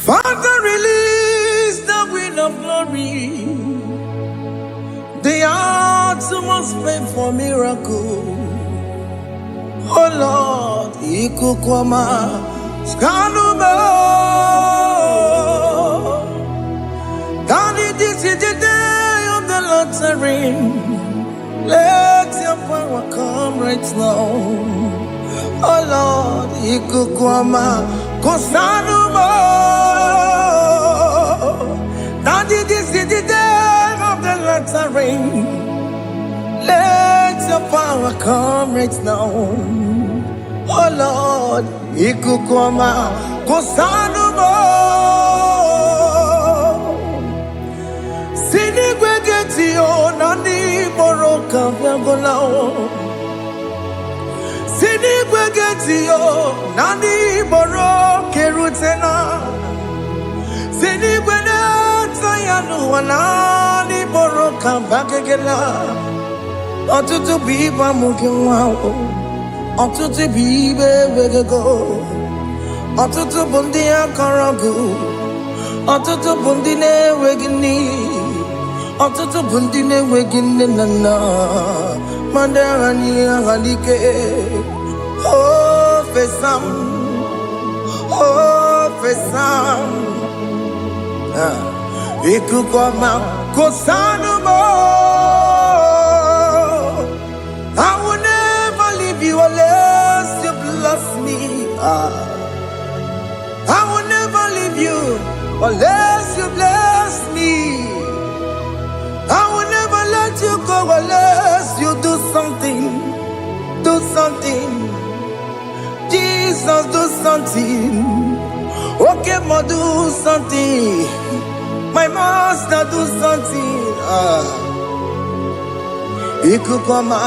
Father, release the wind of glory. The hearts must pay for miracle. Oh Lord, Ikukwama, Skanuba. Daddy, this is the day of the Lord's rain. Let your power come right now. Oh Lord, Ikukwama, Kosanuba. Daddy, this is the day of the Lord's rain. Let your power come right now. Oh Lord, Ikukwama, Kosanuba. Sinigwegetio nani boroka vyangolao. Sinigwegetio nani boroke rutena. Sinigweneta yanu wanani boroka bagegela. Otutu biba mukiwao. Otutu bibe wegego. Otutu bundi akaragu. Otutu bundi ne wegini. Otutu bundi ne wegini nana. Mandarani halike. Oh fesam. Oh fesam. Ikukwama kosanumo. I will never leave you unless you bless me. I will never leave you unless you bless me. I will never let you go unless you do something. Do something. Jesus, do something. Okay, ma, do something. My master, do something. Ikukwama,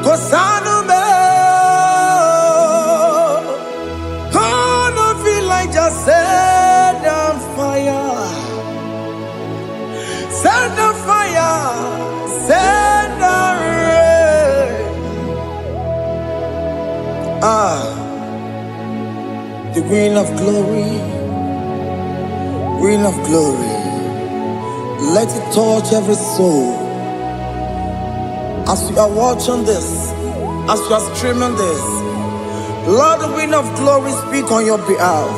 Kosanume. Gonna feel like just set on fire. Set on fire. Set on rain. The wind of glory. Wind of glory. Let it touch every soul. As you are watching this, as you are streaming this, Lord, the wind of glory speak on your behalf.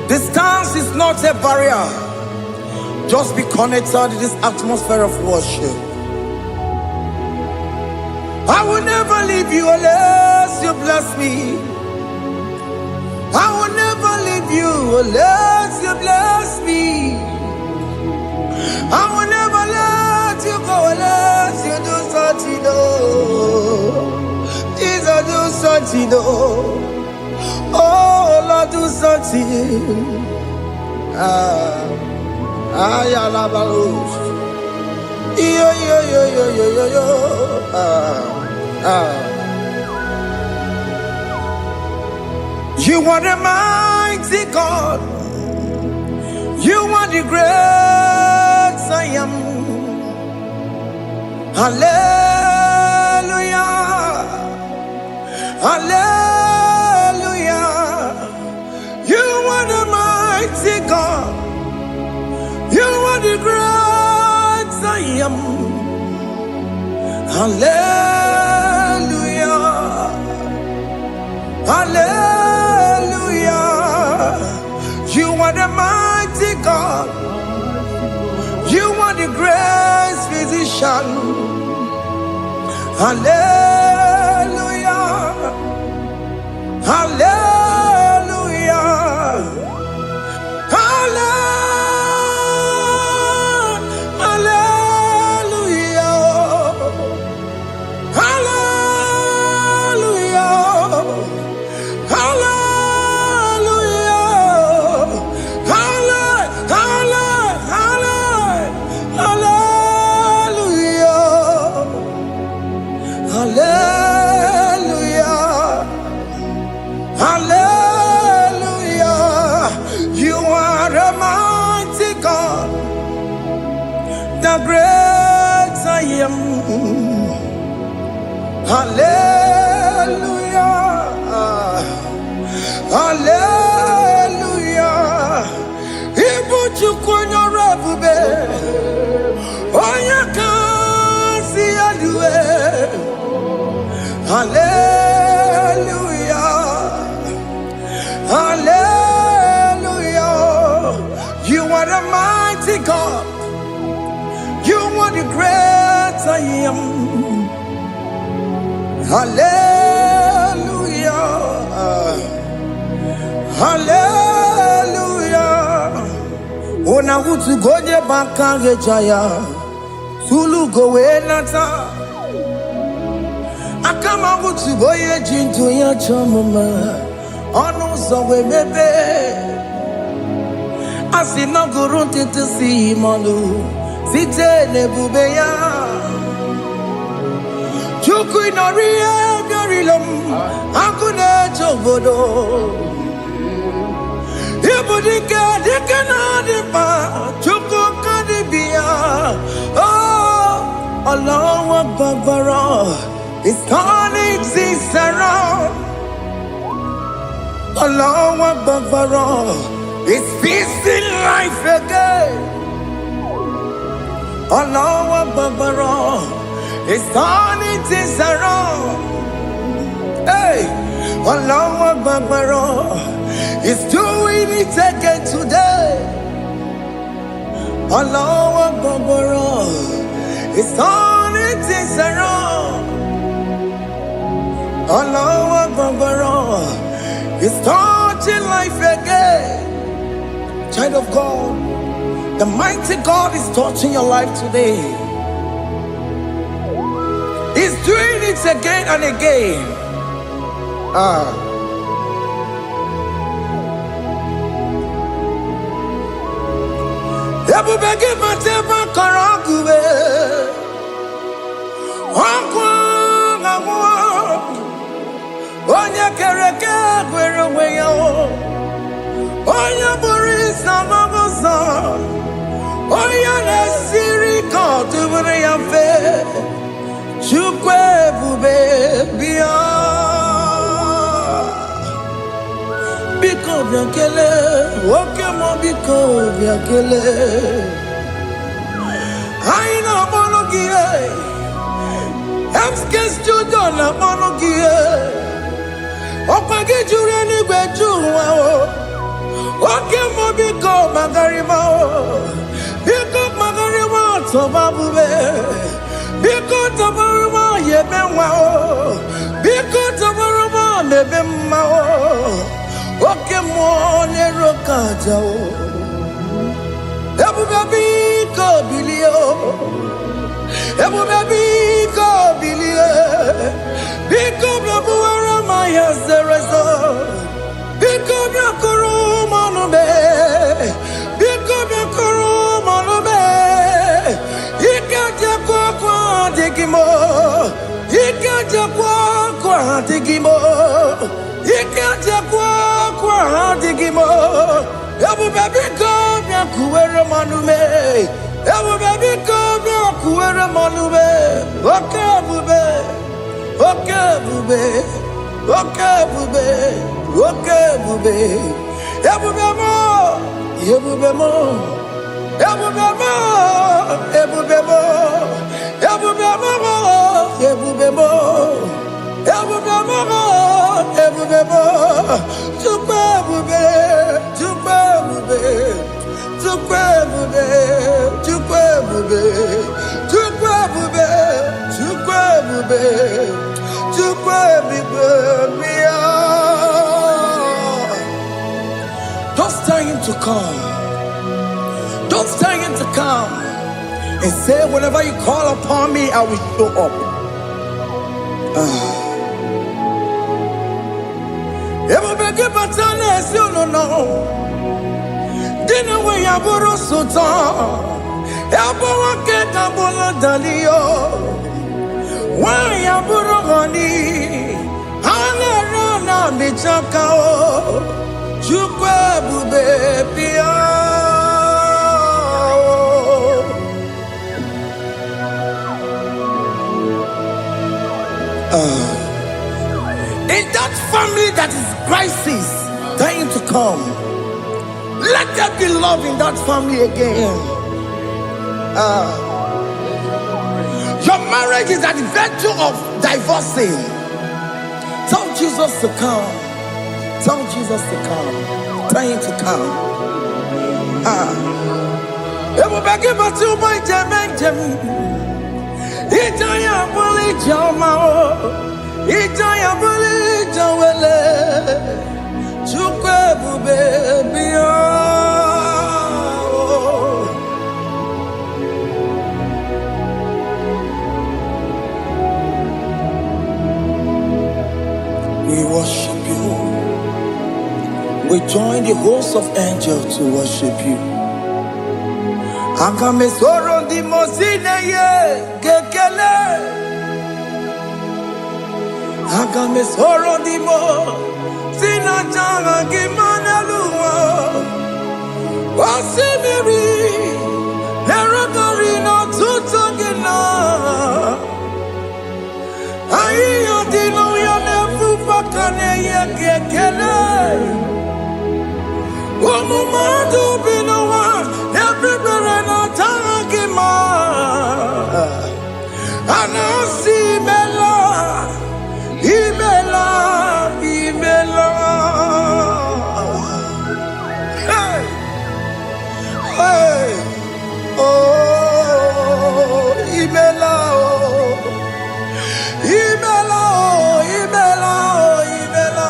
Distance is not a barrier. Just be connected to this atmosphere of worship. I will never leave you unless you bless me. I will never leave you unless you bless me. I will never let you go unless you do something. Jesus, do something. Oh Lord, do something. Ayalabalush. Yo. You are the mighty God. You are the great I am. Hallelujah. Hallelujah. You are the mighty God. You are the great I am. Hallelujah. Hallelujah. You are the mighty God. You are the great physician. Hallelujah. Hallelujah. The great I am. Hallelujah. Hallelujah. Hallelujah. You are the mighty God. You are the great I am. Hallelujah. Hallelujah. Ona utu goje bakange jaya. Sulu gowe nata. Akama utu boye jintu ya chamama. Ono sowe mebe. Asina gurunti tisi manu. Site nebubeya. Chuku inoria garilum. Akune chobodo. Ibudika dikana dipa. Chuku kadibia. Oh, Allah Akbar. His God exists around. Allah Akbar. His peace in life again. Allah Akbar. His God exists around. Hey, Allah Akbar. He's doing it again today. Allah Akbar. His God exists around. Allah Akbar. He's touching life again. Child of God, the mighty God is touching your life today. He's doing it again and again. Ebubege mateba karagube. Onya kereke gwerewe yo. Onya boris na mabosa. Onya nesiri kotubure ya fe. Chukwe bube biya. Biko biakele. Woke mo biko biakele. Aina monogie. Emskes judo na monogie. Opage jure ni gbejuwa o. Oke mo biko magarima o. Biko magarima tobabube. Biko tobaruma yebenwa o. Biko tobaruma mebemma o. Oke mo nero kaja o. Ebube biko bilio. Ebube biko bilie. Biko blabuara maya zerezo. Biko biakuru manube. Biko biakuru manube. Ikaja kwa digimo. Ikaja kwa digimo. Ikaja kwa digimo. Ebube biko biakuere manume. Ebube biko biakuere manume. Okay bube. Okay bube. Okay bube. Okay bube. Ebube mo. Ebube mo. Ebube mo. Ebube mo. Ebube mo. Ebube mo. Ebube mo. Ebube mo. Tukwe bube. Tukwe bube. Tukwe bube. Tukwe bube. Tukwe bube. Tukwe bube. Tukwe bube. Don't tell him to come. Don't tell him to come. And say, whenever you call upon me, I will show up. Ebubege batane you no. Dina we yaburo sultan. Ebo wake kabolo dalio. Wa yaburo gani. Hana rana michaka o. Chukwe bube pia. In that family that is crisis, dying to come, let there be love in that family again. Your marriage is at the verge of divorcing. Tell Jesus to come. Tell Jesus to come. Tell him to come. It will be given to my Jamaican. Itaya Bully Jamao. Itaya Bully Jawele. Chukwebu baby. We worship you. We join the host of angels to worship you. Akame soro di mosine ye kekele. Akame soro di mo sina changa kimana luwa. Wasimiri nerokari no tutogina. Ayo dino ya nefu pakane ye kekele. Omumadu binowa everybody no tangima. Anasi bela, ibela, ibela. Hey, hey, oh, ibela, oh, ibela, oh, ibela, oh, ibela.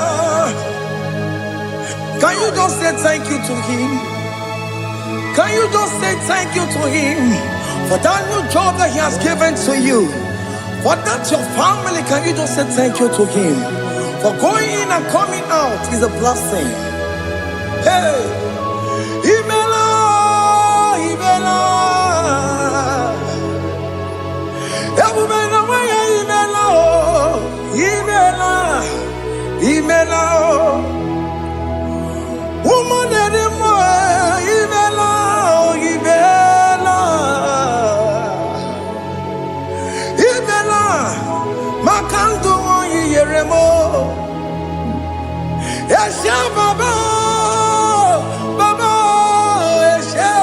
Can you just say thank you to him? Can you just say thank you to him for that new job that he has given to you? For that your family, can you just say thank you to him? For going in and coming out is a blessing. Hey, Imela, Imela, Imela, Imela, Imela, woman anymore, Imela, Imela, Imela, Makandu Yeremo, Yasha Baba, Baba, Yasha,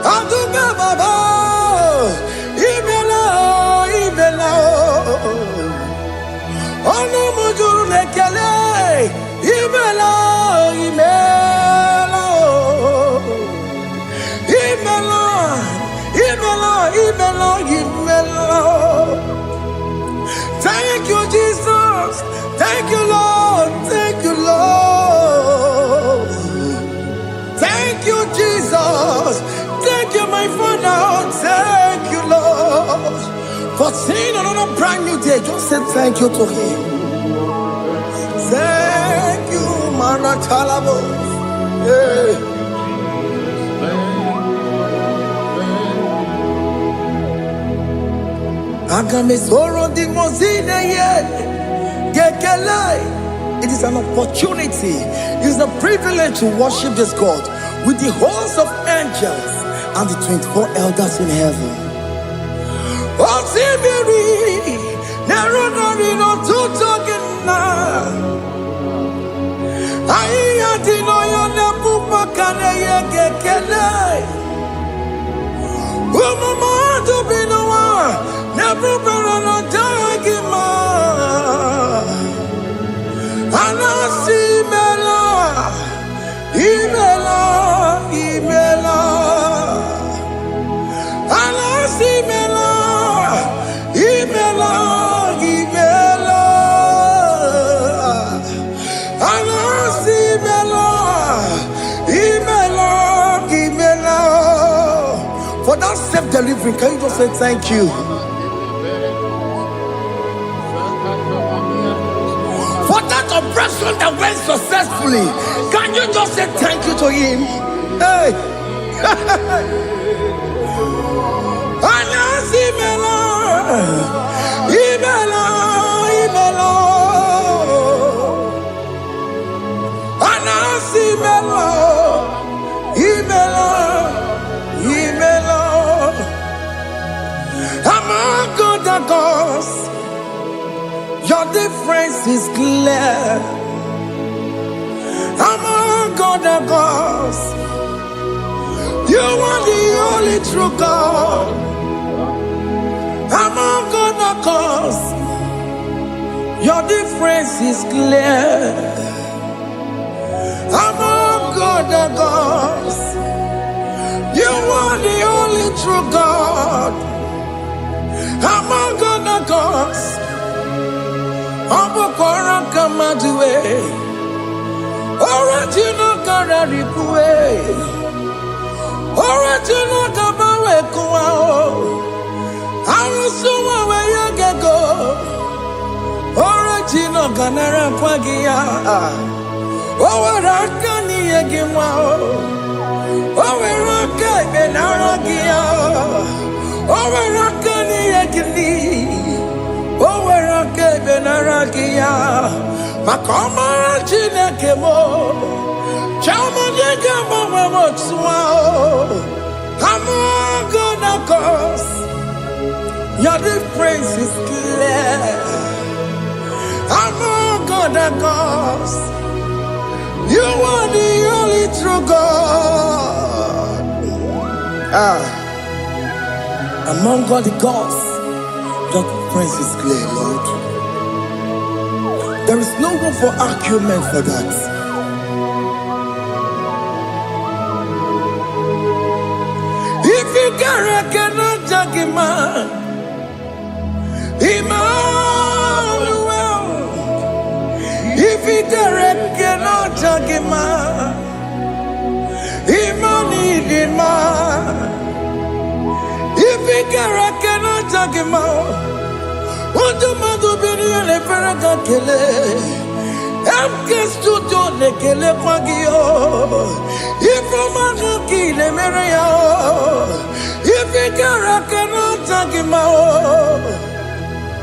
Aduba Baba, Imela, Imela. Ono mujuru lekele, imela, imela, imela, imela, imela, imela. Thank you, Jesus. Thank you, Lord. Thank you, Lord. Thank you, Jesus. Thank you, my Father. Thank you, Lord. For seeing another brand new day, just say thank you to him. Thank you, Manatalabo. Hey. Agamesoro di mozine ye gekele. It is an opportunity. It is a privilege to worship this God with the host of angels and the 24 elders in heaven. Osimiri, nerunari no tutogina. Ayati no yone pupa kane ye kele. Umamadu binowa, nebubera no dagima. Anasi mela, imela, imela. Anasi mela. Imela, Imela, Anasi Imela, Imela, Imela. For that self-delivery, can you just say thank you? For that operation that went successfully, can you just say thank you to him? Hey. Anasi Imela. Imela, Imela, Anasi Imela, Imela, Imela. Among other gods, your difference is clear. Among other gods, you are the only true God. Among other gods, Your difference is clear. Among God and gods, you are the only true God. Among God and gods, Abokora Kamadue, original Kararikue, original Kabawe Kuao, Arusuma Wayagego, original Ganara Kwagia, Owarakani Yagimao, Owaraka Benaragia, Owarakani Yagini. Owerake benaragia, makoma chinekemo, chama dega mama motswao. I'm gonna cause your difference is clear. I'm gonna cause you are the only true God. Among all the gods. Your difference is clear, Lord. There is no room for argument for that. If you cannot judge him, Emmanuel. If you cannot judge him, Emmanuel. If you cannot judge him, what do you do? Le Ferraga Kele, Amkes to Tone Kele Pagio, if a man kill a Maria, if you cannot judge him,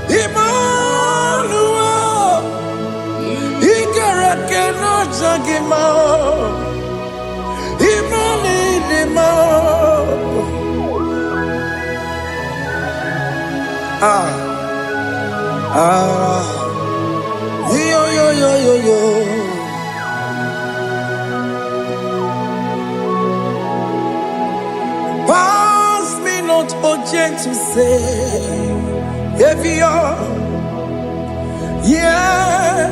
Emmanuel, he cannot judge him, yo. Pass me not, oh gentle Savior. Yeah,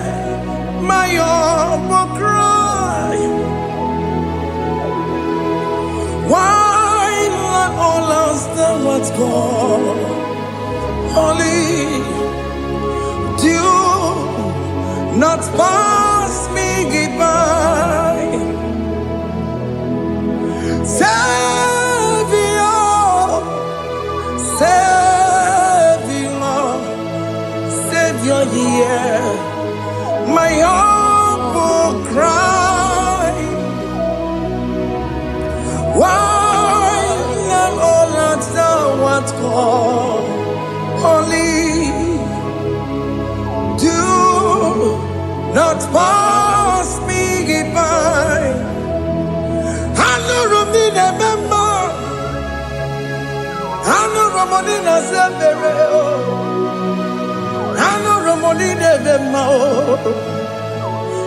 my humble cry. Why let all else than what's gone? Only do not pass me goodbye, Savior, yeah, my humble cry. Why let all that thou art gone? Only do not pass me by. I know Romina member. I know Romonina Zambero. I know Romonina Vemao.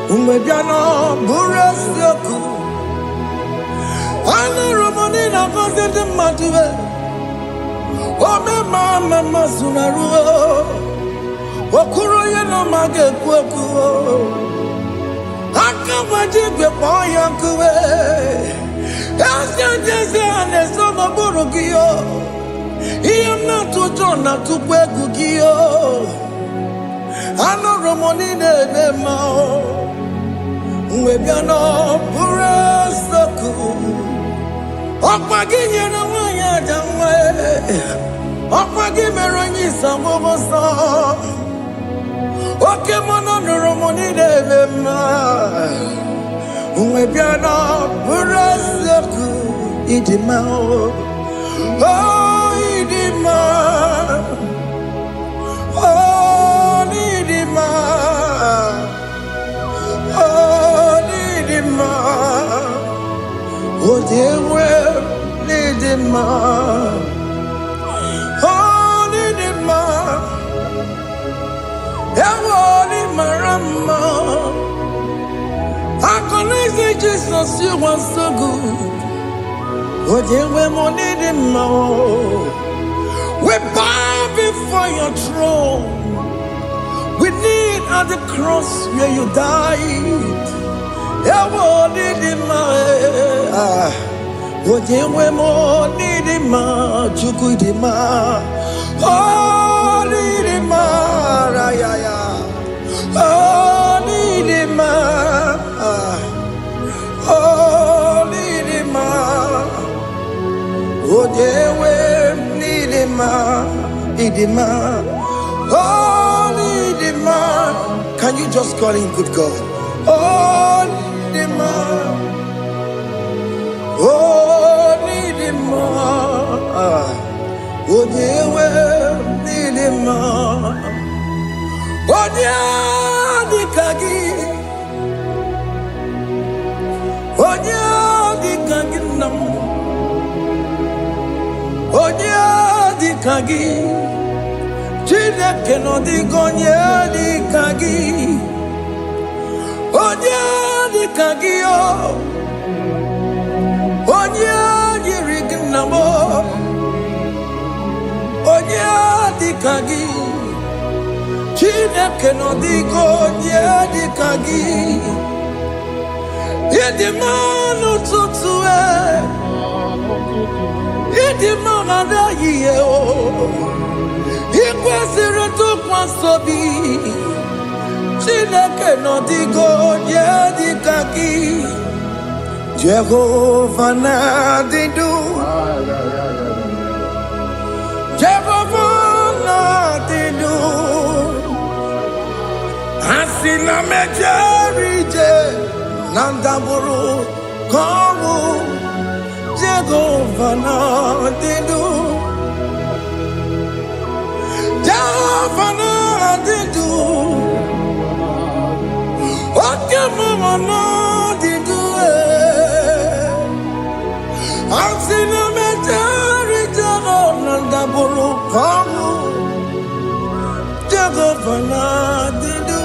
Umebiano Burasioku. I know Romonina Vazende Matue. Oh, mama sunaru, okuro ye no mage kweku, akawaje gbe poyankuwe, jese ane sono burugiyo, iyam na tuto na tukwegugiyo, ano romoni nebe mao, mwebiano burasoku, okpagi nyere wanya jamwe. Okpagi meronyi samobosa. Oke mono nuromoni devema. Unwebiana burasoku idimao. Oh idima. Oh idima. Oh idima. Oh dewe idima. Marama, I connect Jesus, you are so good. Oh, dear, we need him more. We bow before your throne. We need at the cross where you died. Ewo nidima, ojewe mo nidima, chukudima, oh nidima, rayaya, oh nidima, oh nidima, ojewe nidima, idima, oh nidima. Can you just call him good God? Oh nidima, oh nidima, ojewe nidima, onya dikagi, onya dikagi nam, onya dikagi, chile que no digo onya dikagi, onya dikagi oh. Onya yirignamo, onya dikagi, Chineke no digo onya dikagi, idimanu tutue, idimanu adaye o, ikwesiri tukwasobi, Chineke no digo onya dikagi. Jehovah Nadidu, Jehovah Nadidu, Asina Mejerije, Nandaburu, Koru, Jehovah Nadidu, Jehovah Nadidu, Okemama Nadidu. I've seen a majority of Nandaburu Kamu, Jehovah Nadidu.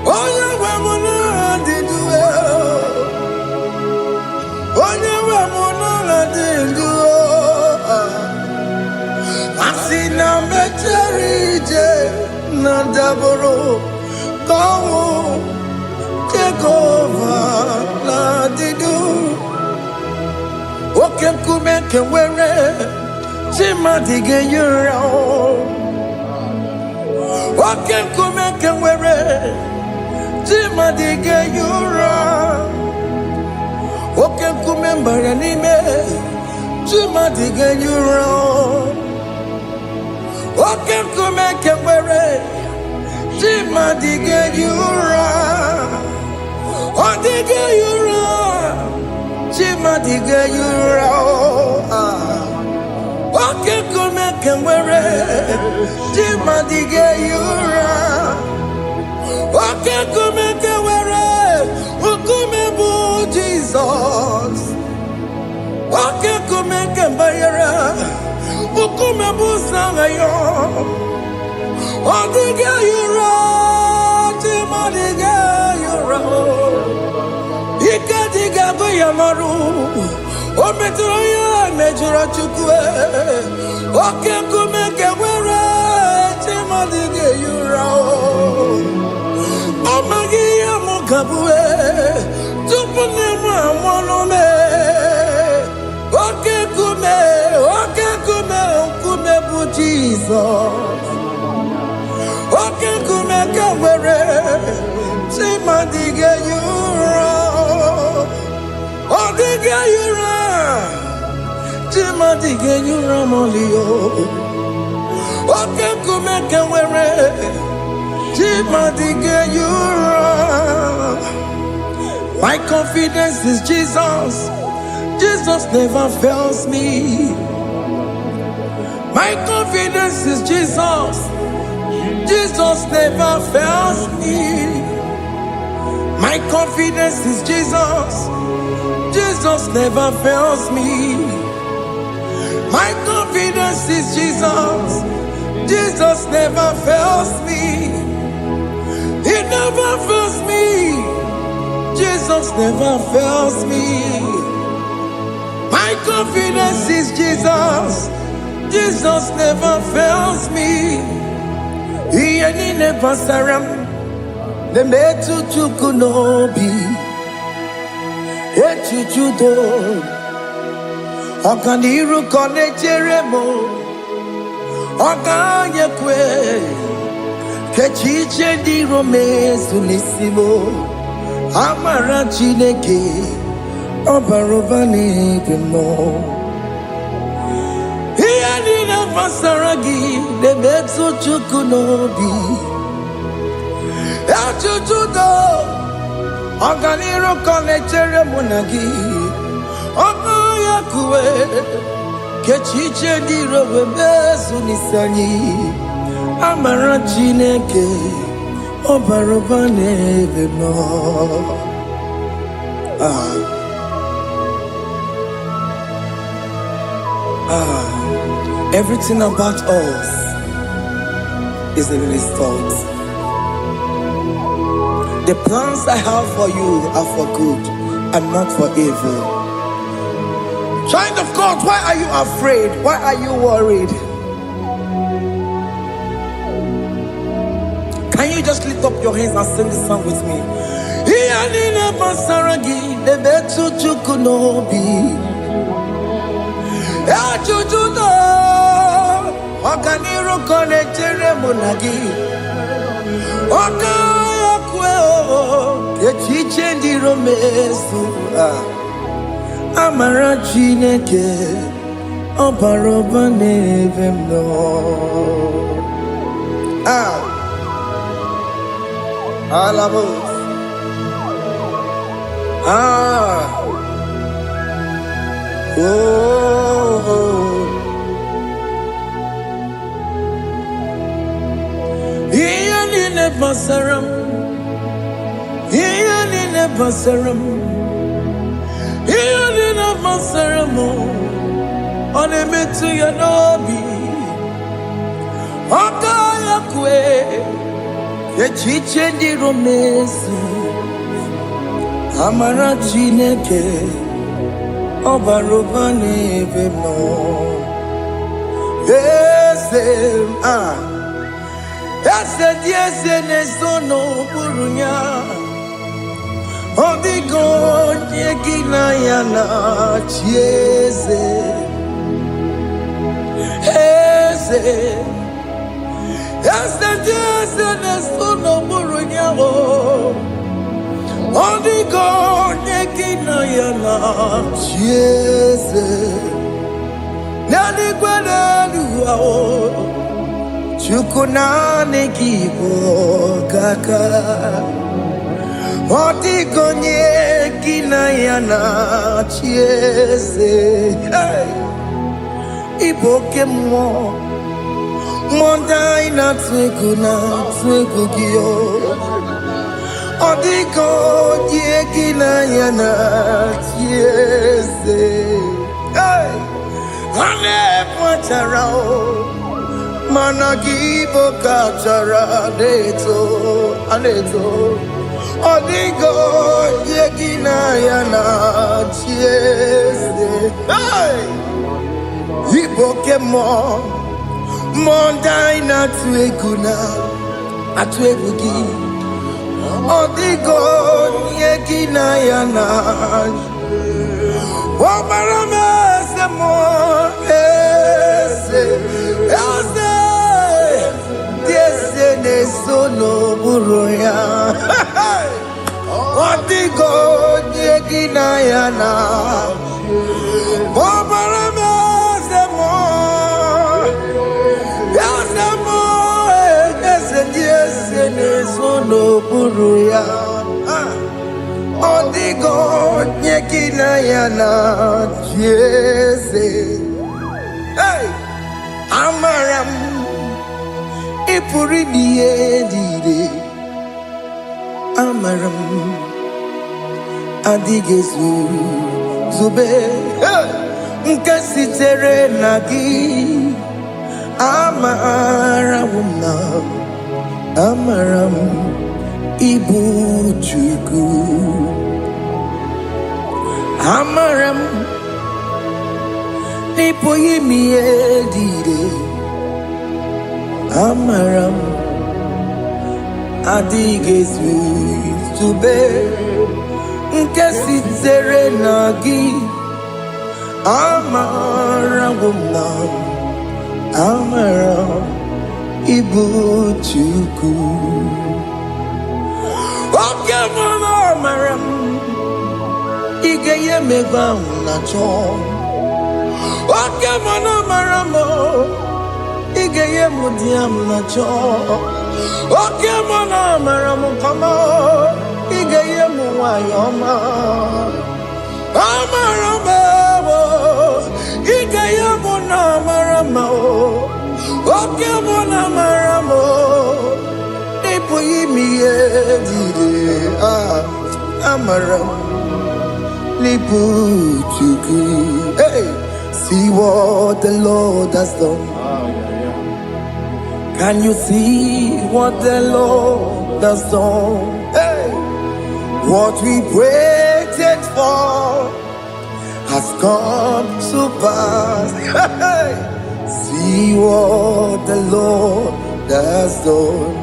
Oh, yeah, we're Nadidu. Oh, yeah, we're Nadidu. I've seen a majority Nandaburu Kamu. Jehovah Nadidu, oke kume kewere, chima dige yura. Oke kume kewere, chima dige yura. Oke kume mbaranime, chima dige yura. Oke kume kewere, chima dige yura. Odiga yura, chima diga yura. Oke kume kemwere, chima diga yura. Oke kume kemwere, ukume bu Jesus. Oke kume kemwere, ukume bu sangayo. Odiga yura, chima diga yura. Ikadiga goyamaru, o metroya mejura chukwe, o kekume kewere, chimadiga yura. O magiya mukabwe, tupune mwamonome, o kekume, okume bu Jesus. O kekume kewere, chimadiga yura. Odiga yura, chima diga yura molio. Oke kume kewere, chima diga yura. My confidence is Jesus. Jesus never fails me. My confidence is Jesus. Jesus never fails me. My confidence is Jesus. Jesus never fails me. My confidence is Jesus. Jesus never fails me. He never fails me. Jesus never fails me. My confidence is Jesus. Jesus never fails me. Iyani ne pasaram ne metu chukunobi echuchudo Okaniru kone jeremo Okanye kwe Kechiche di romezu nisimo Amara chineke Obarobane demo Iyani na pasaragi ne metu chukunobi echuchudo Okaniru kone jeremo nagi Okanye kwe Kechiche di romezu nisani Amara chineke Obarobane demo Everything about us is in His thoughts. The plans I have for you are for good and not for evil. Child of God, why are you afraid? Why are you worried? Can you just lift up your hands and sing this song with me? Iyanina pasaragi nebetu chukunobi echuchudo Okaniru kone jeremo nagi Okaya kwe Kechiche di romezu Amara chineke Obarobane demo Alabos Iyani ne pasaram Iyani ne pasaram Iyani ne pasaram One metu ya nobi Okaya kwe Kechiche di romezu Amara chineke Obarobane demo Ese ne sono burunya Odigo nyekina yana chieze Ese ne sono burunya Odigo nyekina yana chieze Nani kwenelu Chukunane kibo kaka Odigo nyekina yana chieze Iboke mo Monda ina twegu giyo Odigo nyekina yana chieze Ane pacharao Managibo kachara aneto Odigo yegina yana chiese Iboke mo Mondai na atuegugi Odigo yegina yana Obarame se mo Ese ne sono buruya Odigo nyekina yana Obarame se mo Ese ne sono buruya Odigo nyekina yana Jese Amaram Ipuri diye Amaram Adigezu Zube Nkasitere nagi Amaramuna Amaram Ibuchuku Amaram Nipo yimi edide Amaram adịghị zube nke sitere na gị amara gwụna amara ibu Chukwu oke mara amara m ige ye mego ahụ na chọọ oke mara amara m ige ye mụdị am na chọọ oke mara amara m kama ige ye mụ nwanyị ọma amara m ige ye mụ na amara m oke mụ na amara m ịpụghị ime ihe dịrị amara m n'ịbụ Chukwu. Hey, see what the Lord has done. Can you see what the Lord has done? Hey, what we waited for has come to pass. Hey, see what the Lord has done.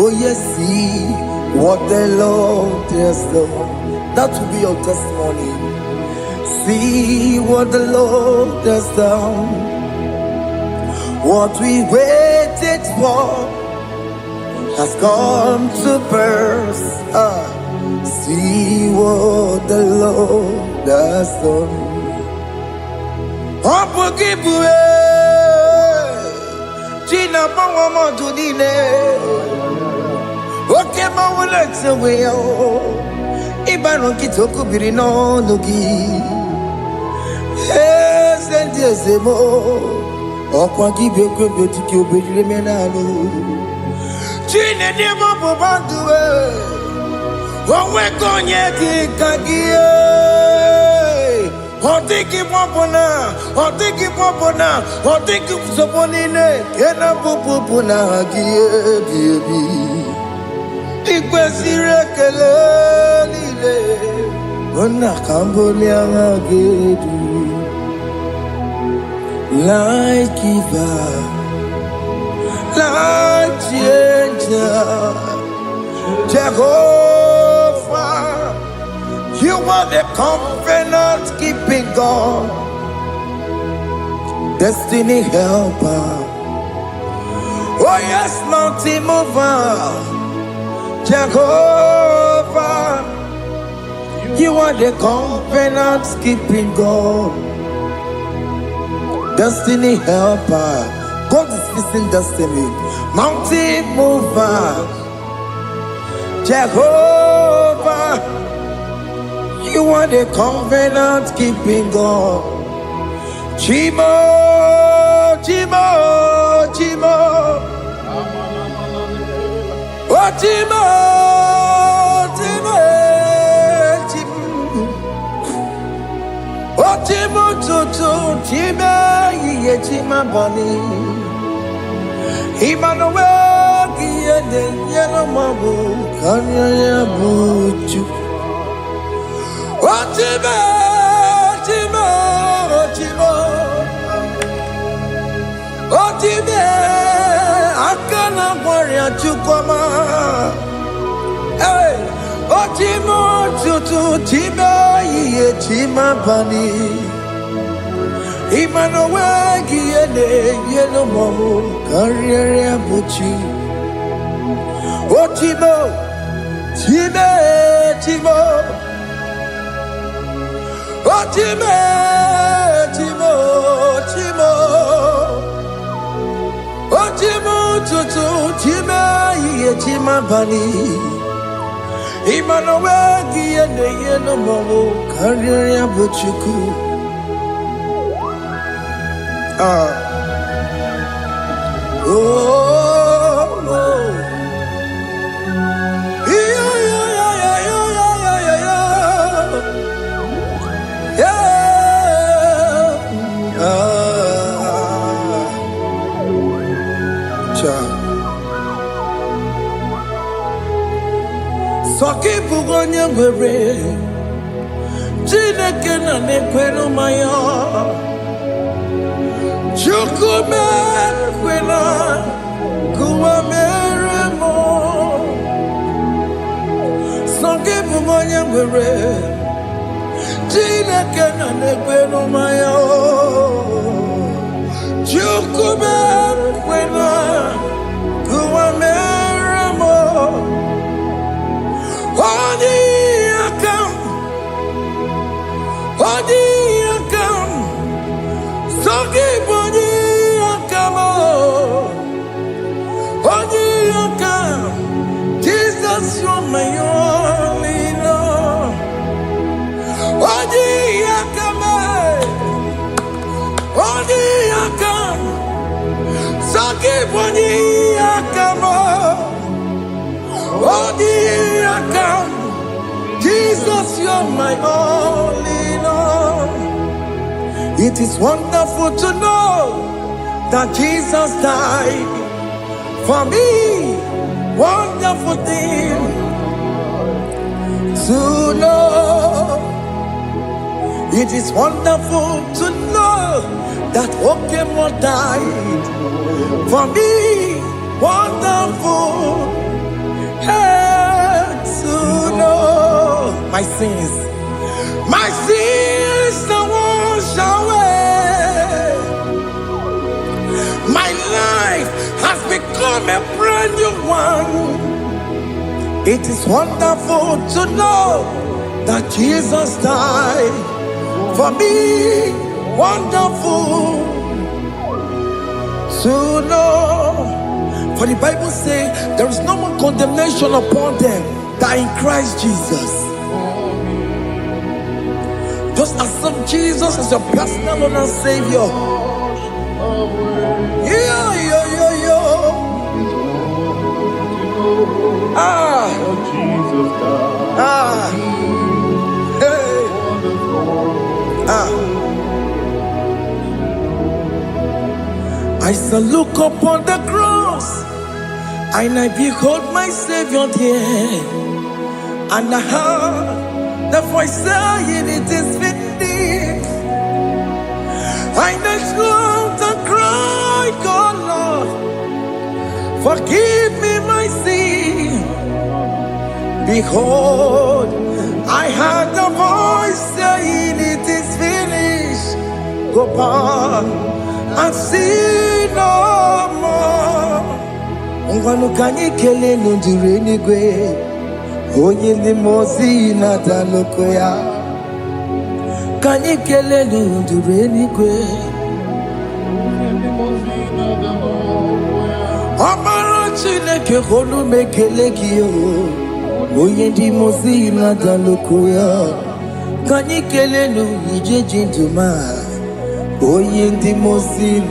Oh yes, see what the Lord has done. That will be your testimony. See what the Lord has done. What we waited for has come to pass. See what the Lord has done. Opukibue, China Pawamo Tudine, Okema Wulexaway, Ibaron Kitoku Birino Nugi, and yes, ọkwa gị bụ ekwe bụ otike obere menalụ Chineke bụ banduwe onwe ka onye dị ka gị ọ dịghị mọbụna ọ dịghị mọbụna ọ dịghị nsogbu niile nke na-abụbụ na gị ebi ebi ị kwesịrị ekele niile nna ka mbuli agha gị edu like giver, like changer, Jehovah, you are the covenant-keeping God, destiny helper. Oh yes, mountain mover, Jehovah, you are the covenant-keeping God. Destiny helper, God is fixing destiny. Mountain mover, Jehovah, you are the covenant keeping God. Chimo, Chimo, Chimo, oh Chimo, Chimo, Chimo, oh Chimo, Chimo. Chima bani Emmanuel Giyende Yeno Mabu Kanya Yabuchu Ochime Ochime Ochime Ochime Akana Warrior Chukwama Hey Ochime Chutu Chime Ye Chima bani Emmanuel Giyende Yeno Mamu Karriere Abuchi Ochimo Chime Chimo Ochime Chimo Chimo Ochimo Tutu Chime Ye Chima Bani Emmanuel Giyende Yeno Mamu Karriere Abuchi oh, oh, yeah, yeah, yeah, yeah, yeah, yeah, yeah. Soki bugonye gwere, Chineke na nekwenu maya. Chukume kwena kuwa mere Chineke na negwe no maya o Chukube kwena kuwa meramo Odi akam Sogi boni akamo Odi akam Jesus you're my only love Odi akam Sogi boni akamo Odi akam Jesus you're my only love. It is wonderful to know that Jesus died for me. Wonderful thing to know. It is wonderful to know that Okemo died for me. Wonderful to know my sins are washed away. My life has become a brand new one. It is wonderful to know that Jesus died for me. Wonderful to know. For the Bible says there is no more condemnation upon them that in Christ Jesus. Just accept Jesus as your personal Lord and Savior. Yeah. Hey. I shall look upon the cross, and I behold my Savior there, and I heard the voice saying, "It is finished." I knelt and cried, "God, Lord, forgive me my sin." Behold, I heard the voice saying, "It is finished." Go back and sin no more. Ungwanu kanyi kele nundure nigwe. Onye ndi mozi na taloko ya. Kanyi kele nundure nigwe. Amara Chineke holu mekele kiyo. Onye ndi mozi na taloko ya. Kanyi kele nu ije jintuma. Onye ndi mozi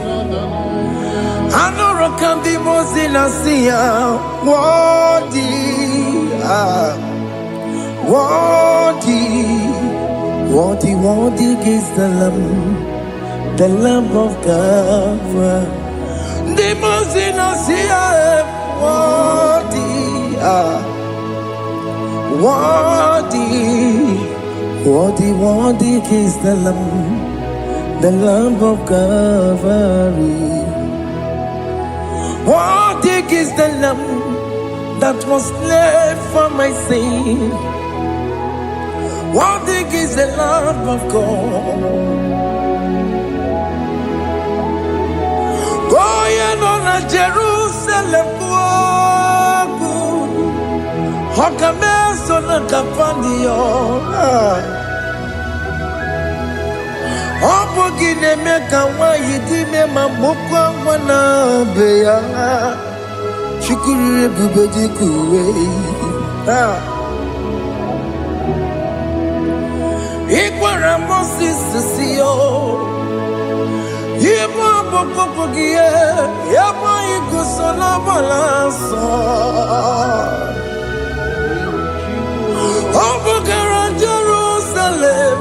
Anoro kandi mozi na siya. Worthy is the Lamb of God. The mozi na siya. Worthy is the Lamb of Calvary. Worthy is the Lamb that was slain for my sin. Worthy is the Lamb of God. Going on a Jerusalem, Hokameso na kapandio. Obogine meka wa yidime mamukwa wana beya. Shukuru bubeji kuwe. Ikwara Moses siyo. Yema bokopogie. Yema ikusola balanso. Obogara Jerusalem.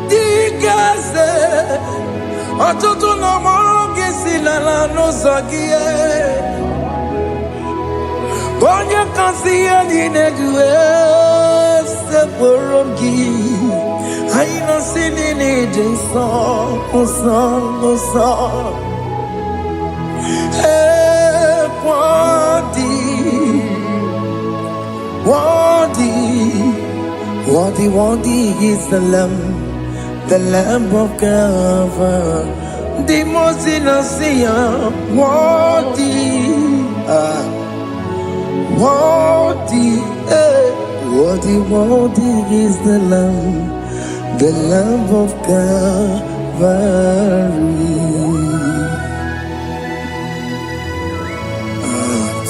Digaze. Atutu na morogi silala no zagie. Onye kansiye ninegwe se borogi. Aina sini ni jinson. Worthy Worthy is the Lamb of God, the most innocent, worthy, worthy is the Lamb of Calvary.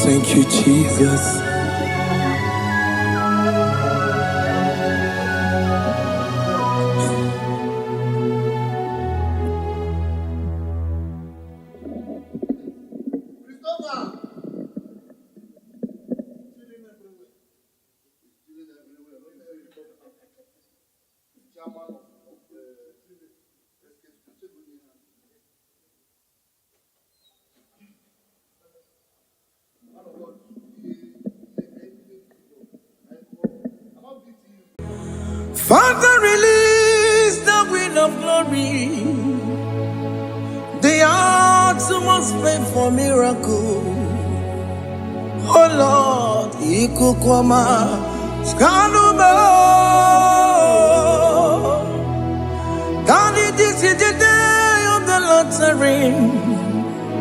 Thank you, Jesus. Father, release the wind of glory. The heart must pray for miracle. Oh Lord, Ikukwama, Skanuma. Daddy, this is the day of the lottery.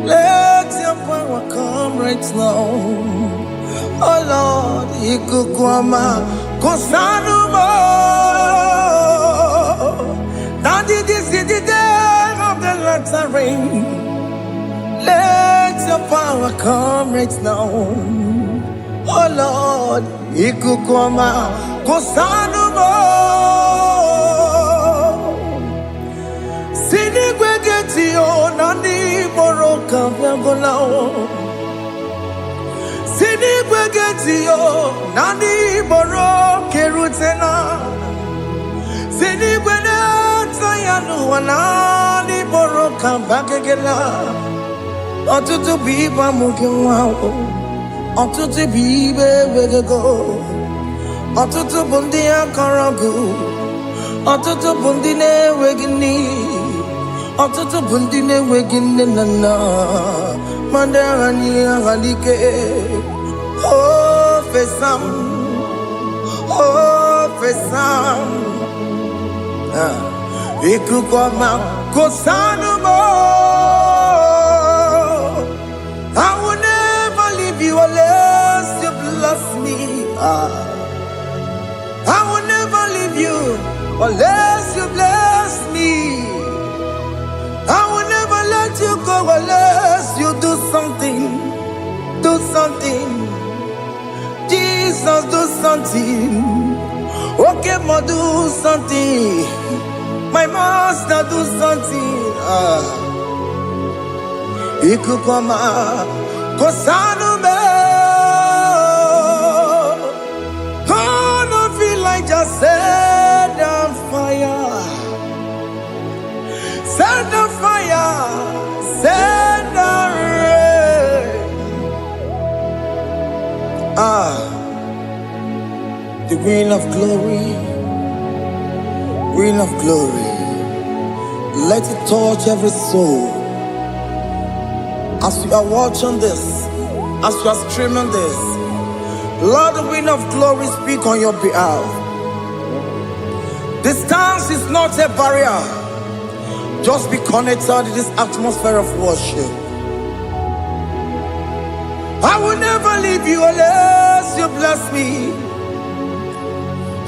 Let your power come right now. Oh Lord, Ikukwama, Kosanuma. Daddy, this is the day of the lottery. Let your power come right now. Oh Lord, Ikukwama, Kosanuma. Sini Gwegeti o nani boroka vyangolao. Sini Gwegeti o nani boroke rutena. Sini Gwegeti yanu wanani boroka bagegela. Otutu biba mukiwao. Otutu bibe wegego. Otutu bundi akaragu. Otutu bundi ne wegini. Otutu bundi ne wegini nana. Mandarani ahalike. Oh fesam. Oh fesam. Ikukwama kosanuma. I will never leave you unless you bless me. I will never leave you unless you bless me. I will never let you go unless you do something. Do something. Jesus, do something. Okay, ma, do something. My master, do something. Ikukwama, Kosanume. Gonna feel like just set on fire. Set on fire. Set on rain. The wind of glory. Wind of glory. Let it touch every soul. As you are watching this, as you are streaming this, Lord, the wind of glory speak on your behalf. Distance is not a barrier. Just be connected to this atmosphere of worship. I will never leave you unless you bless me.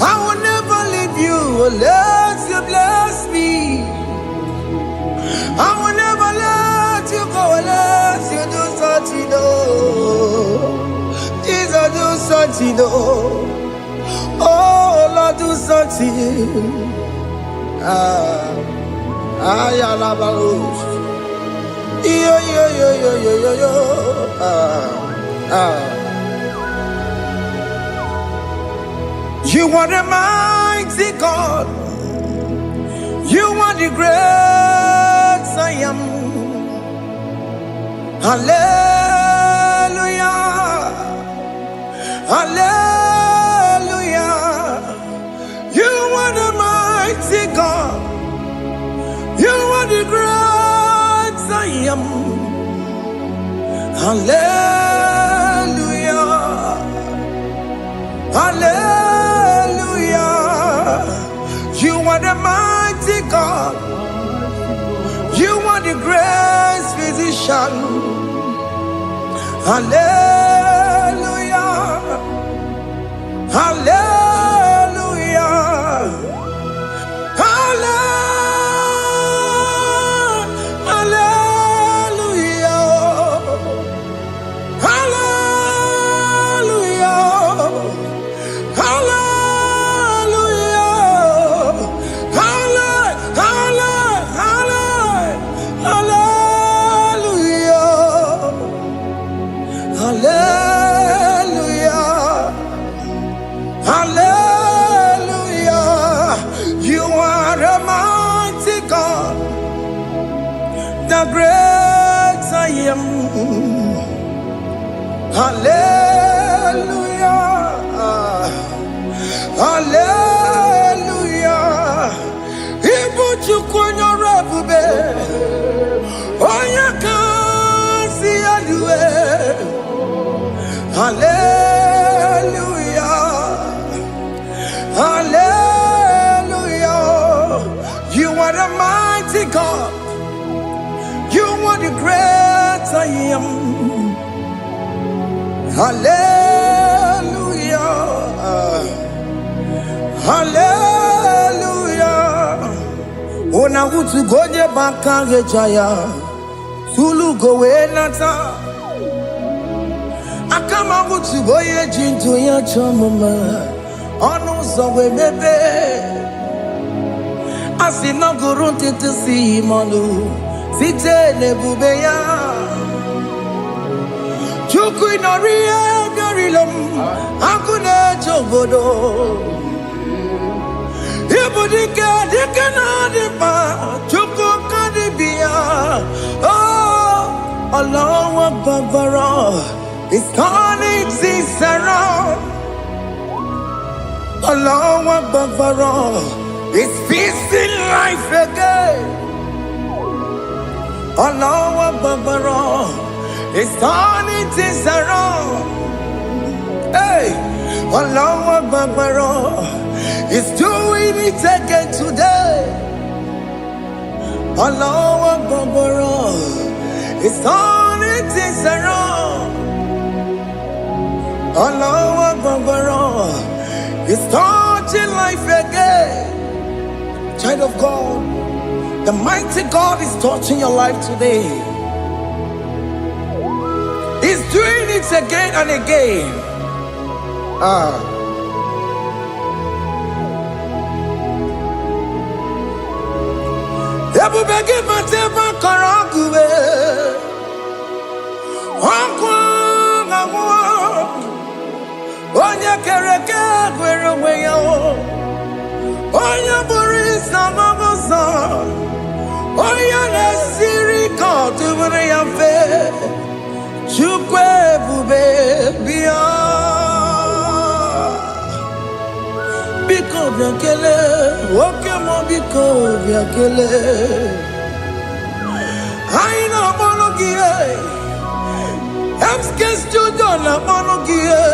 I will never leave you unless you bless me. I will never let you go unless you do something. Jesus, do something. Oh Lord, do something. Yo. You are the mighty God. You are the great I am. Hallelujah. Hallelujah. You are the mighty God. You are the great I am. Hallelujah. Hallelujah. salvation. Hallelujah. Hallelujah. Hallelujah. You are a mighty God, the great I am. Hallelujah. Hallelujah. Ibuchu kwenye rebube, onya kasi alue. Hallelujah. Hallelujah. You are the mighty God. You are the great I am. Hallelujah. Hallelujah. Ona utu goje bakage jaya. Sulu gowe nata. Akama utu goye jinto ya chomama. Onu sowe bebe. Asina gurunti tusi manu. Site nebubeya. Chuku inoria garilom. Akune chobodo. Ibudika dikana dipa. Chuku kadibia. Oh, Allah Akbar. It's turning things around. Allah Akbar. It's fixing life again. Allah Akbar. It's turning things around. Hey, Allah Akbar. It's doing it again today. Allah Akbar. It's turning things around. Allah Akbar. It's touching life again. Child of God, the mighty God is touching your life today. He's doing it again and again. Ebubege mateba karaguwe. Onya kereke gwere weyo. Onya burisa mabosa. Onya nesiri kotu bure yafe. Chukwe bube biya. Biko biakele. Oke mo biko biakele. Aina monogie. Emske studio na monogie.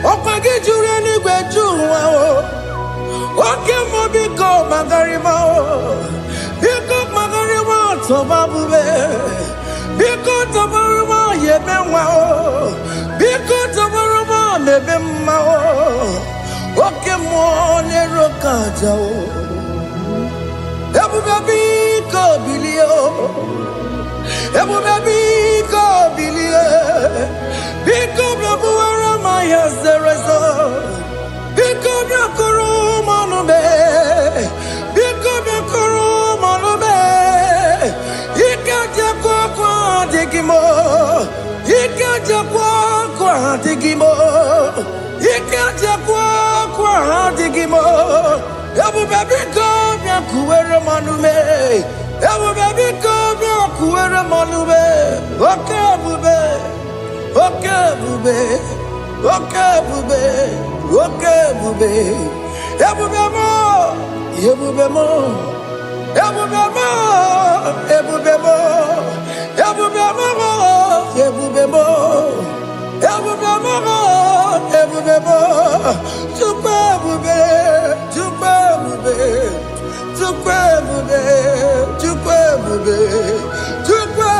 Opage jure ni gbejuwa o. Oke mo biko magarima o. Biko magarima to babube. Biko to baruma yebenwa o. Biko to baruma mebemma o. Oke mo ne rokaja o. Ebube biko bilio. Ebube biko bilie. Biko blabuara maya zerezo. Biko blakuru manube. Biko blakuru manube. Ikaja kwa digimo. Ikaja kwa digimo. Ikaja kwa digimo. Ebube biko blakuere manube. Ebube biko blakuere manube. Okay bube. Okay bube. Okay bube. Okay bube. Ebube mo. Ebube mo. Ebube mo. Ebube mo. Ebube mo. Ebube mo. Ebube mo. Ebube mo. Tukwe bube. Tukwe bube. Tukwe bube. Tukwe bube. Tukwe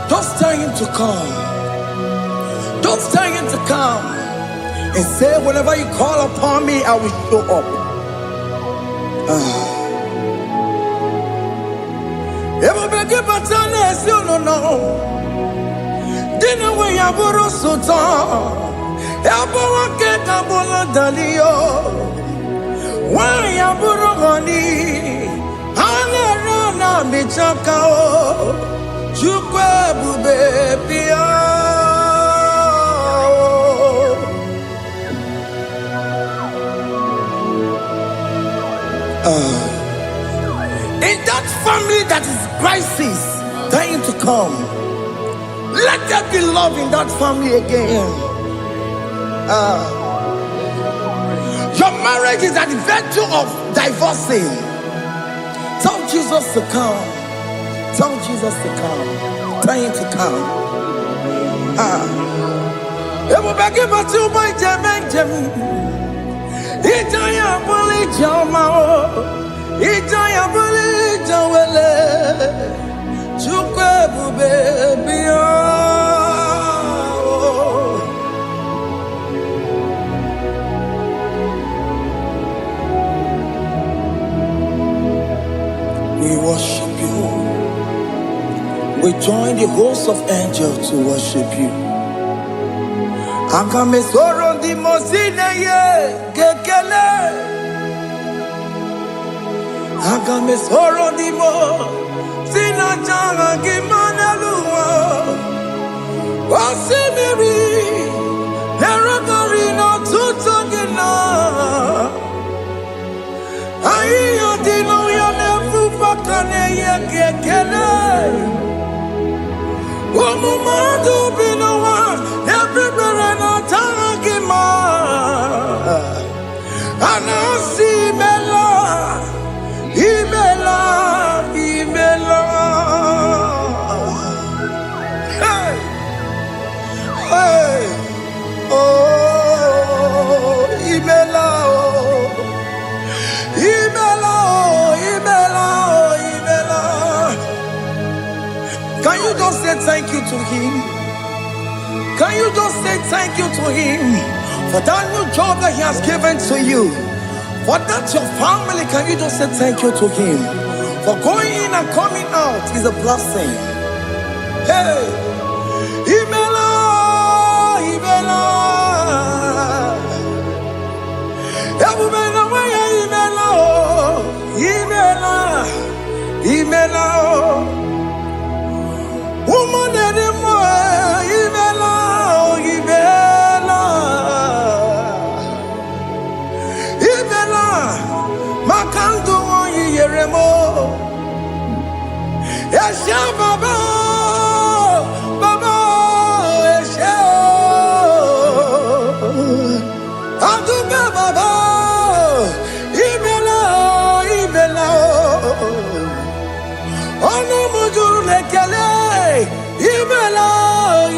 Don't tell him to come. Don't tell him to come. And say, whenever you call upon me, I will show up. Everybody but you don't know. Dinner way I borrow so tall. Elbow get a bola dalio. Why I borrow honey? Hana me chakao. Chukwe bube pia. In that family that is crisis, dying to come, let there be love in that family again. Your marriage is at the verge of divorcing. Tell Jesus to come. Tell Jesus to come. Tell him to come. Everybody but you by Jam. Itaya bully Jamao. Itaya bully Jawele. Chukwe baby. We worship you. We join the host of angels to worship you. Akame soro di mosine ye kekele. Akame soro di mo sina changa kimana luwa. Wasimiri neragari no tutogina. Ayo dino ya nefu fakane ye kekele. Omumadu binowa everywhere na tangima. Anasi mela, imela. Hey, hey, oh, imela, imela, imela. Can you just say thank you to him? Can you just say thank you to him for that new job that he has given to you? For that your family, can you just say thank you to him? For going in and coming out is a blessing. Hey, Imela, Imela, Imela, Imela, Imela. Woman anymore, Imela, Imela, Imela, Makandu Yeremo, Yasha Baba, Baba, Yasha, Aduba Baba, Imela, Imela, Ono Mujuru Lekele. Imela,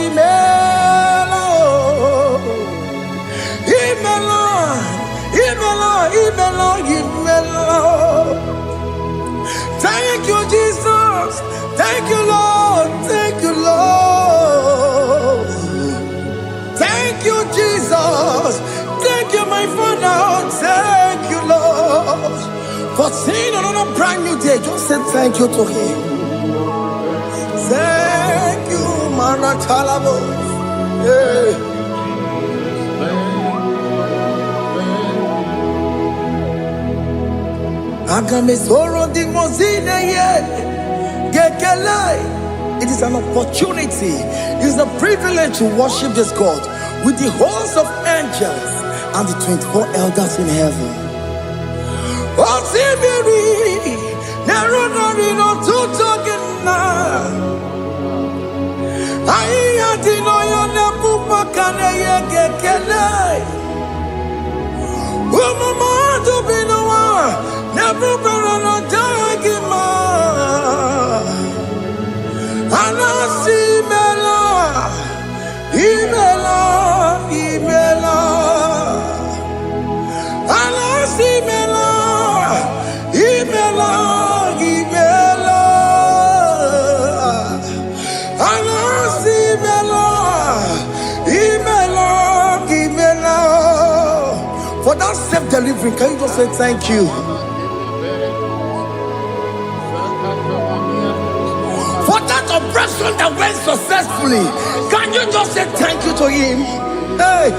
Imela, Imela, Imela, Imela, Imela. Thank you, Jesus. Thank you, Lord. Thank you, Lord. Thank you, Jesus. Thank you, my Father. Thank you, Lord. For seeing another brand new day, just say thank you to him. Thank you, Manatalabo. Yeah. Agame soro di mozine ye gekele. It is an opportunity. It is a privilege to worship this God with the host of angels and the 24 elders in heaven. Oh, Sibiri, Nerunarino Tutogina. I dino yo nebu makane ye gekele. Umama do binowa nebu berano dagima. Anasi mela, imela, imela. Anasi mela, delivering. Can you just say thank you? For that operation that went successfully, can you just say thank you to him? Hey.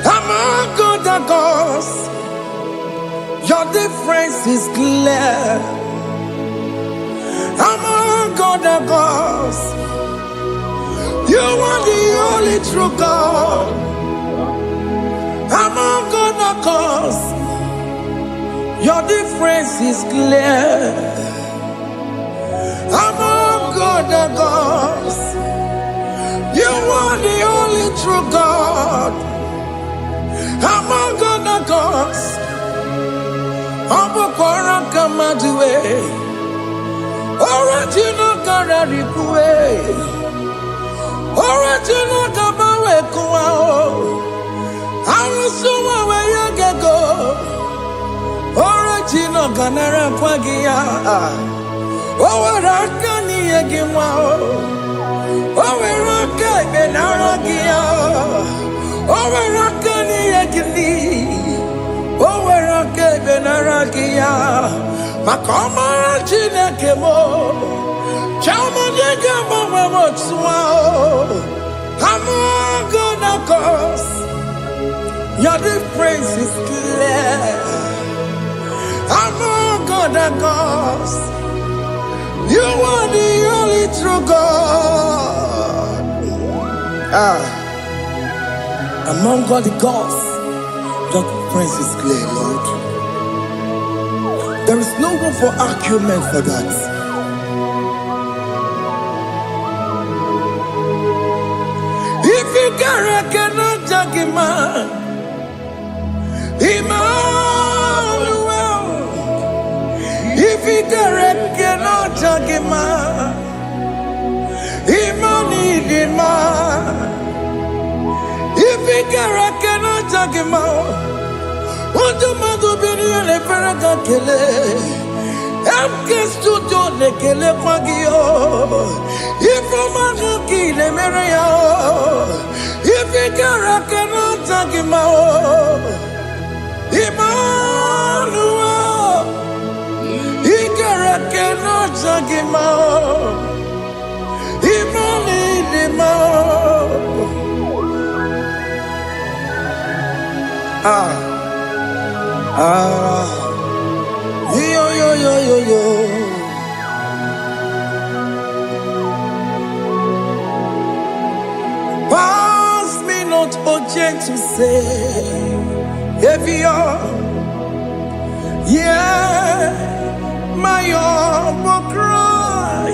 Among other gods, your difference is clear. Among other gods, you are the only true God. Among other gods, your difference is clear. Among other gods, you are the only true God. Among other gods, Abukora Kamadue, original Kararikue, original Kabawe Kuao, Arusuma Wayagego, original Ganara Kwagia, Owarakani Yagimao, Owaraka Benaragia, Owarakani Yagini, Owaraka Benaragia, Makoma Chinakemo, Chamanegamo Motswao, Among other gods, your difference is clear. Among other gods, you are the only true God. Among all the gods, your difference is clear, Lord. There is no room for argument for that. If you cannot judge him, Emmanuel. If you cannot judge him, Emmanuel. If you cannot judge him, what do you do? Le Ferraga Kele, Amke Studio Le Kele Pagio, if I'm a Kile Merea, if you cannot take him out, Emmanuel, he cannot take him out, Yo. Pass me not, oh gentle say, if you're, yeah, my will cry.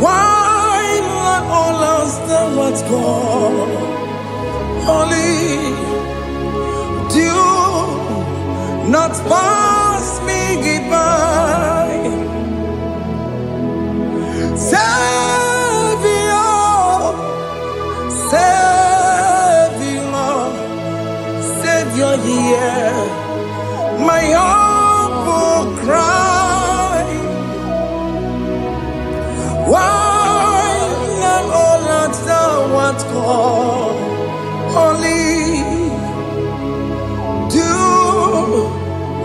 Why let all us know what's gone? Only do not pass me by. Savior, here, my humble cry. Why not all that thou art called? Only do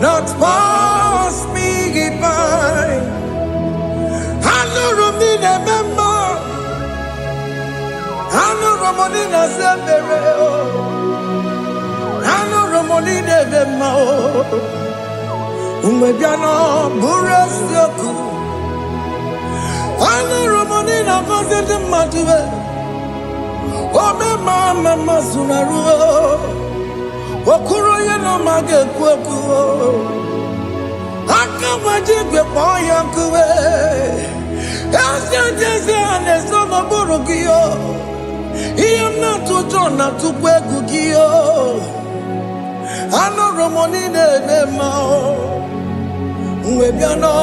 not pass me by. I know Romina member, I know Romonina Zembere, I know Romonina Vemo, Umebiano Burasioku, I know Romonina Vazet Matue, Ome Mama Sunaru, Okuro Yano Mage Kweku. Akamajibe boyankuwe, Jesse and the son of Borogio. He am not to John, not to Pegugio. I know Romonine Memo, Webiano,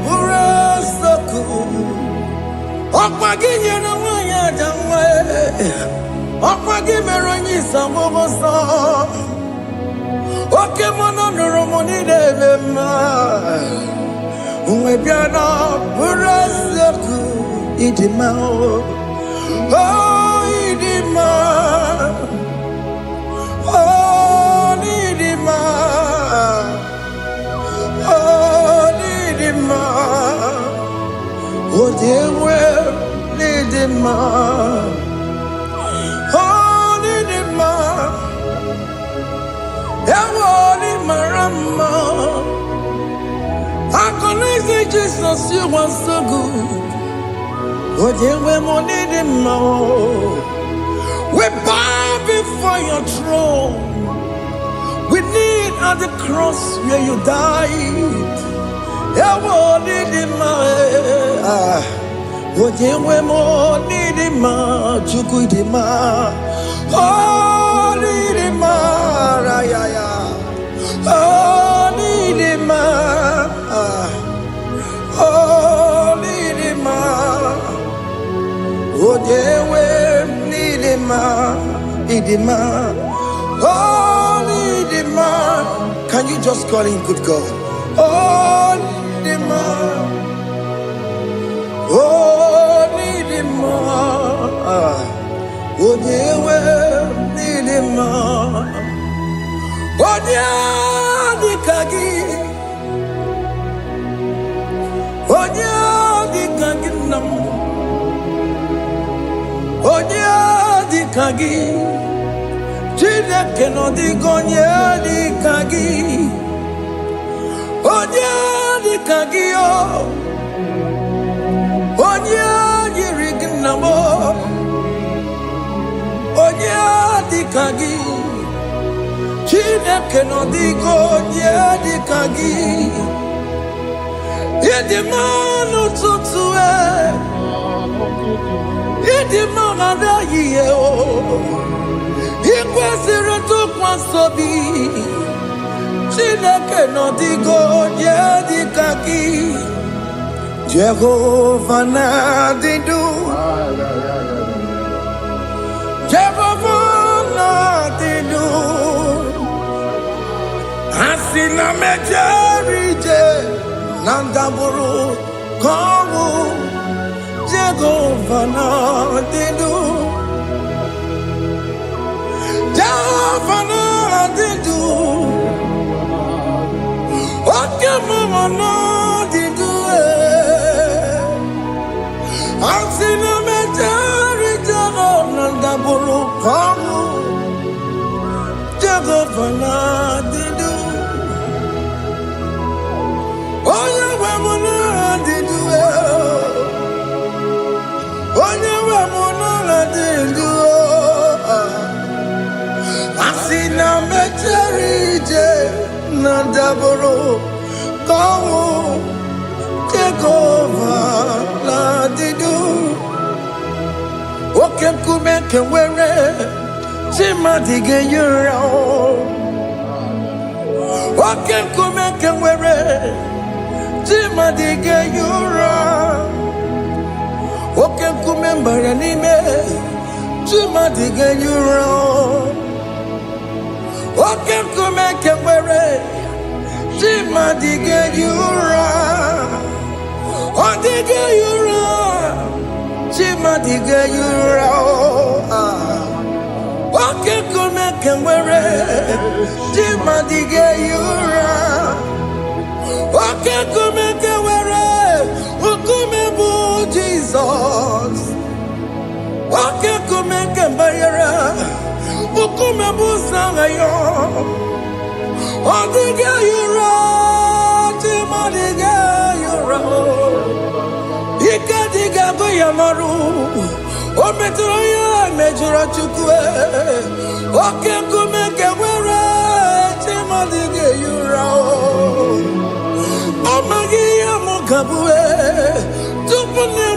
Purasaku, Okmagian. Jesus, you are so good. We bow before your throne. We kneel at the cross where you died. Can you just call him good God? Oh, Nidima. Oh, Nidima. Oh, Nidima. Oh, Dikagi. Oh, Dikagi nam. Oh, Dikagi. Chile que no digo Dikagi. Onya Dikagi o. Onya Yirignamo. Onya Dikagi. Chile que no digo Dikagi. Yedimano tutue. Yedimano adaye o. Ikwesiri tukwasobi. Chineke no digo Dikagi. Jehovah na didu. Jehovah na didu. Asina mejerije. Nandaburu komu. Jehovah na didu. Jehovah na didu. Okay, mama na didu. Asina mejari Jehovah nandaburu komu. Jehovah na didu. Oh yeah, we na didu. Oh yeah, we na didu. Asina mecherije nandaburu komu. Jehovah na didu. Oke kumeke were chimadige yura. Oke kumeke were chimadige yura. Oke kumembara nime chimadige yura. Oke kumeke were chimadige yura. Odige yura. Chimadige yura. Oke kumeke were chimadige yura. Oke kumeke were ukumebu Jesus. Oke kumeke bayara ukumebu sangayo. Odige yura. Chimadige yura. Ikadiga goyamaru. O metroya mejura chukwe. Oke kumeke were chimadige yura. Amagi amukabue. Tupune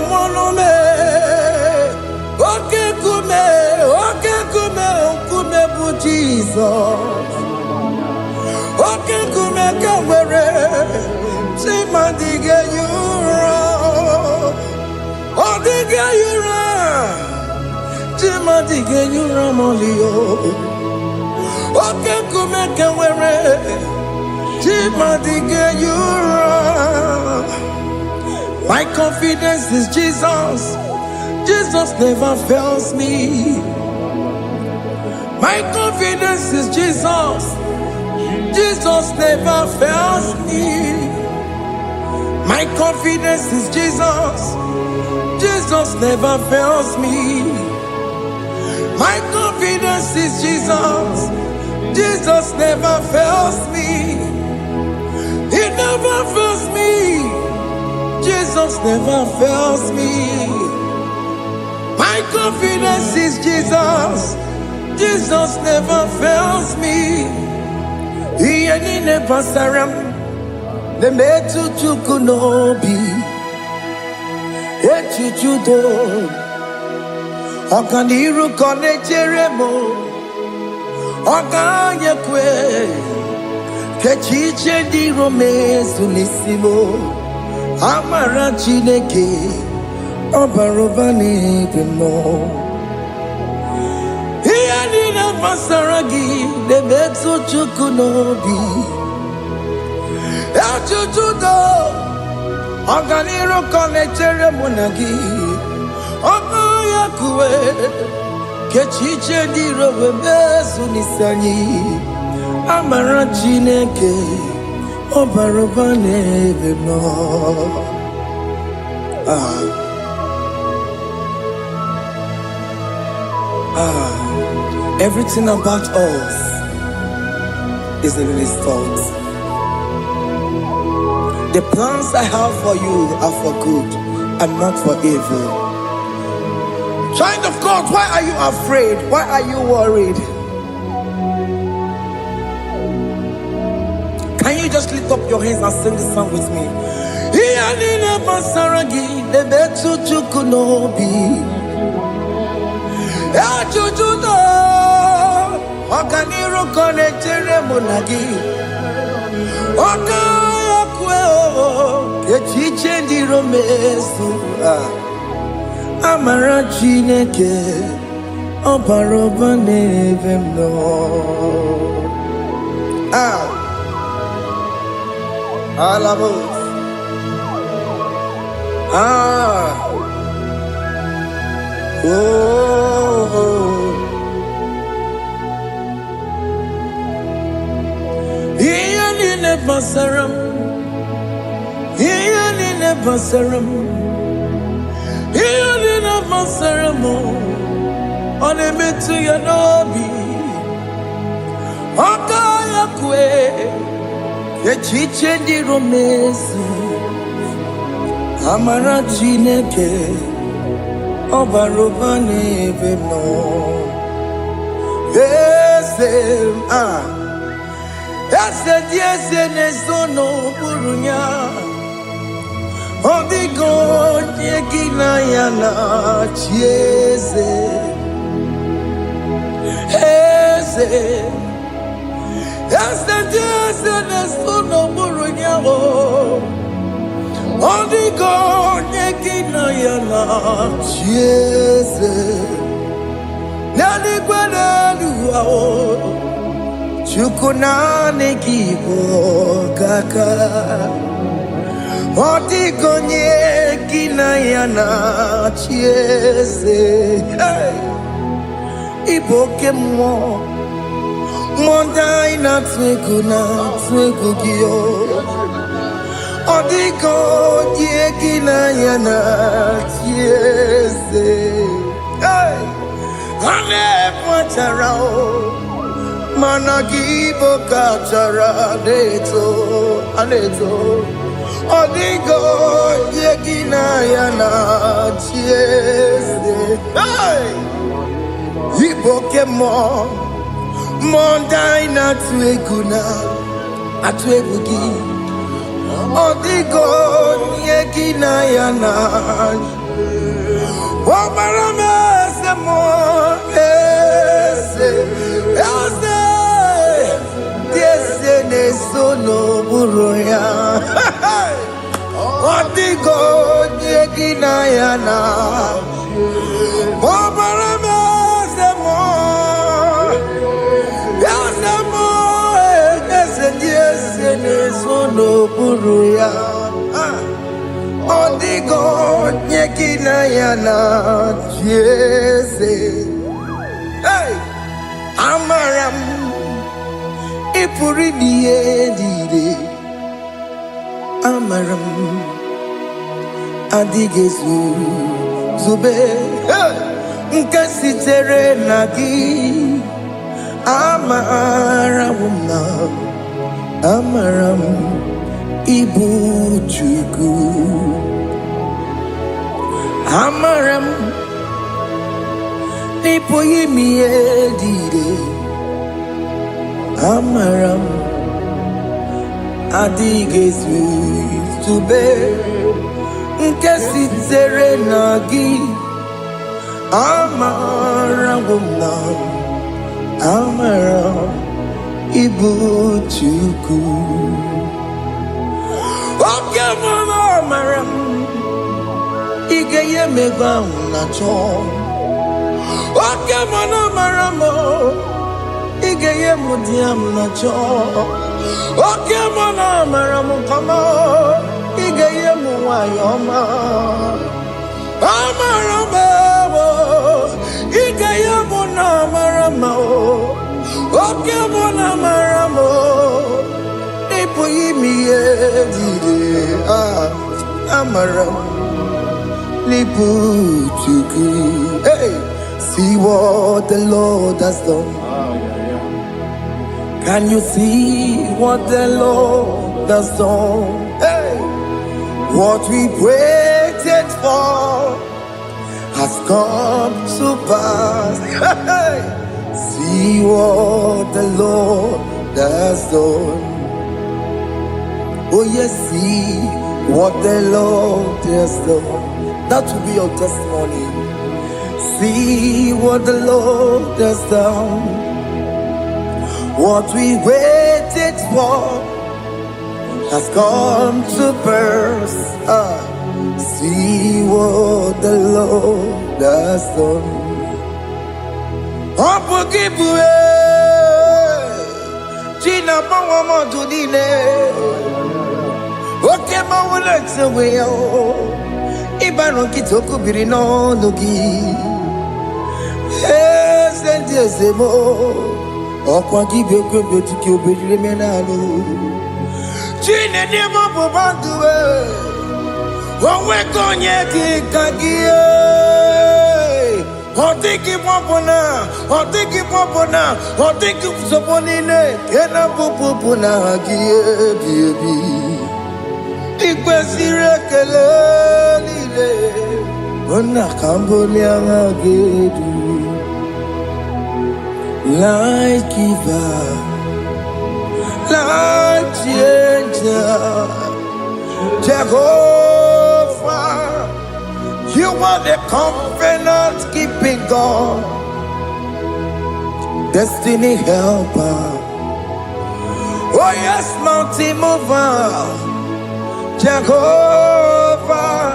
monome. Oke kume bu Jesus. Oke kumeke were chimadige yura. Odige yura. dige yuramolio. Oke kumeke were. Chima dige yura. My confidence is Jesus. Jesus never fails me. My confidence is Jesus. Jesus never fails me. My confidence is Jesus. Jesus never fails me. My confidence is Jesus. Jesus never fails me. He never fails me. Jesus never fails me. My confidence is Jesus. Jesus never fails me. He never saram. The metu chukunobi. Echuchudo. Okaniru kone jeremo. Okanyekwe. Kechiche di romezu nisimo. Amara chineke. Obarobani demo. Masaragi de metu chukunobi Echuchudo Oganiro konechere munagi Okoya kuwe Kechiche diro wemezu nisanyi Amara chineke Obarobane vemo Everything about us is in His thoughts. The plans I have for you are for good and not for evil. Child of God, why are you afraid? Why are you worried? Can you just lift up your hands and sing this song with me? Okaniro konechere munagi Okaya kweo Kechiche ndiro mesu Amara chineke Obaroba nevemno Alabos Basaram, Yelina Basaram, Yelina Basaramo, on a metu yanobi, Okaya kwe, Kechiche di romesu, Amara chineke, Obarobane vemo, yes, yes, nesono burunya. Odigo yekina yana chiese. Ese. Yes, nesono burunya. Odigo yekina yana chiese. Nani kwanalu Chukunane kibo kaka Otigonye kinayana chiese Iboke mo Mondai na twegugio Otigonye kinayana chiese Hane mwacharao Managibo kachara aneto Odigo yekina yana chiese Iboke mo Mondai na atwegugi Odigo yekina yana Omarame se mo Sono buruya Odigo yekina yana Omarame yana jese. Hey, amaram ipuri diye amaram adigezu zube. Hey, nkasitere nagi amaram na amaram ibu chuku. Amaram nipo yimi edide. Amaram adigezu zube. Nkesitere nagi amaram na amaram ibu chuku. Okay, mama, amaram igeye megwa unacho. Okay, mama, maramo igeye mudiam nacho. Okay, mama, maramo kama igeye muwayoma. Amaramo igeye muna maramo. Okay, mama, maramo ipo yimi edide. Amaram Lipuchuku. Hey, see what the Lord has done. Can you see what the Lord has done? Hey, what we waited for has come to pass. Hey, see what the Lord has done. Oh yes, see what the Lord has done. That will be your testimony. See what the Lord has done. What we waited for has come to pass. See what the Lord has done. Opogibwe, China Pawamo Tudine. Okay, my words away. Ibano kitoko birino nogi. Sentezemo. Okwa gibe kwebe tiki obedile menalo. Chine demo bobanduwe. Onwe konye kikagie. Otiki popona. Otiki soponine. Kena popona agie biebi. Ikwesire kelelile ona kambolia ngagedu like giver, like changer. Jehovah, you are the covenant keeping God, destiny helper. Oh yes, mountain mover. Jehovah,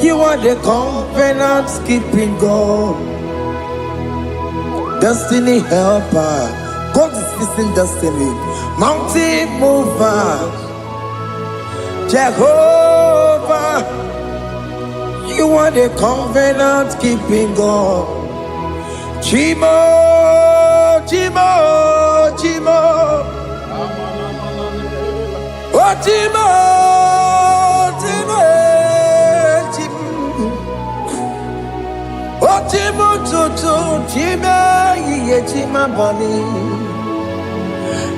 you are the covenant keeping God, destiny helper. God is fixing destiny. Mountain mover. Jehovah, you are the covenant keeping God. Chimo. Chimo, ye chima bani.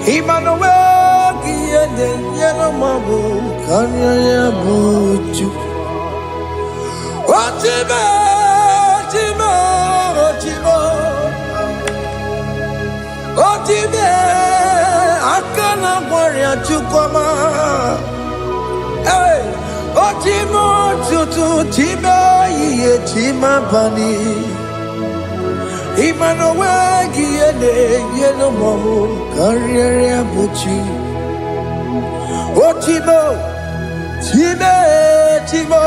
Emmanuel, kiende yelo mabu, kanya ya buchu. Otime, akana warrior chukoma. Hey, otimo tutu time ye chima bani. Emmanuel, kiende yelo mabu, kanya ya buchu. Otimo, Timo.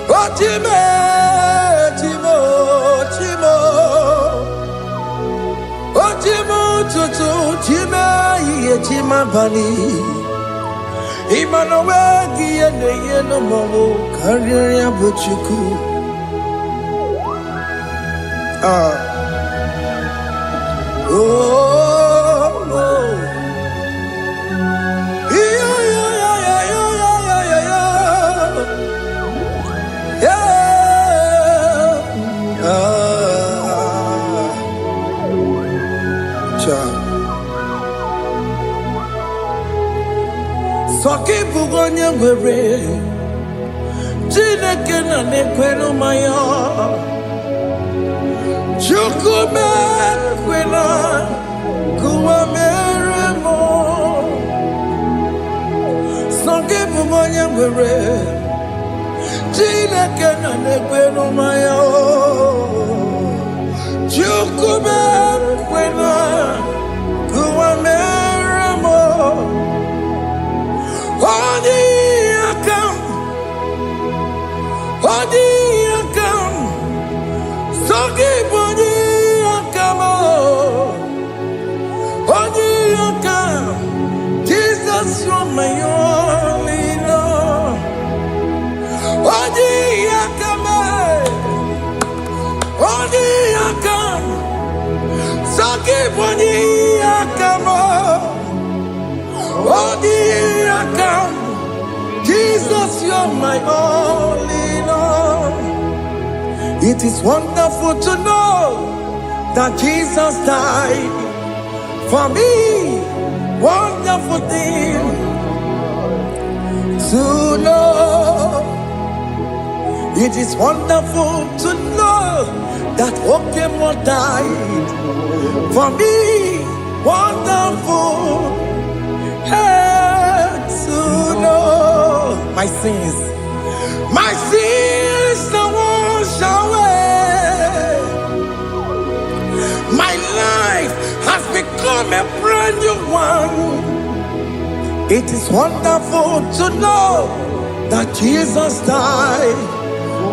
Otime, Timo. Otimo tutu time ye chima bani. Imanowegi ene yeno momo Karya buchuku Soki bugonye ngwere Chineke na nekwenu maya Chukume kwena Kuwa meremo Soki bugonye ngwere Chineke na nekwenu maya Chukume kwena Kuwa meremo Odi akam, sogi bodi akam, odi akam. Jesus, you're my only love. Odi akam, sogi bodi akam, odi akam. Jesus, you're my only love. It is wonderful to know that Jesus died for me. Wonderful thing to know. It is wonderful to know that Okemo died for me. Wonderful to know my sins are washed away. My life has become a brand new one. It is wonderful to know that Jesus died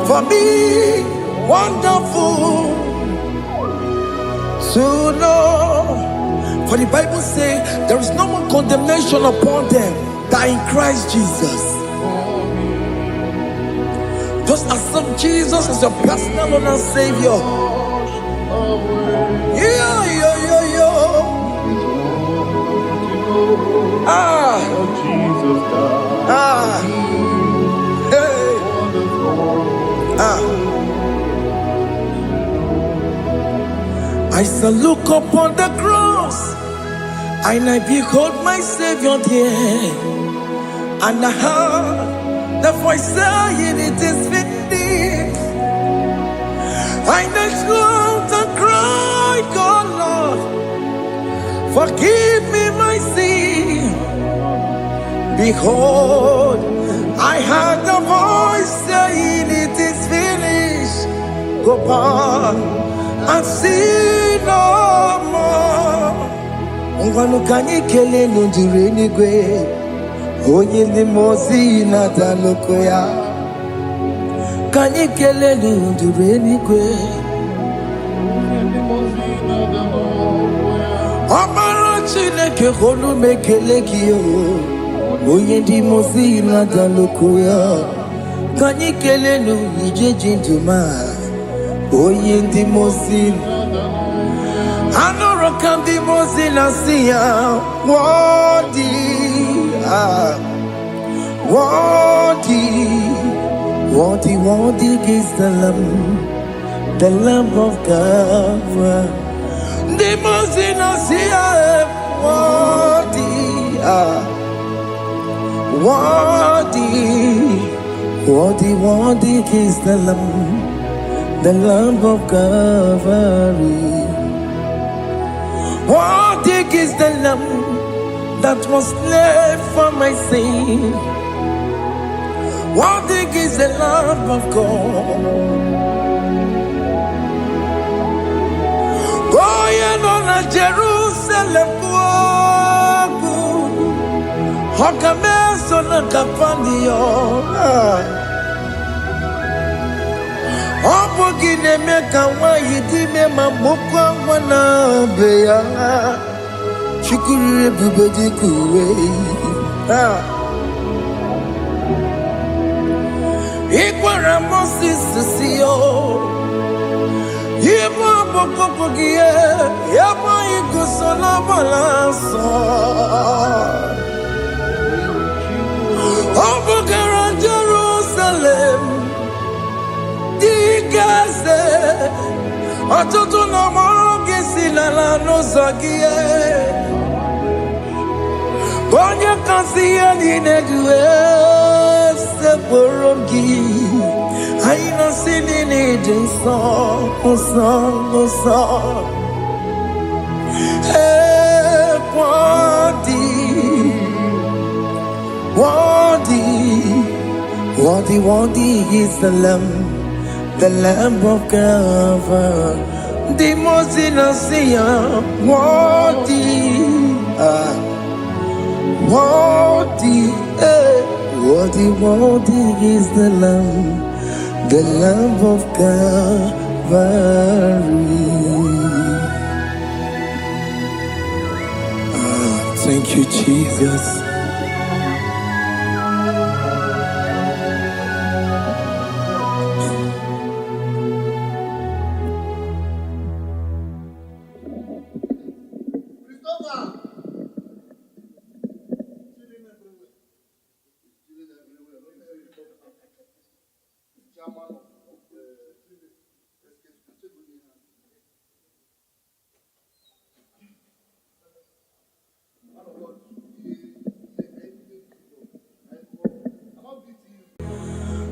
for me. Wonderful to know. For the Bible says there is no more condemnation upon them that in Christ Jesus. Just accept Jesus as your personal Lord and Savior. Yeah. I shall look upon the cross, and I behold my Savior there, and I heard the voice saying, "It is finished." I knelt down and cried, "God, Lord, forgive me my sin." Behold, I heard the voice saying, "It is finished. Go back and sin no more." Ngwanu kanyi kele nundure nigwe, onye limozi na daloko ya. Kanyi kele nundure nigwe, Amara Chineke honu mekele kiyo, onye limozi na daloko ya. Kanyi kele nu ije jinduma, onye limozi. Anoro kandi mozina siya, worthy is the Lamb of God. The mozina siya, worthy is the Lamb of God. Worthy is the Lamb that was slain for my sin. Worthy is the Lamb of God. Going on a Jerusalem, Hokameso na kapandio. Opogine meka wa yidime mamukwa wana beya. Chukuri bubedi kuwe. Ikwara Moses Sio. Ibo Bokopogie. Yaba Igusola Balanso. Obogara Jerusalem. Digaze. Atutu no mogesi la no zagie. Bonya kansiya dinedue se porogi. Aina sinini jinso osa. Worthy is the Lamb of God. The most innocent, worthy is the Lamb of Calvary. Thank you, Jesus.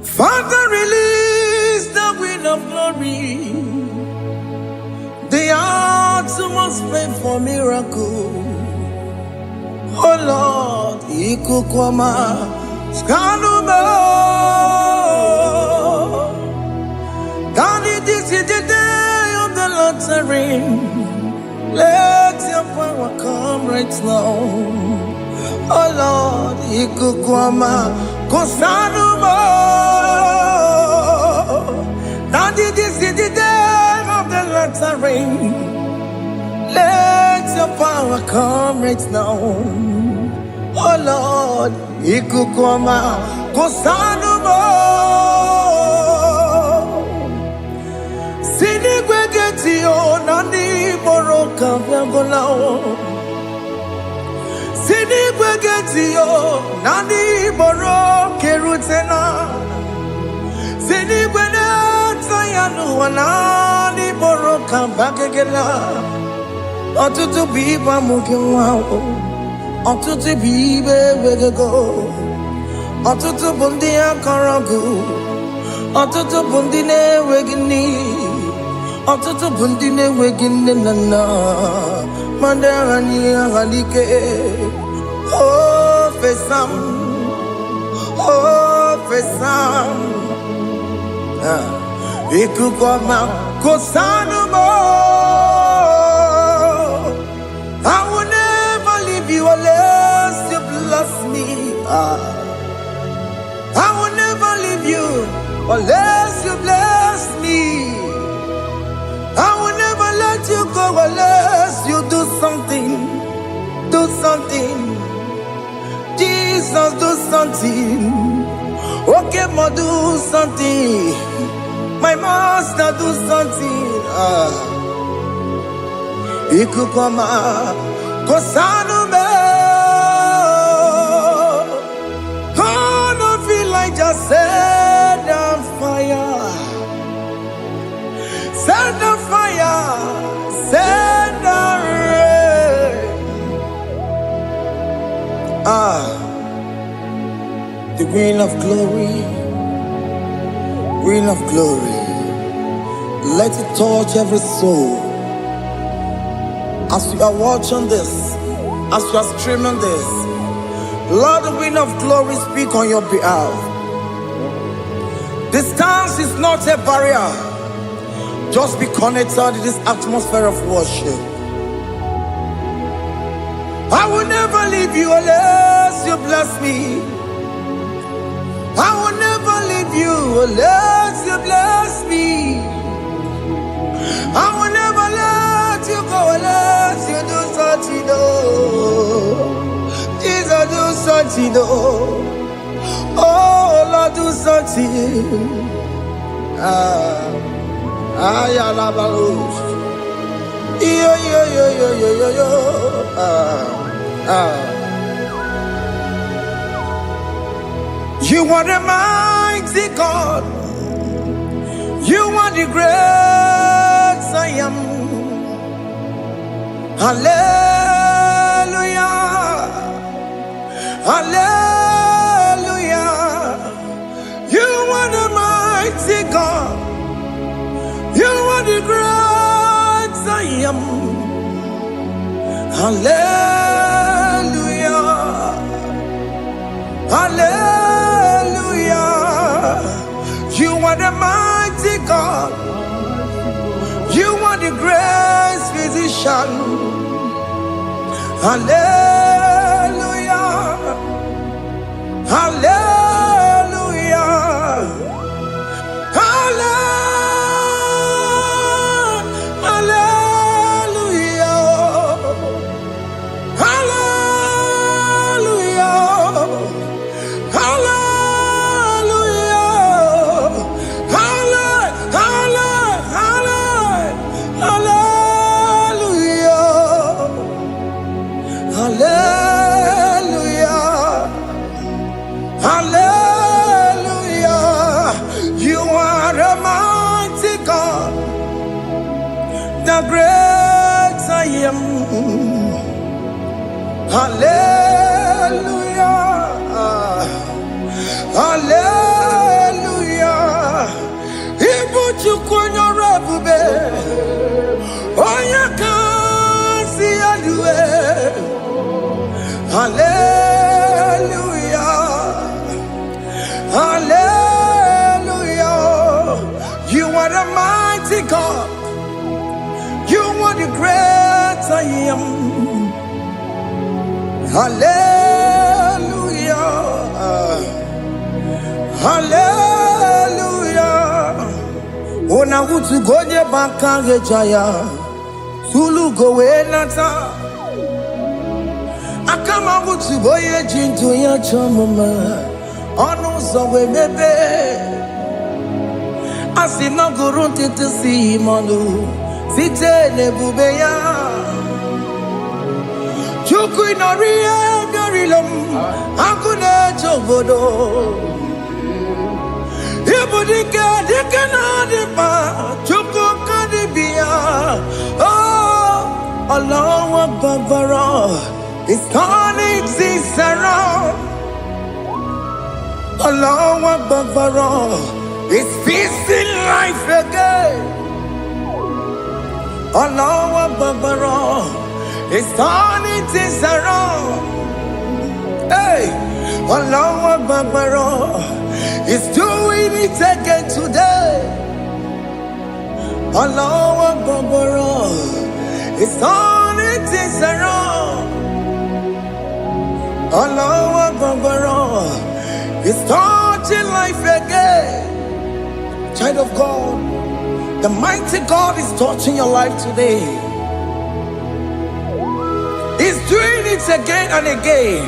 Father, release the wind of glory. The hearts must pray for miracle. Oh Lord, Ikukwama, Skanuba. Daddy, this is the day of the Lord's reign. Let your power come right now. Oh Lord, Ikukwama, Kosanuma. Daddy, this is the day of the Lord's reign. Let your power come right now. Oh Lord, Ikukwama, Kosanuma. Sinigwegetio, Nandi Boroka, Viagolao. Sinigwegetio, Nandi Boroke Rutena. Sinigwena, Tayanu, Nandi Boroka, Bagagela. Otutu biba mukiwao, otutu bibe wegego, otutu bundi akaragu, otutu bundi ne wegini, otutu bundi ne wegini nana, mandarani ahalike, oh fesam, Ikukwama kosanumo. I will never leave you unless you bless me. I will never leave you unless you bless me. I will never let you go unless you do something. Do something. Jesus, do something. Okay, ma, do something. My master, do something. Ikukwama, Kosanume. God of Elijah, set on fire. Set on fire. Set on rain. The wind of glory. Wind of glory. Let it touch every soul. As you are watching this, as you are streaming this, Lord, the wind of glory speak on your behalf. Distance is not a barrier. Just be connected to this atmosphere of worship. I will never leave you unless you bless me. I will never leave you unless you bless me. I will never let you go unless you do something. Jesus, do something. Oh Lord. do something. Ayalabalos. Yo. You are the mighty God. You are the great I am. Hallelujah. Hallelujah. You are the mighty God. You are the great I am. Hallelujah. Hallelujah. You are the mighty God. You are the great physician. Hallelujah. Hallelujah. The great I am. Hallelujah. Hallelujah. Ibuchu kwenye rebube. Oya kasi alue. Hallelujah. Hallelujah. You are the mighty God. You are the great I am. Hallelujah. Hallelujah. Ona utu gonye bakage jaya. Sulu gowe nata. Akama utu boye jinto ya chamama. Ono zowe mebe. Asina gurunti tisi manu. Sitele bubeya Chuku inoria garilom Akune chobodo Ibudike dikena dipa Chuku kadibia Oh Allah Akbar It's turning things around Allah Akbar It's peace in life again Allah Akbar, it's turning things around. Hey, Allah Akbar, it's doing it again today. Allah Akbar, it's turning things around. Allah Akbar, it's touching life again. Child of God. The mighty God is touching your life today. He's doing it again and again.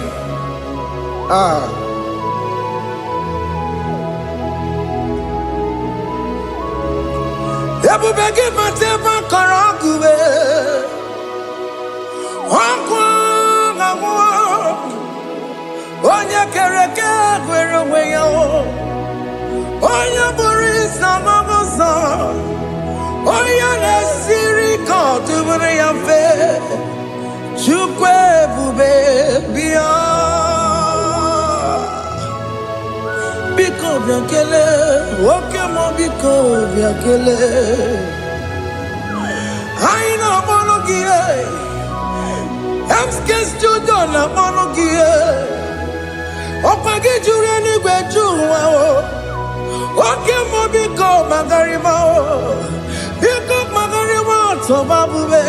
Ebubegi matema karagube. Wakwa ngwa. Onya kereke gwerewe yo. Onya burisa mamosa. Oya nesiri kotubure yafe Chukwe bube biya Biko biakele Okemo biko biakele Aina monogie Emskes judo na monogie Opagi jure ni gwejuwa Okemo biko magarima Biko magarima tobabube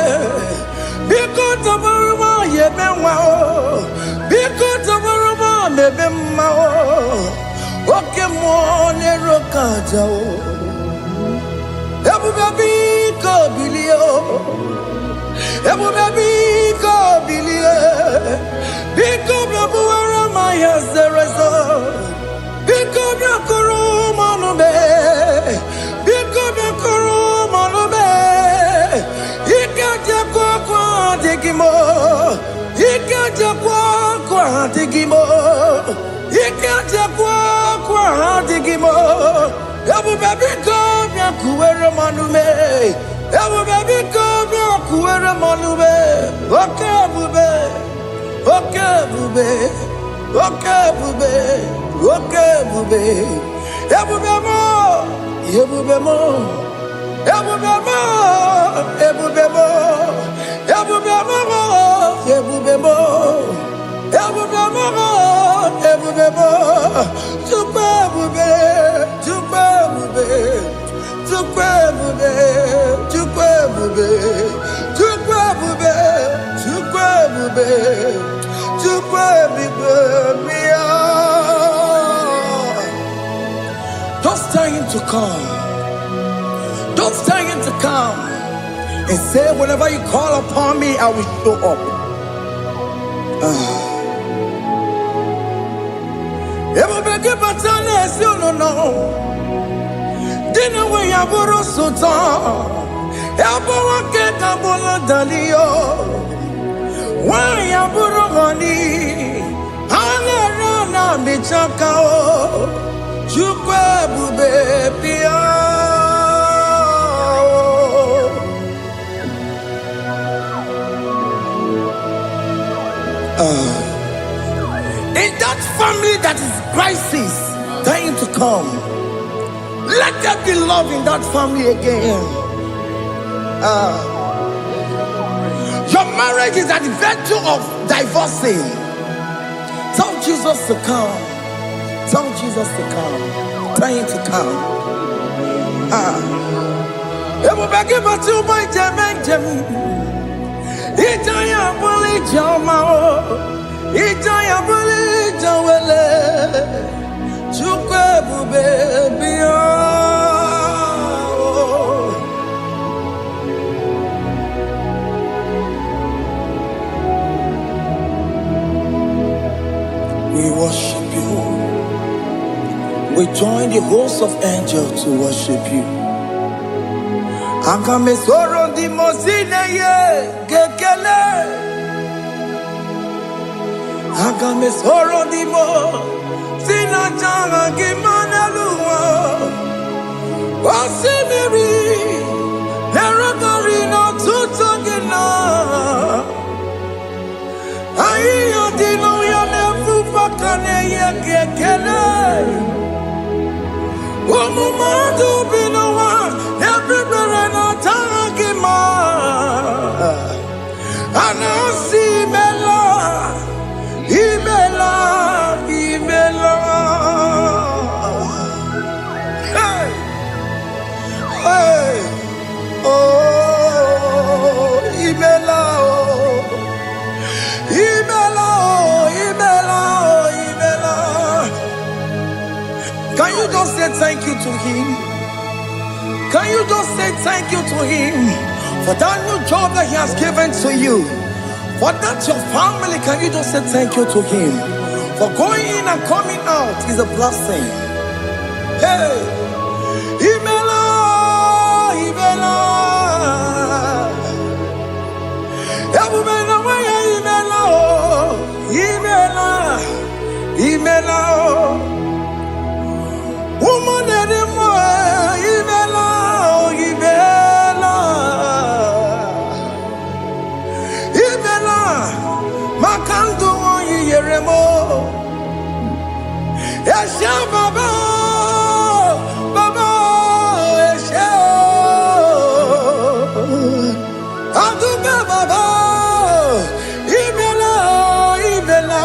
Biko tobaruma yebenwa Biko tobaruma mebemma Okemo nero kaja Ebube biko bilio Ebube biko bilie Biko blabuara maya zerezo Biko Ikaja kwa digimo. Ikaja kwa digimo. Ebu baby come ya kuwere manume. Ebu baby come ya kuwere manume. Okay bube. Okay bube. Okay bube. Okay bube. Ebu bemo. Ebu bemo. Ebu bemo. Ebu bemo. Ebu bemo. Ebu bemo. Ebu bemo. Ebu bemo. Tukwe bube. Tukwe bube. Tukwe bube. Tukwe bube. Tukwe bube. Tukwe bube. Tukwe bube. Don't tell him to come. Don't tell him to come. And say, whenever you call upon me, I will show up. Everybody but you no no. Dinner way I borrow sultan. Everyone get a bola dalio. Why I borrow money? Ana me chakao. Chukwe bube pia. In that family that is crisis, trying to come, let there be love in that family again. Your marriage is at the verge of divorcing. Tell Jesus to come. Tell Jesus to come. Trying to come. It will be given to my Jemen. Ijaya buli jamao, Ijaya buli jawele, Chukwe bube biya. We worship you. We join the host of angels to worship you. Akame soro di mosine ye kekele. Akame soro di mo sina janga kimana luwa. Wasimiri nerokari no tutogina. Ayo dino ya nefu fakane ye kekele. Umumadu binowa everywhere no tangima. Anasi mela, imela, imela. Hey, hey, oh, imela, oh, imela, oh, imela, oh, imela. Can you just say thank you to him? Can you just say thank you to him for that new job that he has given to you? For that your family, can you just say thank you to him? For going in and coming out is a blessing. Hey, Imela, Imela, Imela, Imela, Imela. Woman anymore, Ibela, Ibela, Ibela, Makandu Yeremo, Esha Baba, Baba, Esha, Adu Baba, Ibela, Ibela,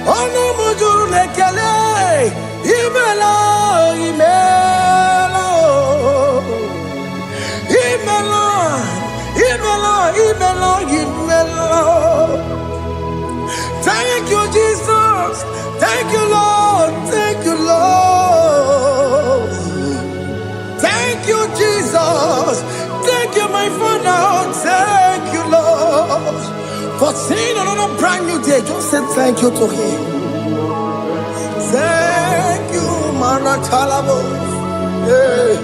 Ono Mujur Lekele. Imela, Imela, Imela, Imela, Imela, Imela. Thank you, Jesus. Thank you, Lord. Thank you, Lord. Thank you, Jesus. Thank you, my Father. Thank you, Lord. For seeing another brand new day, just say thank you to him. Thank you, Manatalabo. Yeah.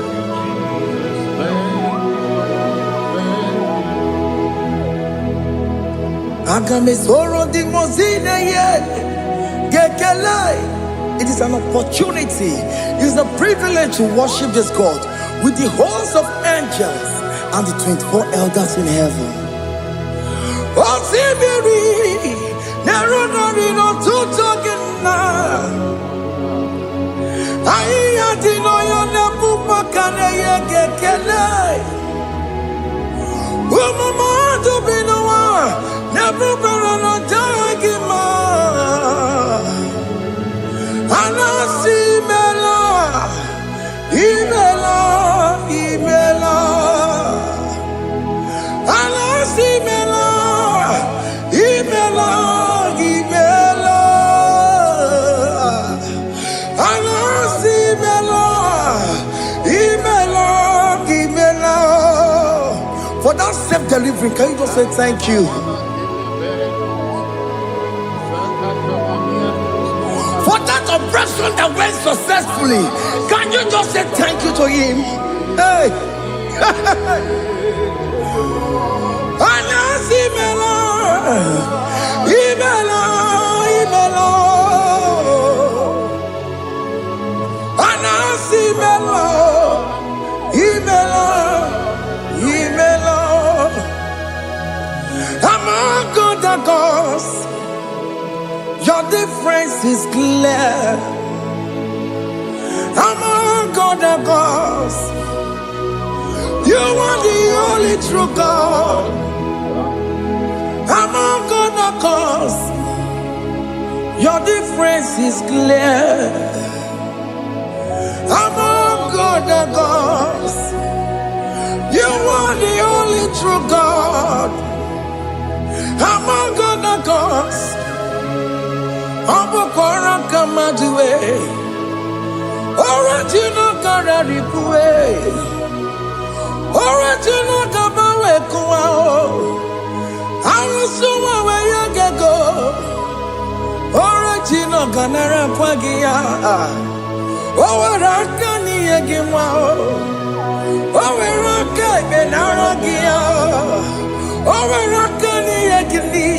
Agame soro di mozine ye. Gekelai. It is an opportunity. It is a privilege to worship this God with the host of angels and the 24 elders in heaven. Oh, Sibiri, Nerunari no Tutogina. I dino yo nebu makane ye gekelai. Umama to be no one, never no dagima. Anasi mela, imela, imela. Anasi mela, imela, imela. Anasi mela, imela, imela. For that self-delivery, can you just say thank you? For that operation that went successfully, can you just say thank you to him? Hey! Anasi mela, imela, imela. Anasi mela, imela, imela. Among other gods, your difference is clear. Among other gods, you are the only true God. Among other gods, your difference is clear. Among other gods, you are the only true God. Among other gods, Obokora Kamaduwe, original Kararipue, original Kabawe Kuao, Arusuma Wayagago, original Ganara Kwagia, Owarakani Yagimao, Owaraka Benaragia, Owarakani Yagini.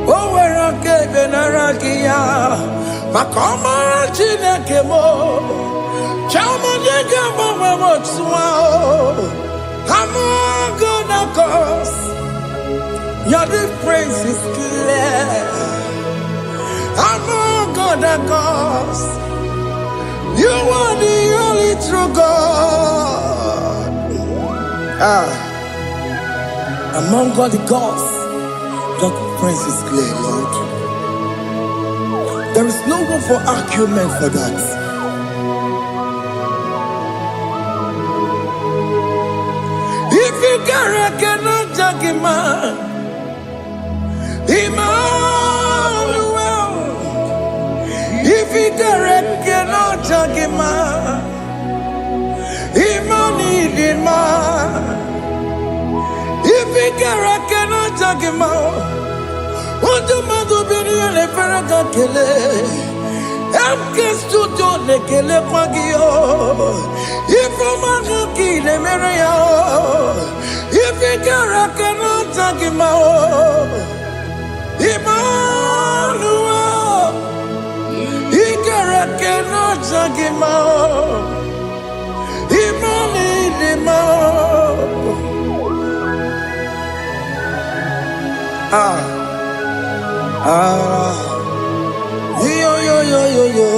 Owerake benaragia, makoma chinekemo, chama yegamo wemotswao. Among other gods, your difference is clear. Among other gods, you are the only true God. Among all the gods, your difference is clear, Lord. There is no room for argument for that. If you cannot judge him, Emmanuel. If you cannot judge him, Emmanuel. If you cannot judge him, Undumadu biniele feraka kele, emke studio le kele kwagio. Ifomaka kile mereya, ifikara kena takimao. Emmanuel, ikara kena takimao. Yo, yo, yo, yo, yo.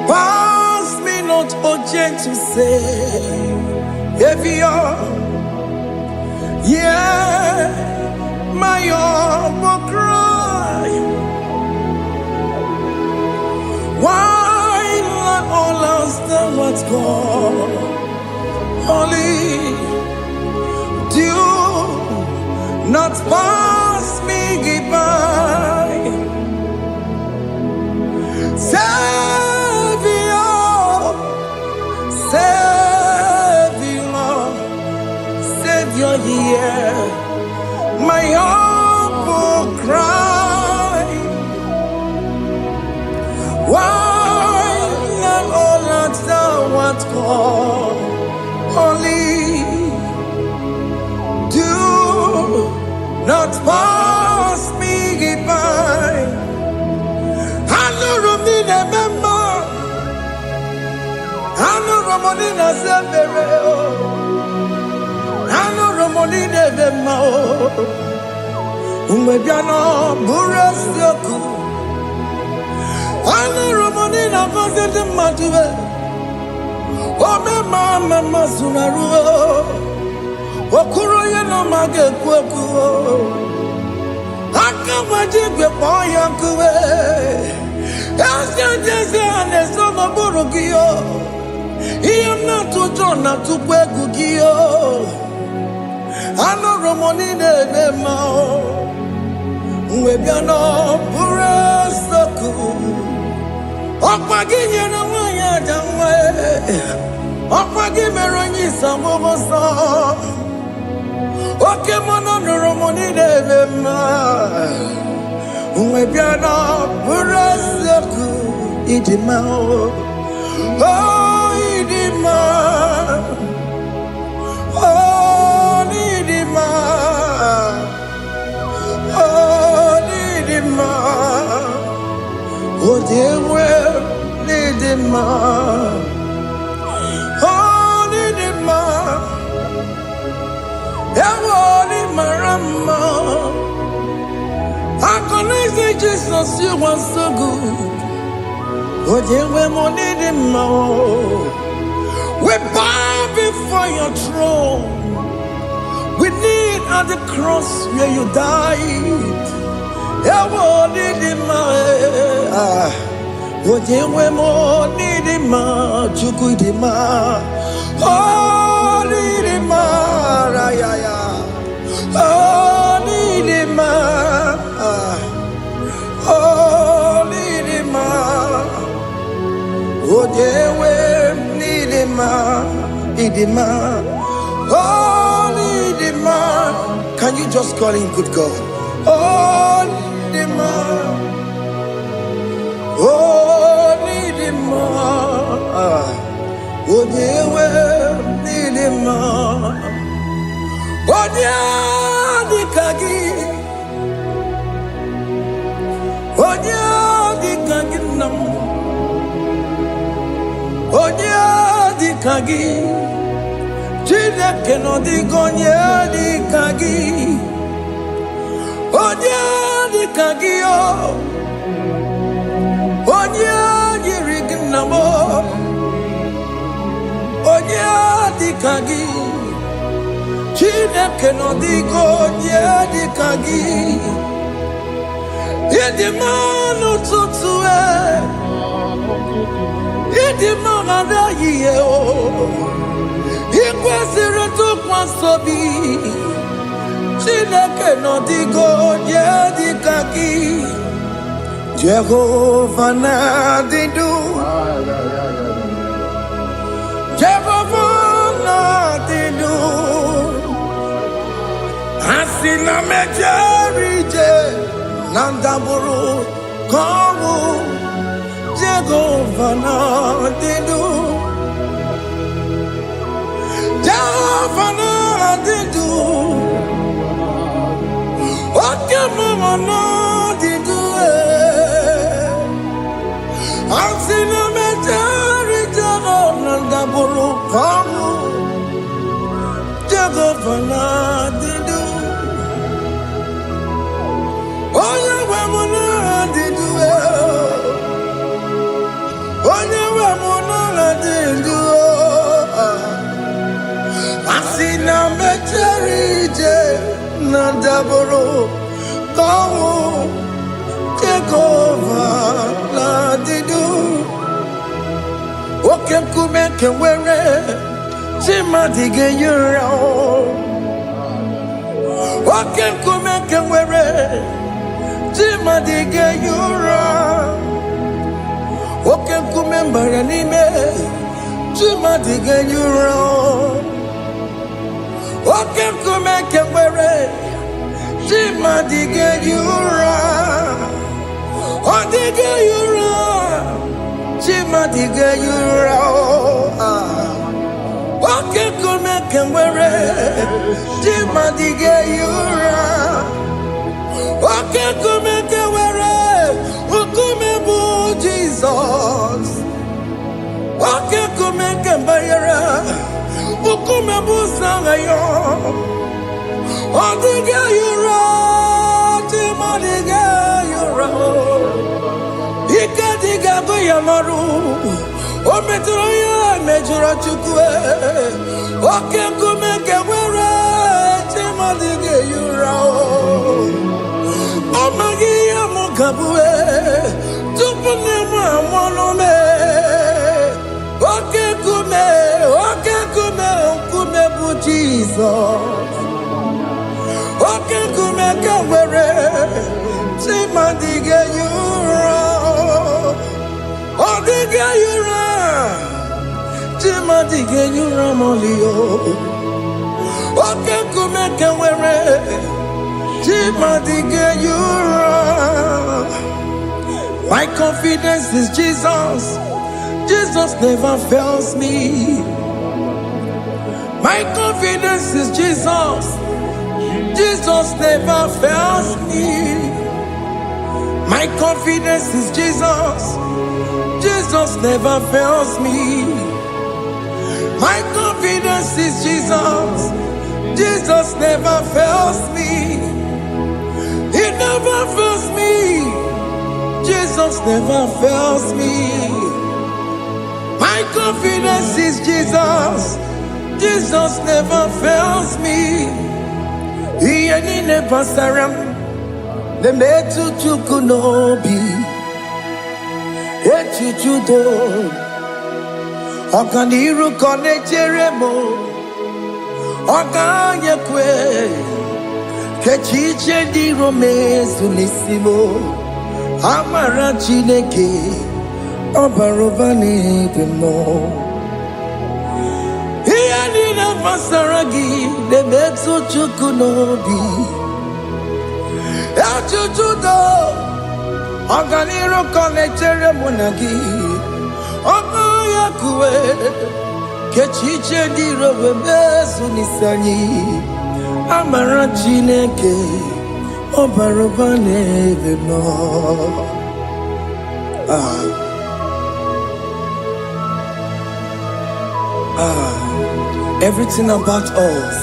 Pass me not, oh gentle Savior. Yeah, my humble cry. Why not all else than what's gone? Only do not pass me by. Savior, Savior, Savior, hear my humble cry. Why not all that thou art called? Ramonina Severe, Ano Ramonina Vemao, Umebiano Buras Yoku, Ano Ramonina Vaset Matue, Ome Mama Sunaru, Okuro Yano Mage Kweku, Akawajigwe Poyankue, Asya Soma Burugio. I am not to turn up to Pegugio. I know Ramonine Mao. Webiano Purasaku. Okpagi na waya jamwe. Okpagi meroni samosa. Oke mono Ramonine Mao. Webiano Purasaku. Idimao. Oh, Idima, oh, Idima, oh, Idima, oh, dear, Idima, oh, Idima, Idima, Rama. I can say Jesus, you are so good. We bow before your throne. We need at the cross where you died. Oh, dear, Nidima, Idima, oh, Nidima. Can you just call him good God? Oh, Nidima, oh, Nidima, oh, dear, Nidima, oh, dear, Nikagi, oh, dear, Nikagi, no. Onya di kagi, chile que no digo nya di kagi. Onya di kagi oh, onya di rignamo. Onya di kagi, chile que no digo nya di kagi. Yedi manu tutue. Idi mangada yiye o, ikwesiri tukwasobi. Chineke no digo di kaki. Jehovah na didu, Jehovah na didu. Asina mejerije, nandaburu komu. Jehovah na didu, Jehovah na didu, Oke mama na didu. Asina mejari Jehovah na daburu kamu. Jehovah na didu, Oye wemo na didu. Asina mecherije na daboro kamu Jehovah la didu. Oke kume kewere chima dige yura. Oke kume kewere chima dige yura. Oke kumembara nime chima dige yura. Oke kumeke were chima dige yura. Odige yura chima dige yura. Oke kumeke were chima dige yura. Oke kumeke were ukumebu Jesus. Oke kume kambayara, ukume busanga yo. Odiga yura, timadiga yura. Ikadiga goyamaru, ometro ya mejura chukwe. Oke kume kawara, timadiga yura. Omagi ya mukabwe, tupune mwamonome. Oke kume bu Jesus. Oke kume kawere, timandige yura. Odige yura, timandige yura molio. Oke kume kawere, timandige yura. My confidence is Jesus. Jesus never fails me. My confidence is Jesus. Jesus never fails me. My confidence is Jesus. Jesus never fails me. My confidence is Jesus. Jesus never fails me. He never fails me. Jesus never fails me. My confidence is Jesus. Jesus never fails me. He ain't never saram. The metu chukunobi. Echuchudo. Okaniru konecheremo. Okanyekwe. Kechiche di rome sunisimo. Amara chineke. Obarobani demo. He na masaragi de metu chukunobi. Achuchudo. Oganiro konechere monagi. Obayakwe. Kechiche di robe besu nisani. Amara chineke. Obarobani demo. Everything about us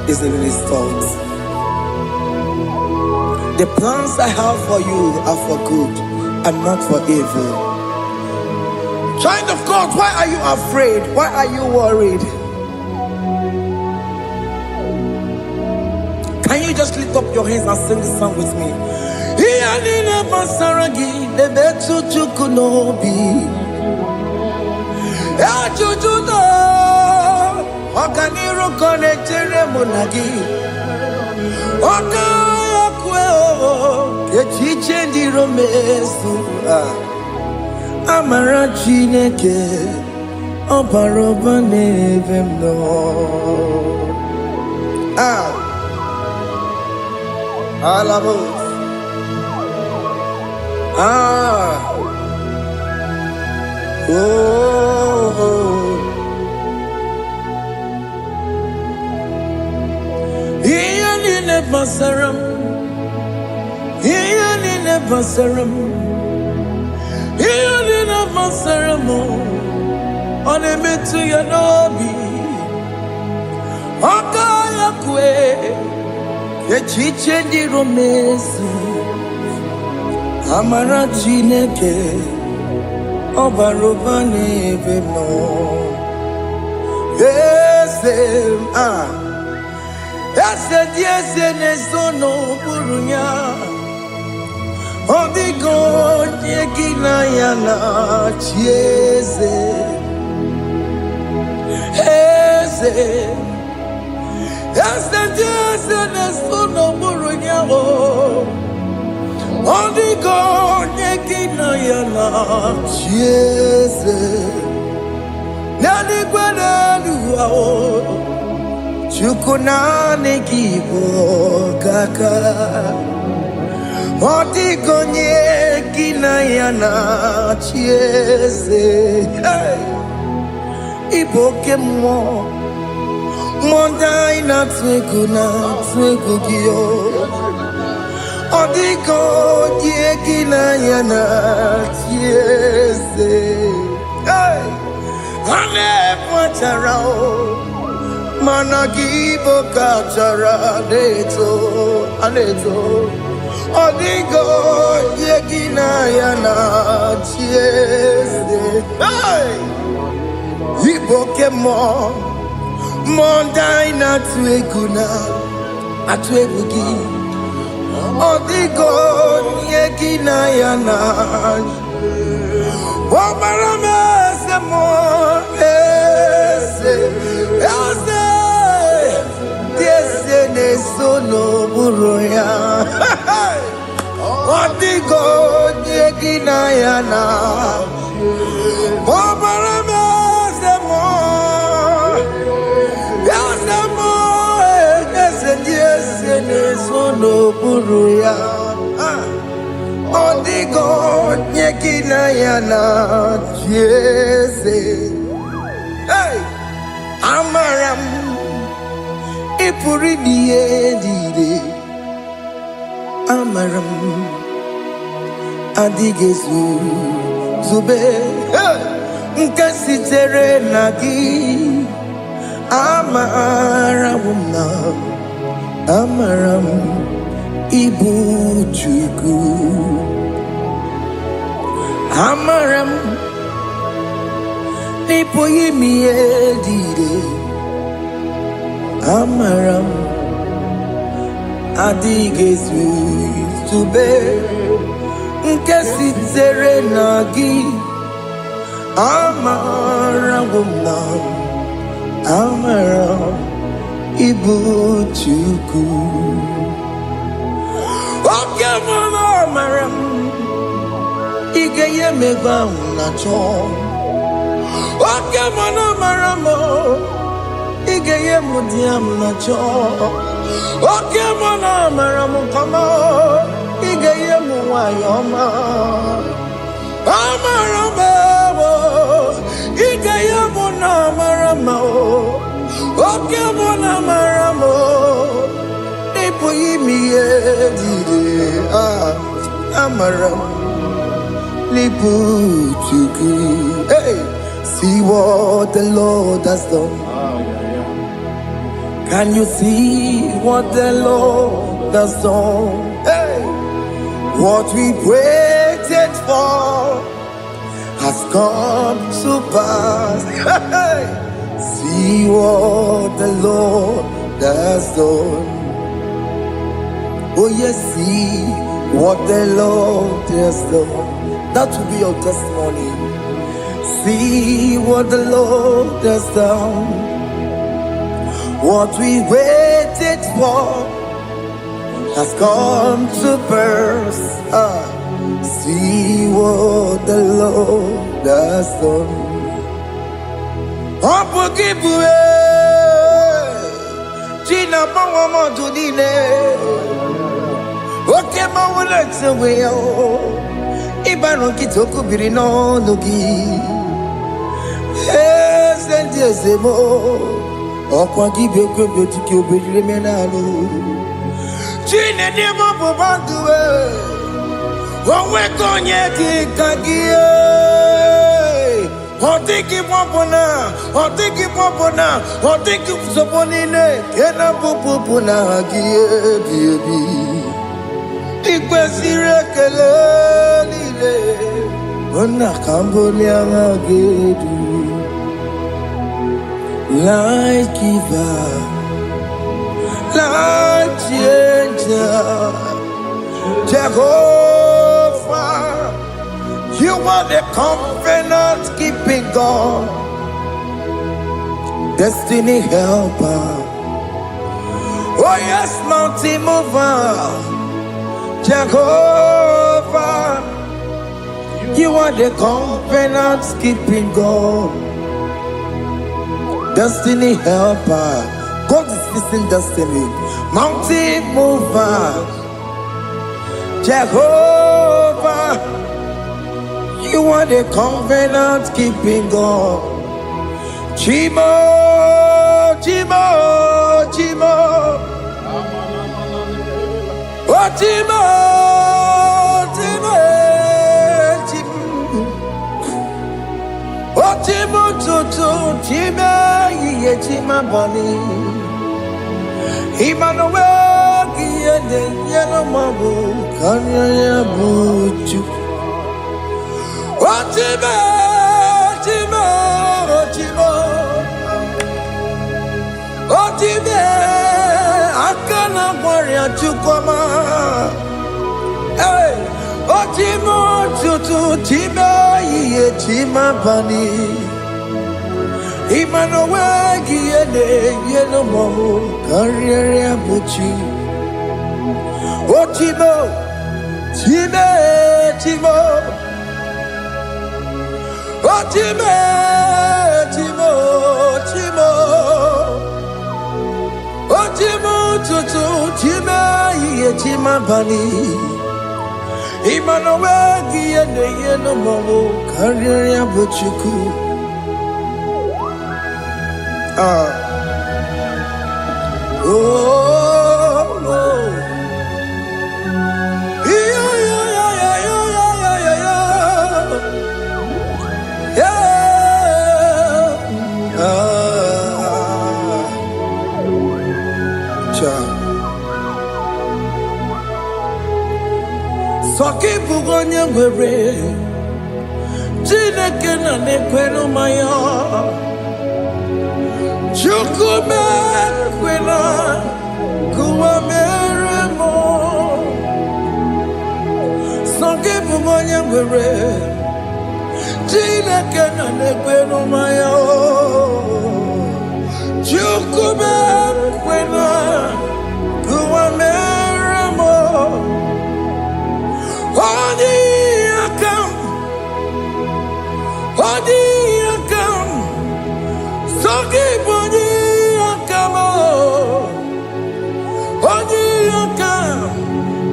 is in His thoughts. The plans I have for you are for good and not for evil. Child of God, why are you afraid? Why are you worried? Can you just lift up your hands and sing this song with me? Achuchudo, Okaniro konechere monagi. Okayakwe, Kechiche di romesu. Amara chineke, Obaroba nevemno. Alamos. He never saram. He never saram. He never saram. On a metu yanobi. Okayakwe. Kechiche di romesu. Amara chineke. Obarobane vemo. Yes, yes, nesono burunya. Odigo nyekina yana chieze. Yes, nesono burunya. Odigo nyekina yana chieze. Nani gwanaluwa o. Chukuna nekibo kaka. Odigo nyekina yana chieze. Iboke mo. Monda ina twegu giyo. Odigo nyekina yana chieze. ane kwachara managibo kachara aneto odigo yegina yana chiese hey ibokemo mondai na tueguna atuebugi odigo yegina yana wamarame semo ese ne sono buroya odigo yegina yana wamarame semo ese ne sono buroya odigo yegina yana chiese hey amaram ipuri diye amaram adigezu zube hey nkasitere nagi amaram ibu chuku amaram nipo yimi edire amaram adigezu zube nkesitere nagi amaram ibu chuku okemana amaram igeye megba na cho okemana amaram igeye mudiam na cho okemana amaram kama igeye muwayoma amaram igeye muna amaram okemana amaram nipo yimi edire amaram nipo chuku hey see what the Lord has done. Can you see what the Lord has done? Hey, what we waited for has come to pass. Hey, see what the Lord has done. Oh yes, see what the Lord has done. That will be your testimony. See what the Lord has done. What we waited for has come to pass. See what the Lord has done. Opogibue, Gina Bawamo Judine, Okema Wulexaweo, Ibano Kitoko Birino Nogi, yes, and yes, more. Okwagibe kwebeti kyobeli menalo Chine demo bobanduwe Wawe konye kikagie Otiki popona Otiki soponine Kena popona hagie biebi Ikwe sirekele lile Ona kamboli angagedu Life giver, life changer, Jehovah, you are the covenant keeping God, destiny helper. Oh yes, mountain mover, Jehovah, you are the covenant keeping God. Destiny helper, God is fixing destiny. Mountain mover, Jehovah, you are the covenant keeping God. Chimo, oh Chimo, oh Chimo. Otimototo Tima Yetima Bani Emmanuel Giyende Yellow Mabu Kanya Buchu Otime Otime Otime Akana Warrior Chukwama Hey Otimototo Tima Yetima Bani Emmanuel Giyende Yellow Mabu Kanya Buchu Otimo Timo Otime Timo Otimo Tutu Tima Yetima Bani Emmanuel Giyende Yellow Mabu Kanya Buchuku Soki bugonye were Chineke na nekwenu maya Chukume kwena Kuwa meremo Soki bugonye were Chineke na nekwenu maya Chukume kwena Kuwa meremo Odi akam, Soki bodi akam, Odi akam,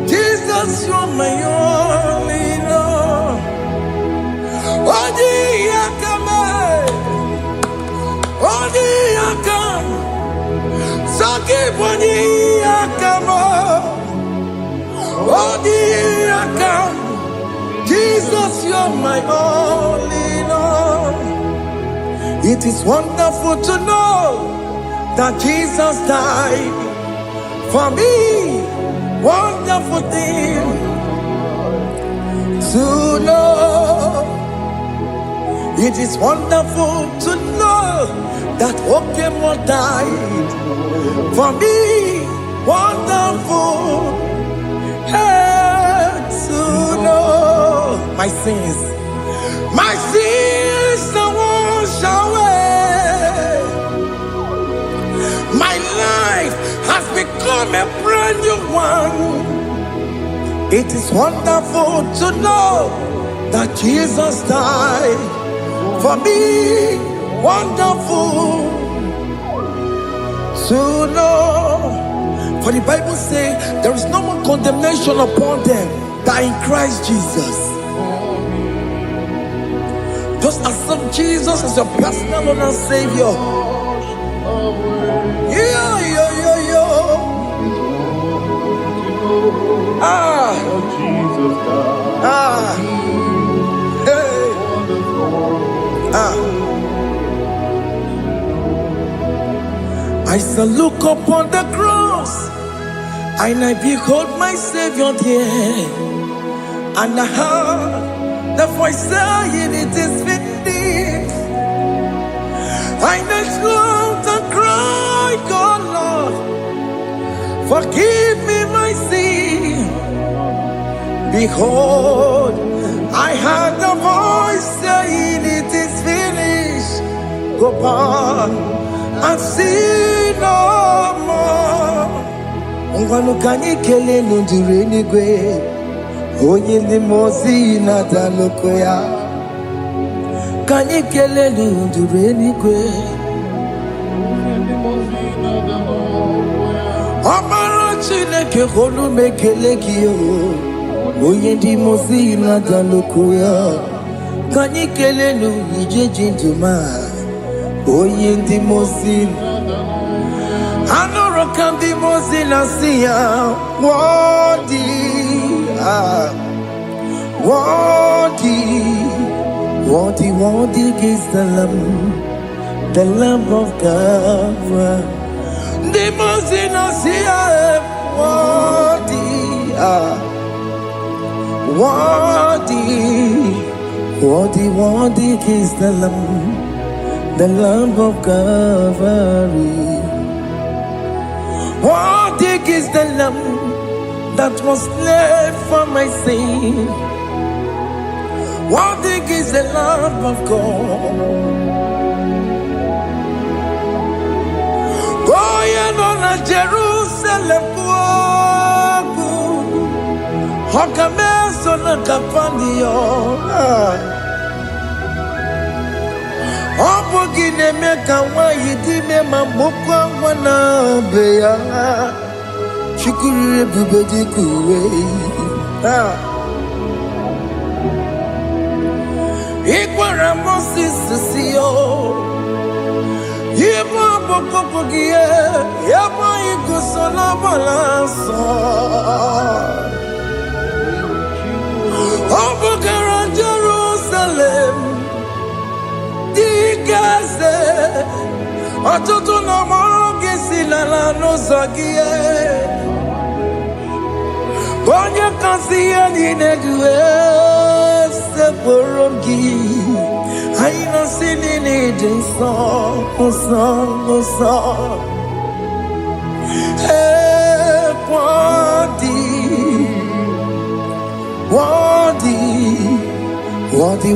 Jesus you're my only Lord. Odi akam, Soki bodi akam, Odi akam. Jesus, you're my only Lord. It is wonderful to know that Jesus died for me. Wonderful thing to know. It is wonderful to know that Okemo died for me. Wonderful. To know my sins are washed away. My life has become a brand new one. It is wonderful to know that Jesus died for me. Wonderful to know. For the Bible says there is no more condemnation upon them that are in Christ Jesus. Just accept Jesus as your personal Lord and Savior. Yeah. I shall look upon the cross and I behold my Savior there, and I heard the voice saying it is finished. I knelt and cried, God Lord, forgive me my sin. Behold, I heard the voice saying it is finished. Go back and sin no more. Ngwanu kanyi kele nundure nigwe, onye ndi mozi na daloko ya. Kanyi kele nundure nigwe, Amara Chineke holu mekele kiyo, onye ndi mozi na daloko ya. Kanyi kele nundure jinduma, onye ndi mozi. Anoro kandi mozi na siya, worthy, Worthy is the Lamb of God. The most innocent, worthy is the Lamb of Calvary. Worthy is the Lamb that was slain for my sin. Worthy is the Lamb of God. Going on a Jerusalem, Hokameso na kapandio. Opogine meka wa yidime mamukwa wana beya. Shukuru bubedi kuwe. Ikwara Moses siyo. Yebo bokopogie. Yebo ikusola balanso. Obogara Jerusalem. Dikaze. Atutu na moge silala no zagie. Bonye kansiye ninegwe se porongi. Aina sinini jinso song.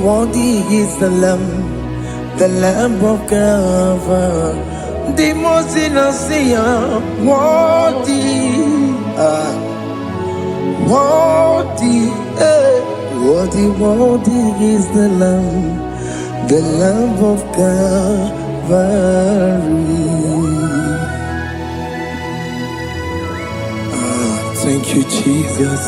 Worthy is the Lamb of God. The most innocent, worthy is the Lamb of Calvary. Thank you, Jesus.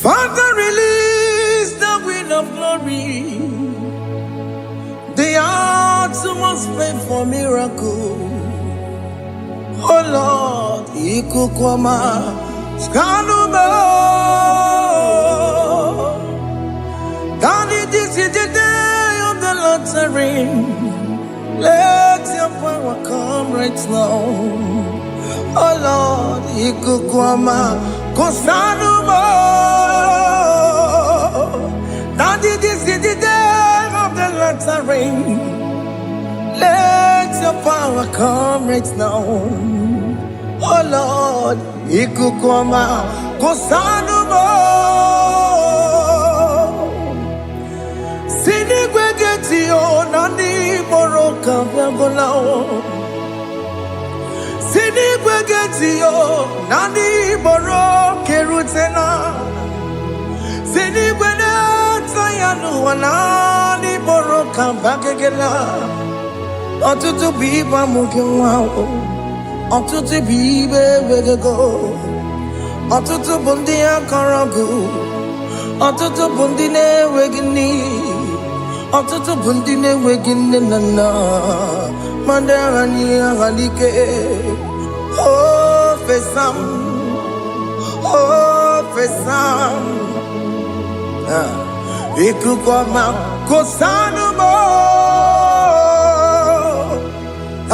Father, release the wind of glory. The hearts must pray for miracle. Oh Lord, ikukwama skanuba. Daddy, this is the day of the Lord's reign. Let your power come right now. Oh Lord, ikukwama kosanuma. Daddy, this is the day of the Lord's reign. Let your power come right now. Oh Lord, ikukwama kosanuma. Sinigwegetio nani moroka vyagolao. Sinigwegetio nani moroke rutena. Sinigwena tayanu wanani moroka bagegela. Otutu biba mukiwao. Otutu bibe wegego. Otutu bundi akaragu. Otutu bundi ne wegini. Otutu bundi ne wegini nana. Mandarani halike. Oh fesam. Oh fesam. Ikukwama kosanuma.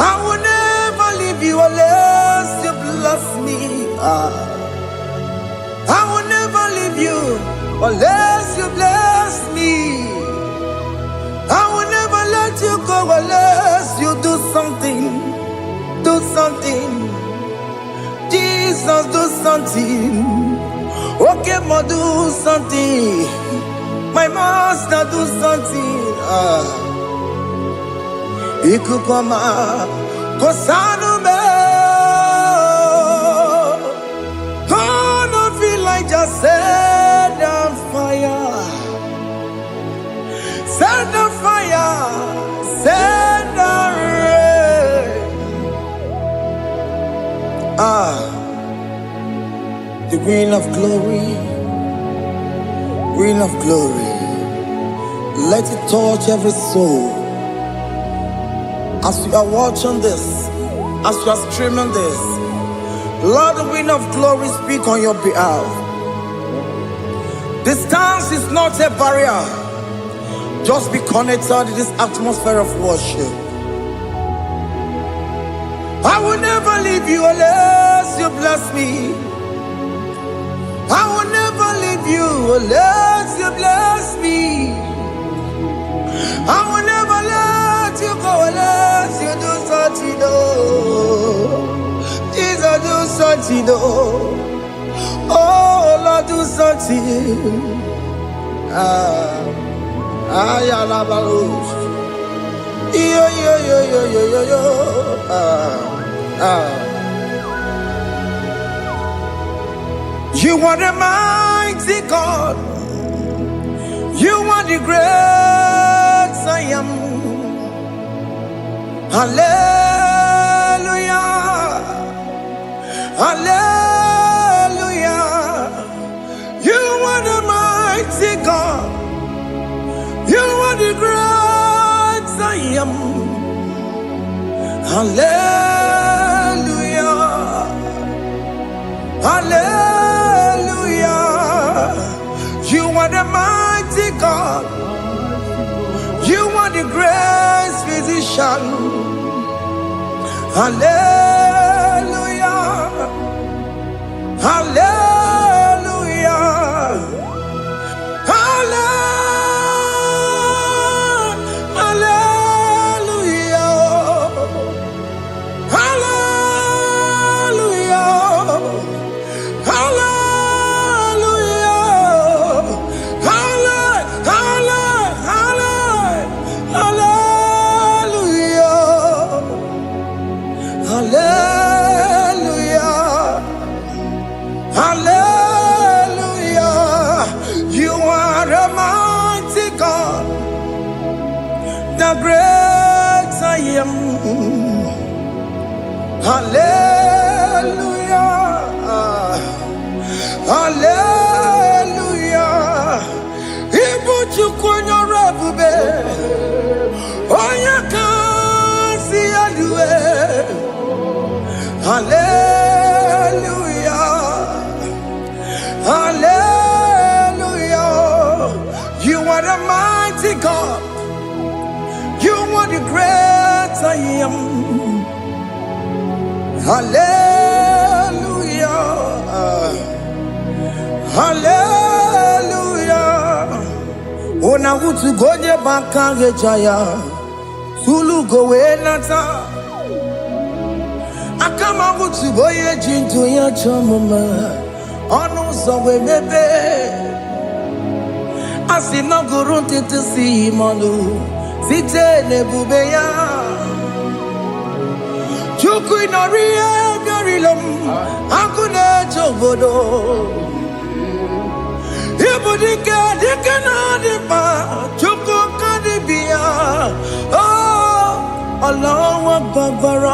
I will never leave you unless you bless me. I will never leave you unless you bless me. I will never let you go unless you do something. Do something. Jesus, do something. Okay, ma, do something. My master, do something. Ikukwama kosanume. God, don't feel like just said I'm fire, send the rain. The wind of glory, wind of glory, let it touch every soul. As you are watching this, as you are streaming this, Lord, the wind of glory speak on your behalf. Distance is not a barrier. Just be connected to this atmosphere of worship. I will never leave you unless you bless me. I will never leave you unless you bless me. I will never let you go unless you do something. Jesus, do something. Oh, Lord, do something. You are the mighty God. You are the great I am. Hallelujah. Hallelujah. You are the mighty God. You are the great I am. Hallelujah. Hallelujah. You are the mighty God. You are the great physician. Hallelujah. Hallelujah. The great I am. Hallelujah. Hallelujah. Ibuchu kwenye rebube. Oya kasi alue. Hallelujah. Hallelujah. You are the mighty God. You are the great I am. Hallelujah. Hallelujah. Ona utu gonye bakange jaya. Sulu gowe nata. Akama utu boye jinto ya chamama. Onu sowe mebe. Asina gurunti tisi manu. Site nebubeya Chuku inorie garilom Akune chobodo Ibudike dike na dipa Chuku kadibia Oh Allah Akbar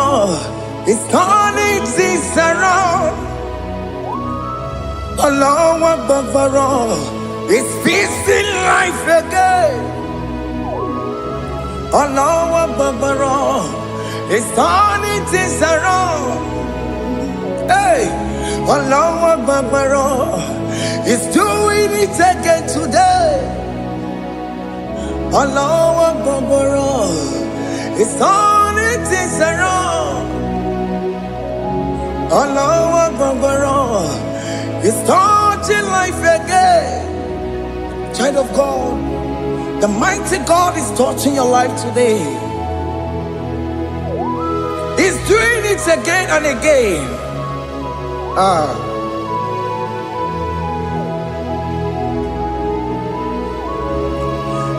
It's turning things around Allah Akbar It's peace in life again Allah Akbar, it's turning things around. Hey, Allah Akbar, it's doing it again today. Allah Akbar, it's turning things around. Allah Akbar, it's touching life again. Child of God. The mighty God is touching your life today. He's doing it again and again.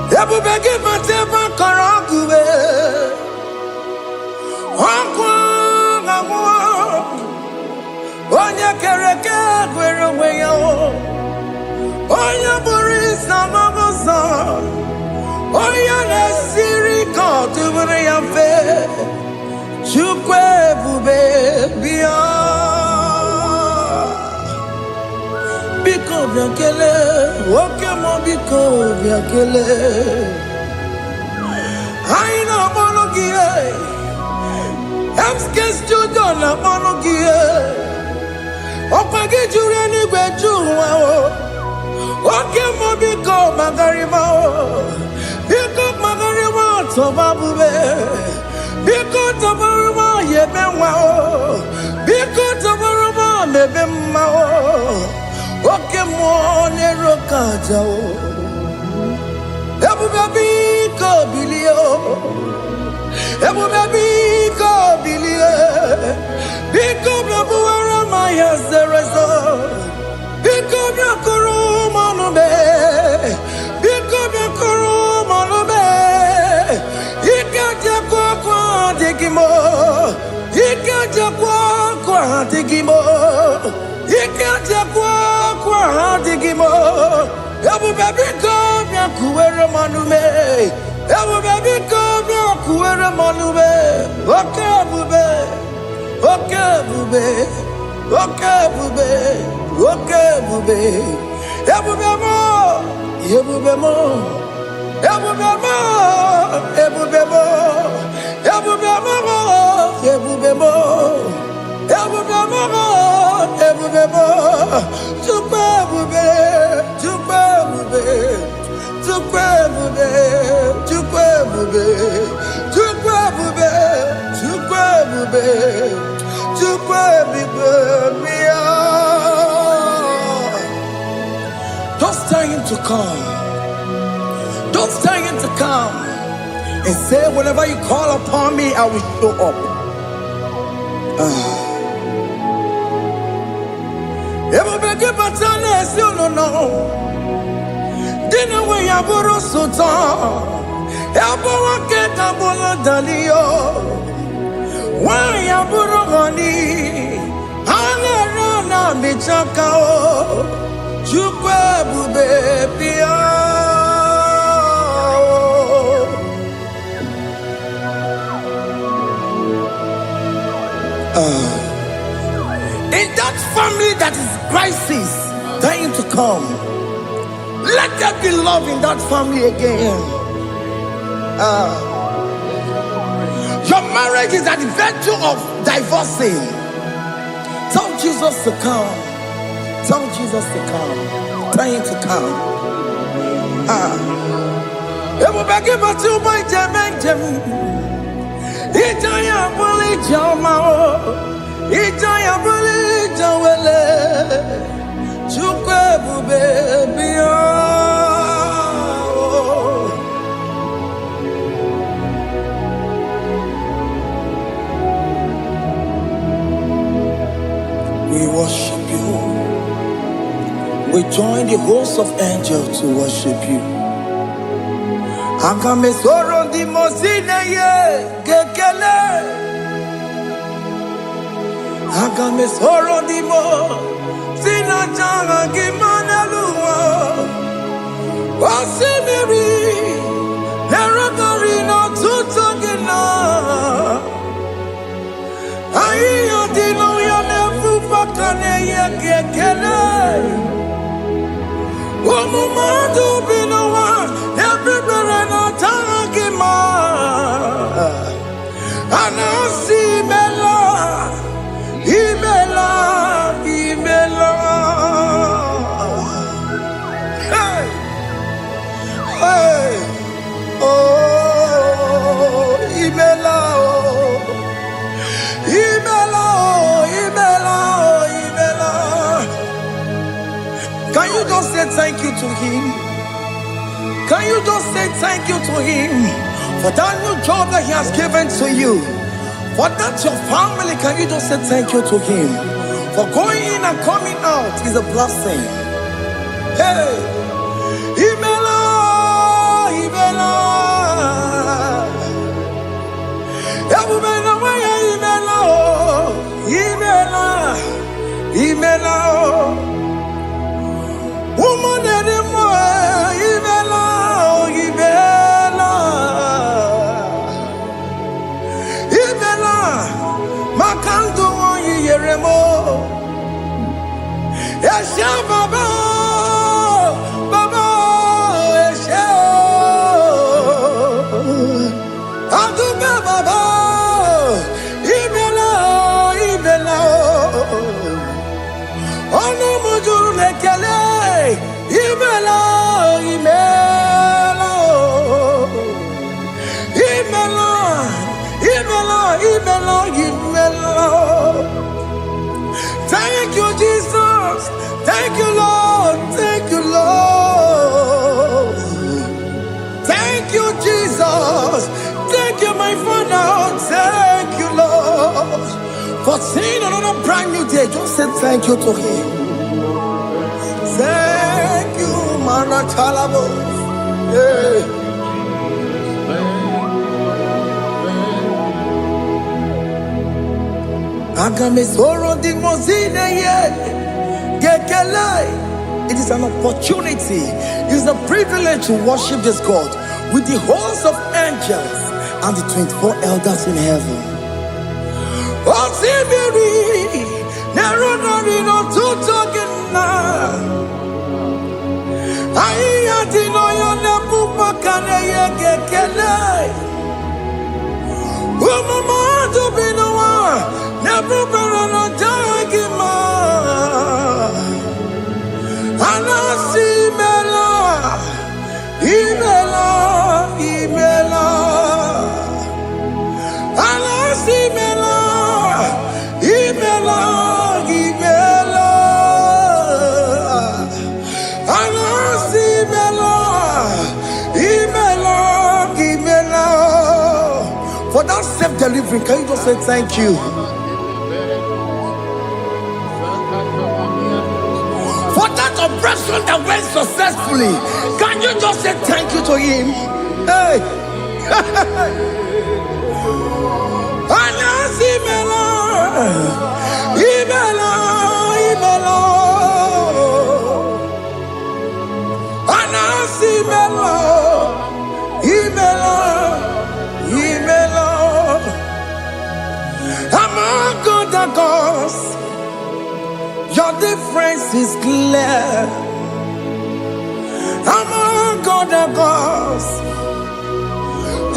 Ebubegi mateba karagube. Onya kereke gwero weyo. Onya boris na mabosa. Oh, Ayana siri kotu buriamfe. Chukwe bube biya. Biko biakele, woke mo biko biakele. Aina monogie, emskes judona monogie. Opage jure ni gwejuwa o. Woke mo biko magarima o. Biko magarima toba bube. Biko tobaruma yebenwa o. Biko tobaruma mebemma o. Woke mo nero kaja o. Ebu baby ko bilio. Ebu baby ko bilio. Biko babu ara maya zerezo. Biko biakoro manube. Biko biakoro manube. Ikaja kwa digimo. Ikaja kwa digimo. Ikaja kwa digimo. Ebu baby ko biakuere manume. Ebu baby ko biakuere manume. Oke bube. Oke bube. Oke bube. Oke bube. Ebu bemo. Ebu bemo. Ebu bemo. Ebu bemo. Ebu bemo. Ebu bemo. Ebu bemo. Ebu bemo. Tukwe bube. Tukwe bube. Tukwe bube. Tukwe bube. Tukwe bube. Tukwe bube. Tukwe bube. Don't tell him to come. Don't tell him to come. And say, whenever you call upon me, I will show up. Everybody but you no. Dinner way I borrow so tall. Elbow get a bola dalio. Why I borrow honey? Anna me chakao. Chukwe bube pia. In that family that is crisis, dying to come, let there be love in that family again. Your marriage is at the verge of divorcing. Tell Jesus to come. Tell Jesus to come. Tell him to come. It will be given to my Jemen. Ijaya buli jamao, Ijaya buli jawele, Chukwe bube biya. We worship you. We join the host of angels to worship you. Akame soro di mosine ye gekele. Akame soro di mo sina changa gimana luwa. Wasimiri nerogari no tutogina. Ayo dino ya nefu fakane ye gekele. Omumadu binowa everybody no tangima. Anasi bela, ibela, ibela. Hey, hey, oh, ibela, oh, ibela, oh, ibela, oh, ibela. Can you just say thank you to him? Can you just say thank you to him for that new job that he has given to you? For that your family, can you just say thank you to him? For going in and coming out is a blessing. Hey, Imela, Imela, Imela, Imela, Imela, woman, Imela, Imela. Thank you, Jesus. Thank you, Lord. Thank you, Lord. Thank you, Jesus. Thank you, my Father. Thank you, Lord. For seeing another brand new day, just say thank you to Him. Thank you, Maratalabo. Yeah. It is an opportunity, it is a privilege to worship this God with the host of angels and the 24 elders in heaven. For that self-delivery, can you just say thank you? For that operation that went successfully, can you just say thank you to Him? Hey! Among other gods, your difference is clear. Among other gods,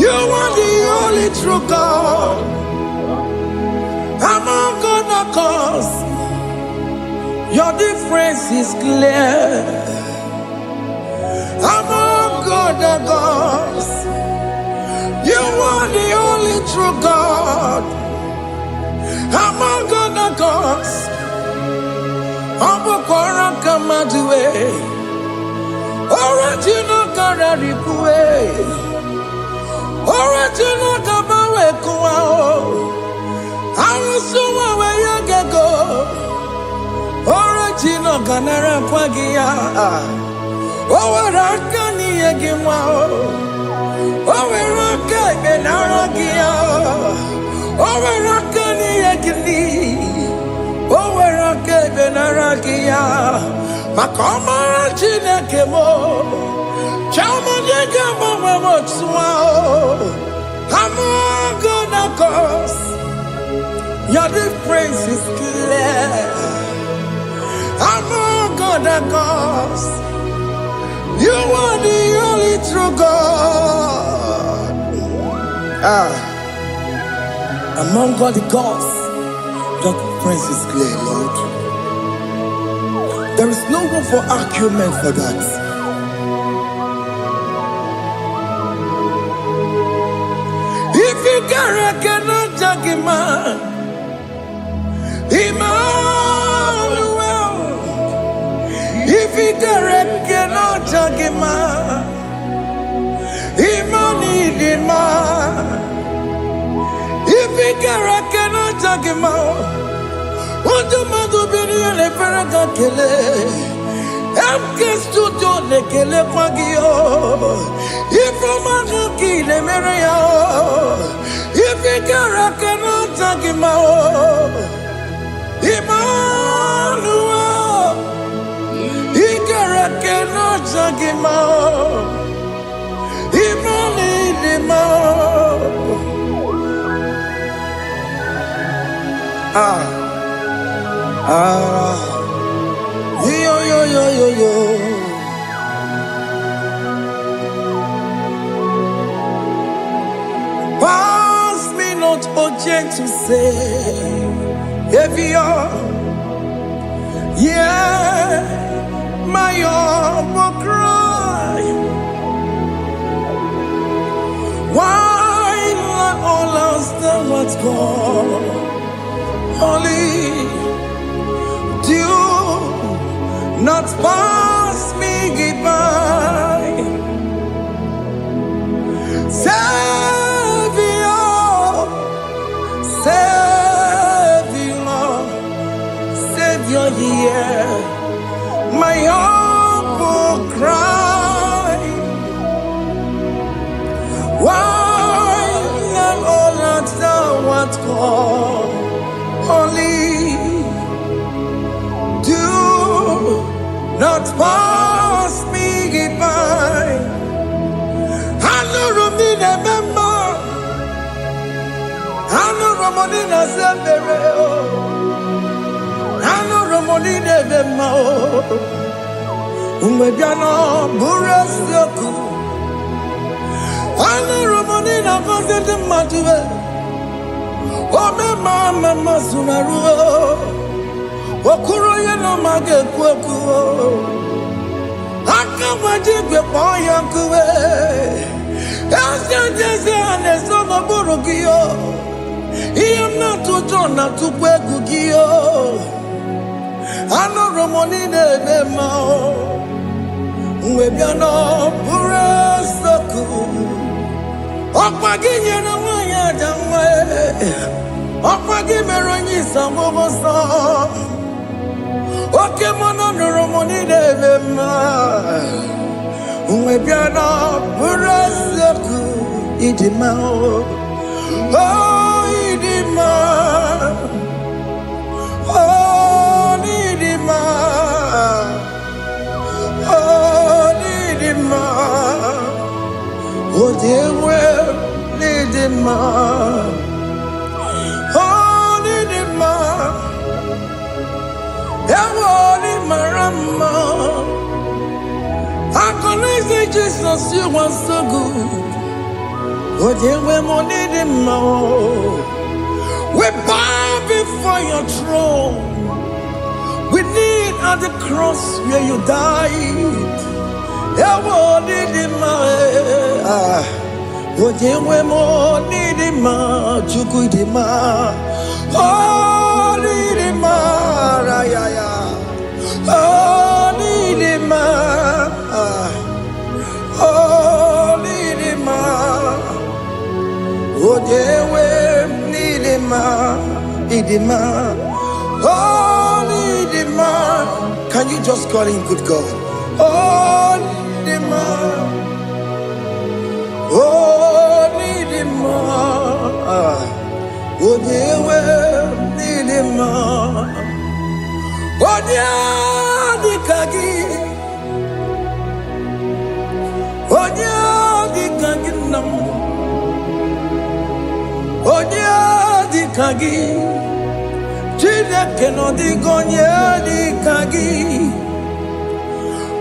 you are the only true God. Among other gods, your difference is clear. Among other gods, you are the only true God. Among other gods, Abukora Kamadue, original Kararikue, original Kabawe Kuao, Arusuma Wayagego, original Ganara Kwagia, Owarakani Yagimao, Owaraka Benaragia, Owarakani Yagini. Owerake benarakia, makoma chinekemo, chama dega mama motswao. Among other gods, your difference is clear. Among other gods, you are the only true God. Among all the gods, your difference is clear, Lord. There is no room for argument for that. If you cannot judge him, Emmanuel. If you cannot judge him, Emmanuel. If you cannot judge him, what do you do? Be a paragakele. MK Studio Nekele Pagio. If you Manaki Lemeria, if you cannot judge him, Emmanuel. He cannot judge him, Emmanuel. Yo. Pass me not, oh gentle Savior. Yeah, my humble cry. Why what's gone. Only do not pass me by. Savior, Savior, Savior, hear my humble cry. Why am all at what's gone? Only do not pass me by. Hello, Romina, member. Hello, Romonina, Zambere. Hello, Romonina, member. Umbebiano, Burasyoku. Hello, Romonina, Vazende Matue. Oh, mama, Sunaru. Okuro yeno mage kweku. Aka wajigwe poyankuwe. Ese jese aneso maburugiyo. Iyam na tutona tukwegu giyo. Ano romonine bemao. Mwebiano pure soku. Okpagi nyena wanya jamwe. Okpagi meronyi samobosa. Oke mono romoni devema. Mwebiana buraseku idima. Oh idima. Oh idima. Oh idima. Oh dewe idima. Oh idima. Yawani marama. I can say Jesus, you are so good. Oh, dear, we need him more. We bow before your throne. We need at the cross where you died. Yawani him more. Oh, dear, we need him more. Chukudima. Oh, need him more. Oh, need him more. Oh, need him more. Oh, dear, we need him more. Need him more. Oh, need him more. Can you just call him good God? Oh, need him more. Oh, need him more. Oh, dear, we need him more. Oh, dear, the kagi. Oh, dear, the kagi nam. Oh, dear, the kagi. Chile keno di gonye di kagi.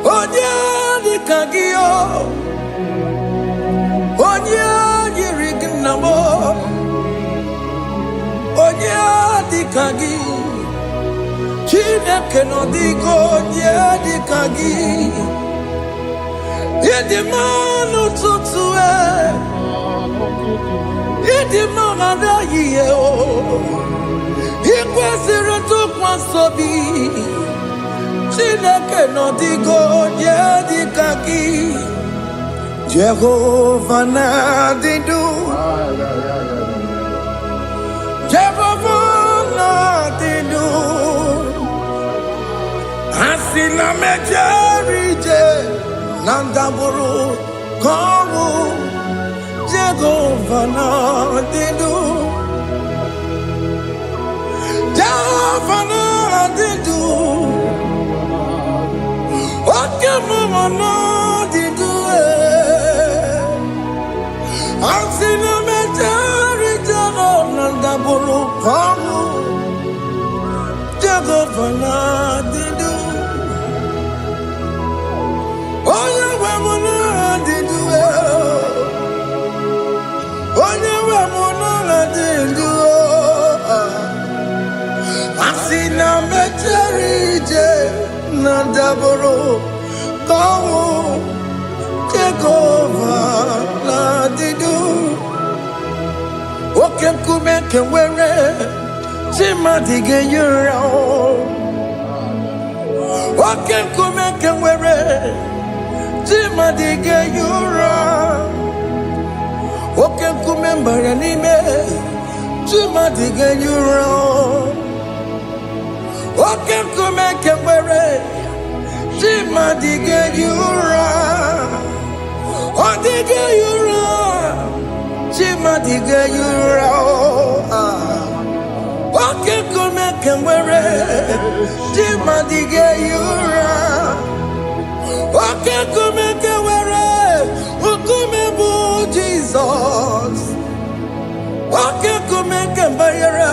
Oh, dear, the kagi oh. Oh, dear, the rignamo. Oh, dear, the kagi. Chile keno di gonye di kagi. Yedi manu tutue. Yedi manu yiye o. Ikwesiri tukwa sobi. Chile keno di gonye di kagi. Jehovah na didu. Jehovah na didu. Asina mejerije. Nandaburu kowu Jehovah na didu. Jehovah na didu. Oke mama na didu. Asina meteri Jehovah nandaburu kowu Jehovah na didu. Onye we muna didu. Onye we muna didu. Asina mecherije na daboro kawo Jehovah na didu. Oke kume kewere Chima dige yura Oke kume kewere Chima dige yura Oke kume mbaranime Chima dige yura Oke kume kewere Chima dige yura Odige yura Chima dige yura Oke kume kewere Chima dige yura Oke kume kewere Ukume bu Jesus Oke kume kewere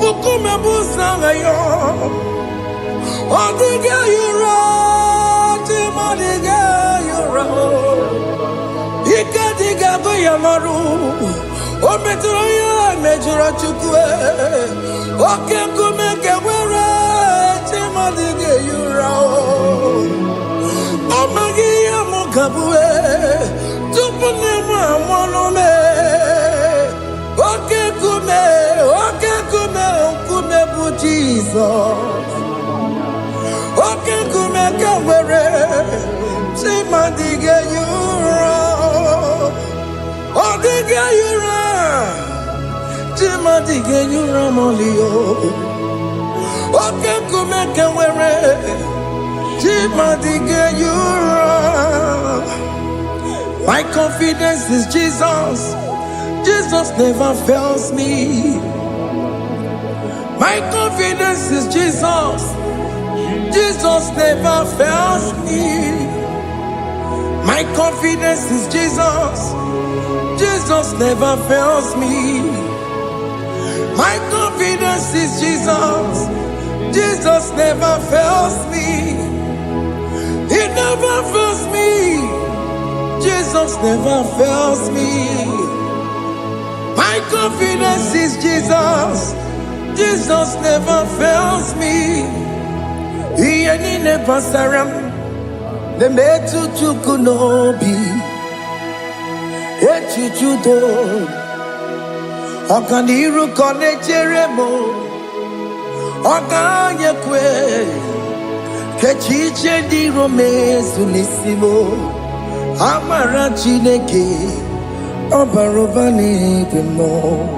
Ukume bu sangayo Odige yura Chima dige yura Ika diga go yamaru O metro ya mejura chukwe Oke kume kewere Chima dige yura Omagi ya mukabwe Tupune mwa mwanome Oke kume bu Jesus Oke kume kewere Chima dige yura Odige yura Chima dige yura molio Oke kume kewere Chima dige yura My confidence is Jesus Jesus never fails me My confidence is Jesus Jesus never fails me My confidence is Jesus Jesus never fails me My confidence is Jesus Jesus never fails me He never fails me Jesus never fails me My confidence is Jesus Jesus never fails me He any never saram The metu chukunobi Echuchudo Okaniru kone cheremo Okanye kwe Kechiche di rome sunisimo Amara chineke Obarobane demo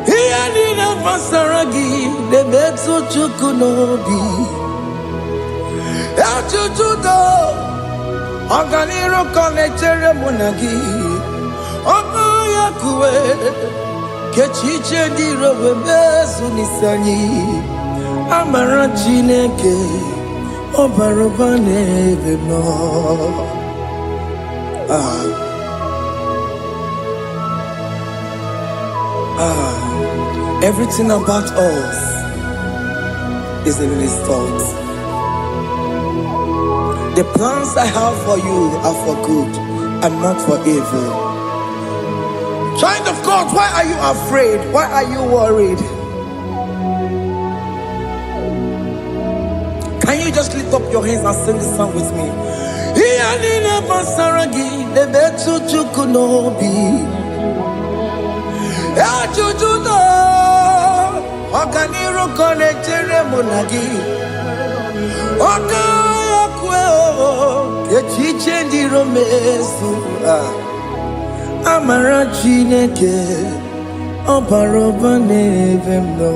Iya nina masaragi Debetu chukunobi Echuchudo Oganiru kone cheremo nagi Okanye kwe Kechiche di rome sunisani Amara chineke Obarobane demo Everything about us is in His thoughts. The plans I have for you are for good and not for evil. Child of God, why are you afraid? Why are you worried? Can you just lift up your hands and sing this song with me? Oganiru kone cheremo nagi Okaya kweo Kechiche ndi romesu Amara chineke Obarobane vemno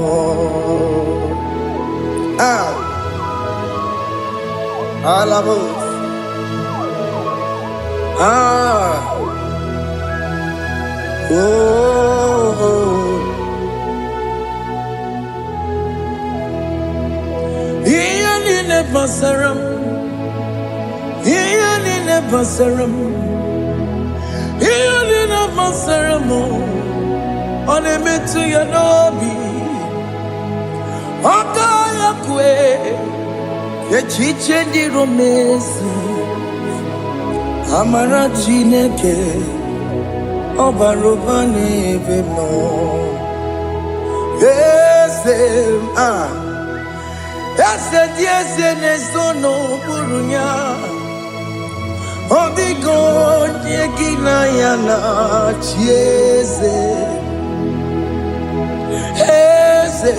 Alabos Basaram, Ianina Basaram, Ianina Basaramo, on a metu yanobi, Okaya kwe, Kechiche di romesu, Amara chineke, Obarobane vemo, yes, Ese dieze ne sono burunya Odigo nyekina yana chieze eze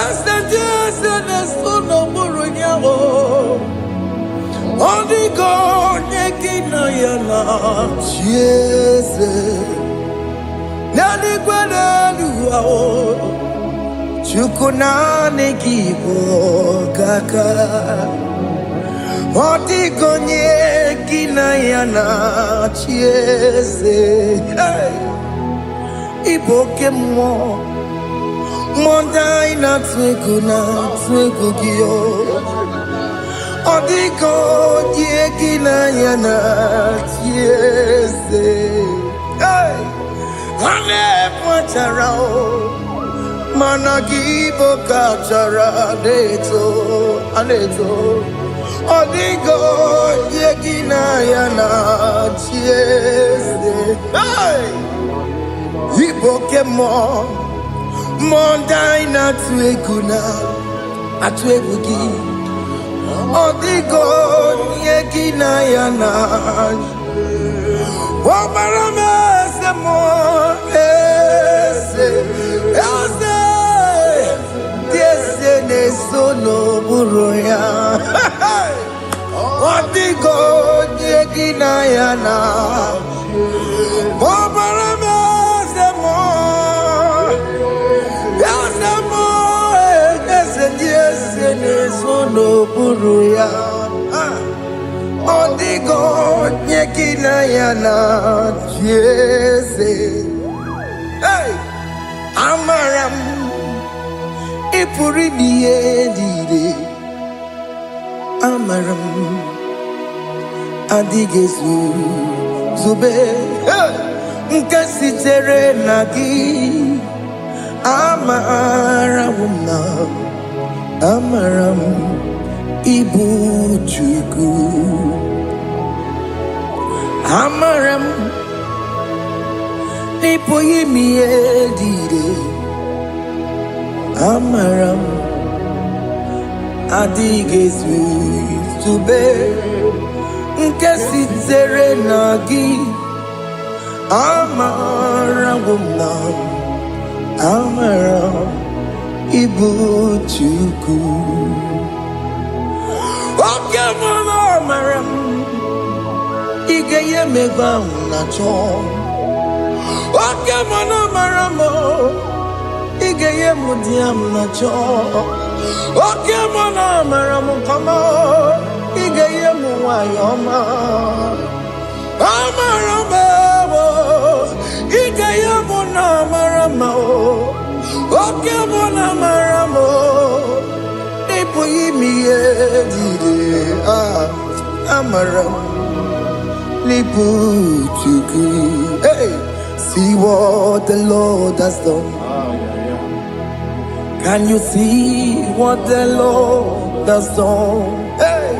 eze jeze nesuno murunyao Odigo nyekina yana chieze nani gwenelu ao chukuna nekibo kaka Odigo nyekina yana chieze Iboke mo Mondai na twegu giyo Odigo nyekina yana chieze Ane pwacharao Managibo kachara aneto Odigo yekina yana chieze Iboke mo Mondai na atwegugi Odigo yekina yana Wabaramese mo Ese nesono buroya Odigo nyekina yana Wabaramese mo Ese nesono buroya Odigo nyekina yana Jeze Amaram Ipuri diye Amaram Adigezu Zube Nkasitere nagi Amaram Ibu Chuku Amaram Nipoyi miedire Amaram Adigezu Zube Nkasitere nagi Amaram Ibu Chuku Okemana Amaram Igeye meva unacho Okemana Amaramo Igeye mudiam nacho Okemana Amaramo kama Igeye muwayoma Amaramo Igeye muna Amaramo Okemana Amaramo Ipo yimiye dide Amaram Lipuchuku. Hey, see what the Lord has done. Can you see what the Lord has done? Hey,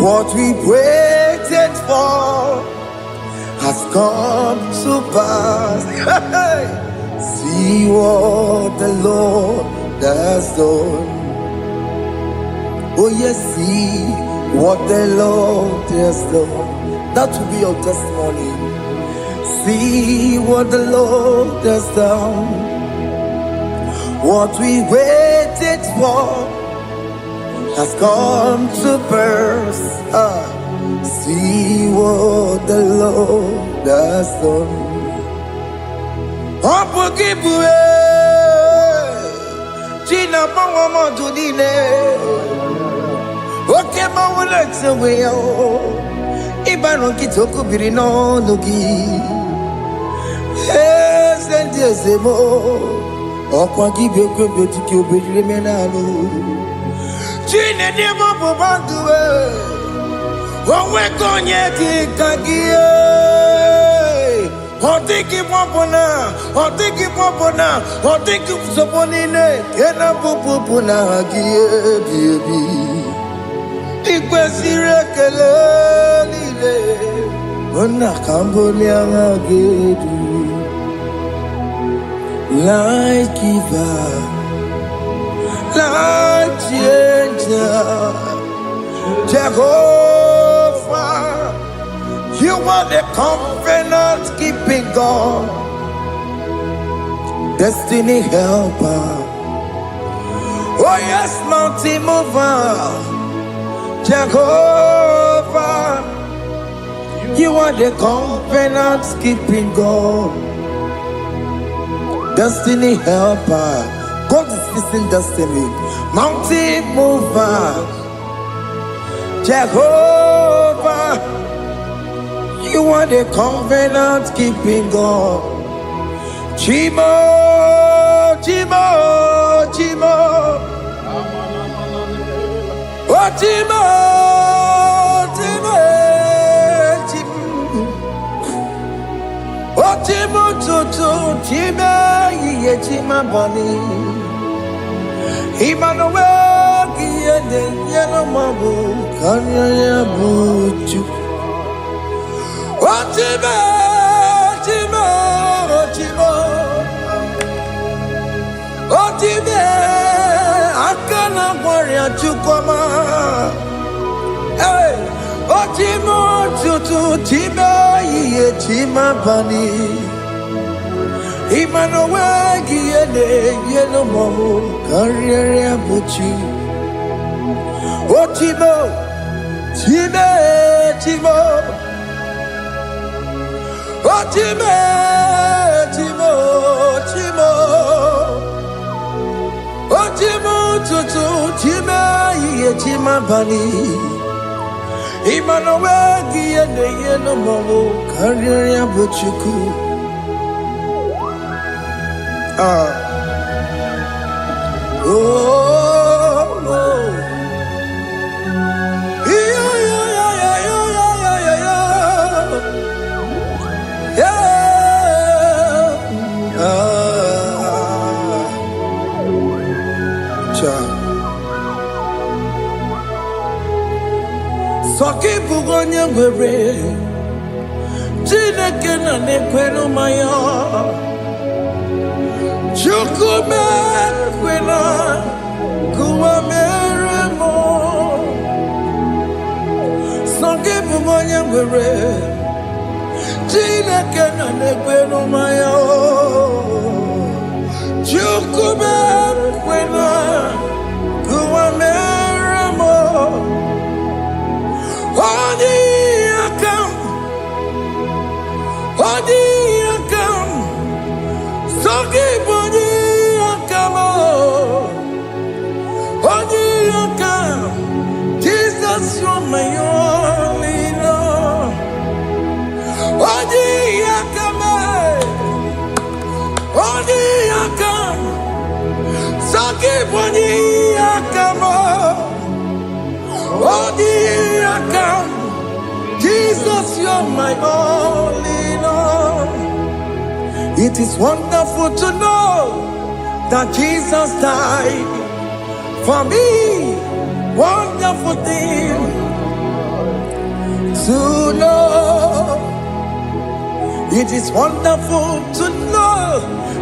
what we waited for has come to pass. Hey, see what the Lord has done. Oh yes, see what the Lord has done. That will be your testimony. See what the Lord has done. What we waited for has come to pass. See what the Lord has done. China Pawama Tudine. Okay, Mawalex away. Ibaron Kitoko Birino Nogi. Yes, and yes, Emo. Or Quanki Boko to kill Bimenano. China Demo Bobandue. What we're going yet, Kagia. Or take him up on her, or take him up on her, or take him upon in it. Can I put on her, baby? Ikwesire kelele ona kambolia gedu like giver like changer Jehovah You are the covenant keeping God, destiny helper. Oh yes, mountain mover, Jehovah. You are the covenant keeping God, destiny helper. God is fixing destiny. Mountain mover, Jehovah. You are the covenant keeping God. Chimo, Chimo, Chimo. Oh, Chimo, Chimo, Chimo. Oh, Chimo, Chimo, Chimo, Ye, Chimo, Bani. Emmanuel, Yene, Yeno, Mabu, Kanya, Buchu. Oh, Chimo, Chimo, Chimo. Oh, Chimo, Akana, Warrior, Chukoma. Hey, oh, Chimo, Chutu, Chimo, Ye, Chimo, Bani. Emmanuel, Yene, Yeno, Mabu, Kanya, Buchu. Oh, Chimo, Chimo, Chimo. Oh, Chimo, Chimo, Chimo. Oh, Chimo, Chutu, Chimo, Ye, Chimo, Bani. Emmanuel, Yene, Yeno, Mabu, Kanya, Buchuku. Oh, oh. Yeah, yeah, yeah, yeah, yeah, yeah, yeah, yeah. Soki bugonya ngwere Chineke na nekwenu maya Chukume kwena Kuwa meremo Soki bugonya ngwere Chineke na nekwenu maya Chukume kwena Kuwa meremo Odi akam, soki bodi akam, odi akam. Jesus, you're my only Lord. Odi akam, soki bodi akam, odi akam. Jesus, you're my only Lord. It is wonderful to know that Jesus died for me. Wonderful thing to know. It is wonderful to know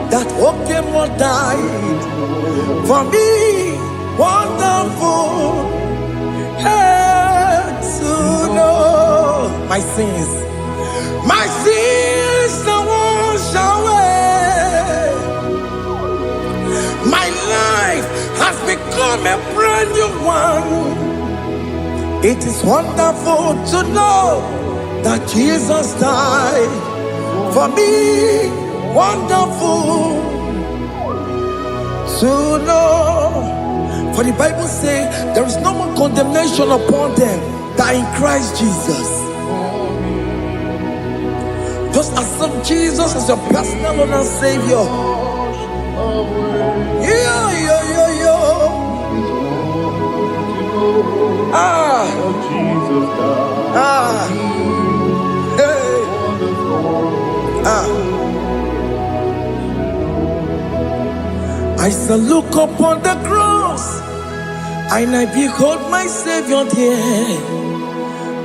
that Okemo died for me. Wonderful. To know my sins are washed away. My life has become a brand new one. It is wonderful to know that Jesus died for me. Wonderful to know. For the Bible says there is no more condemnation upon them that in Christ Jesus. Just accept Jesus as your personal Lord and Savior. Yeah. Hey. I shall look upon the cross, and I behold my Savior there,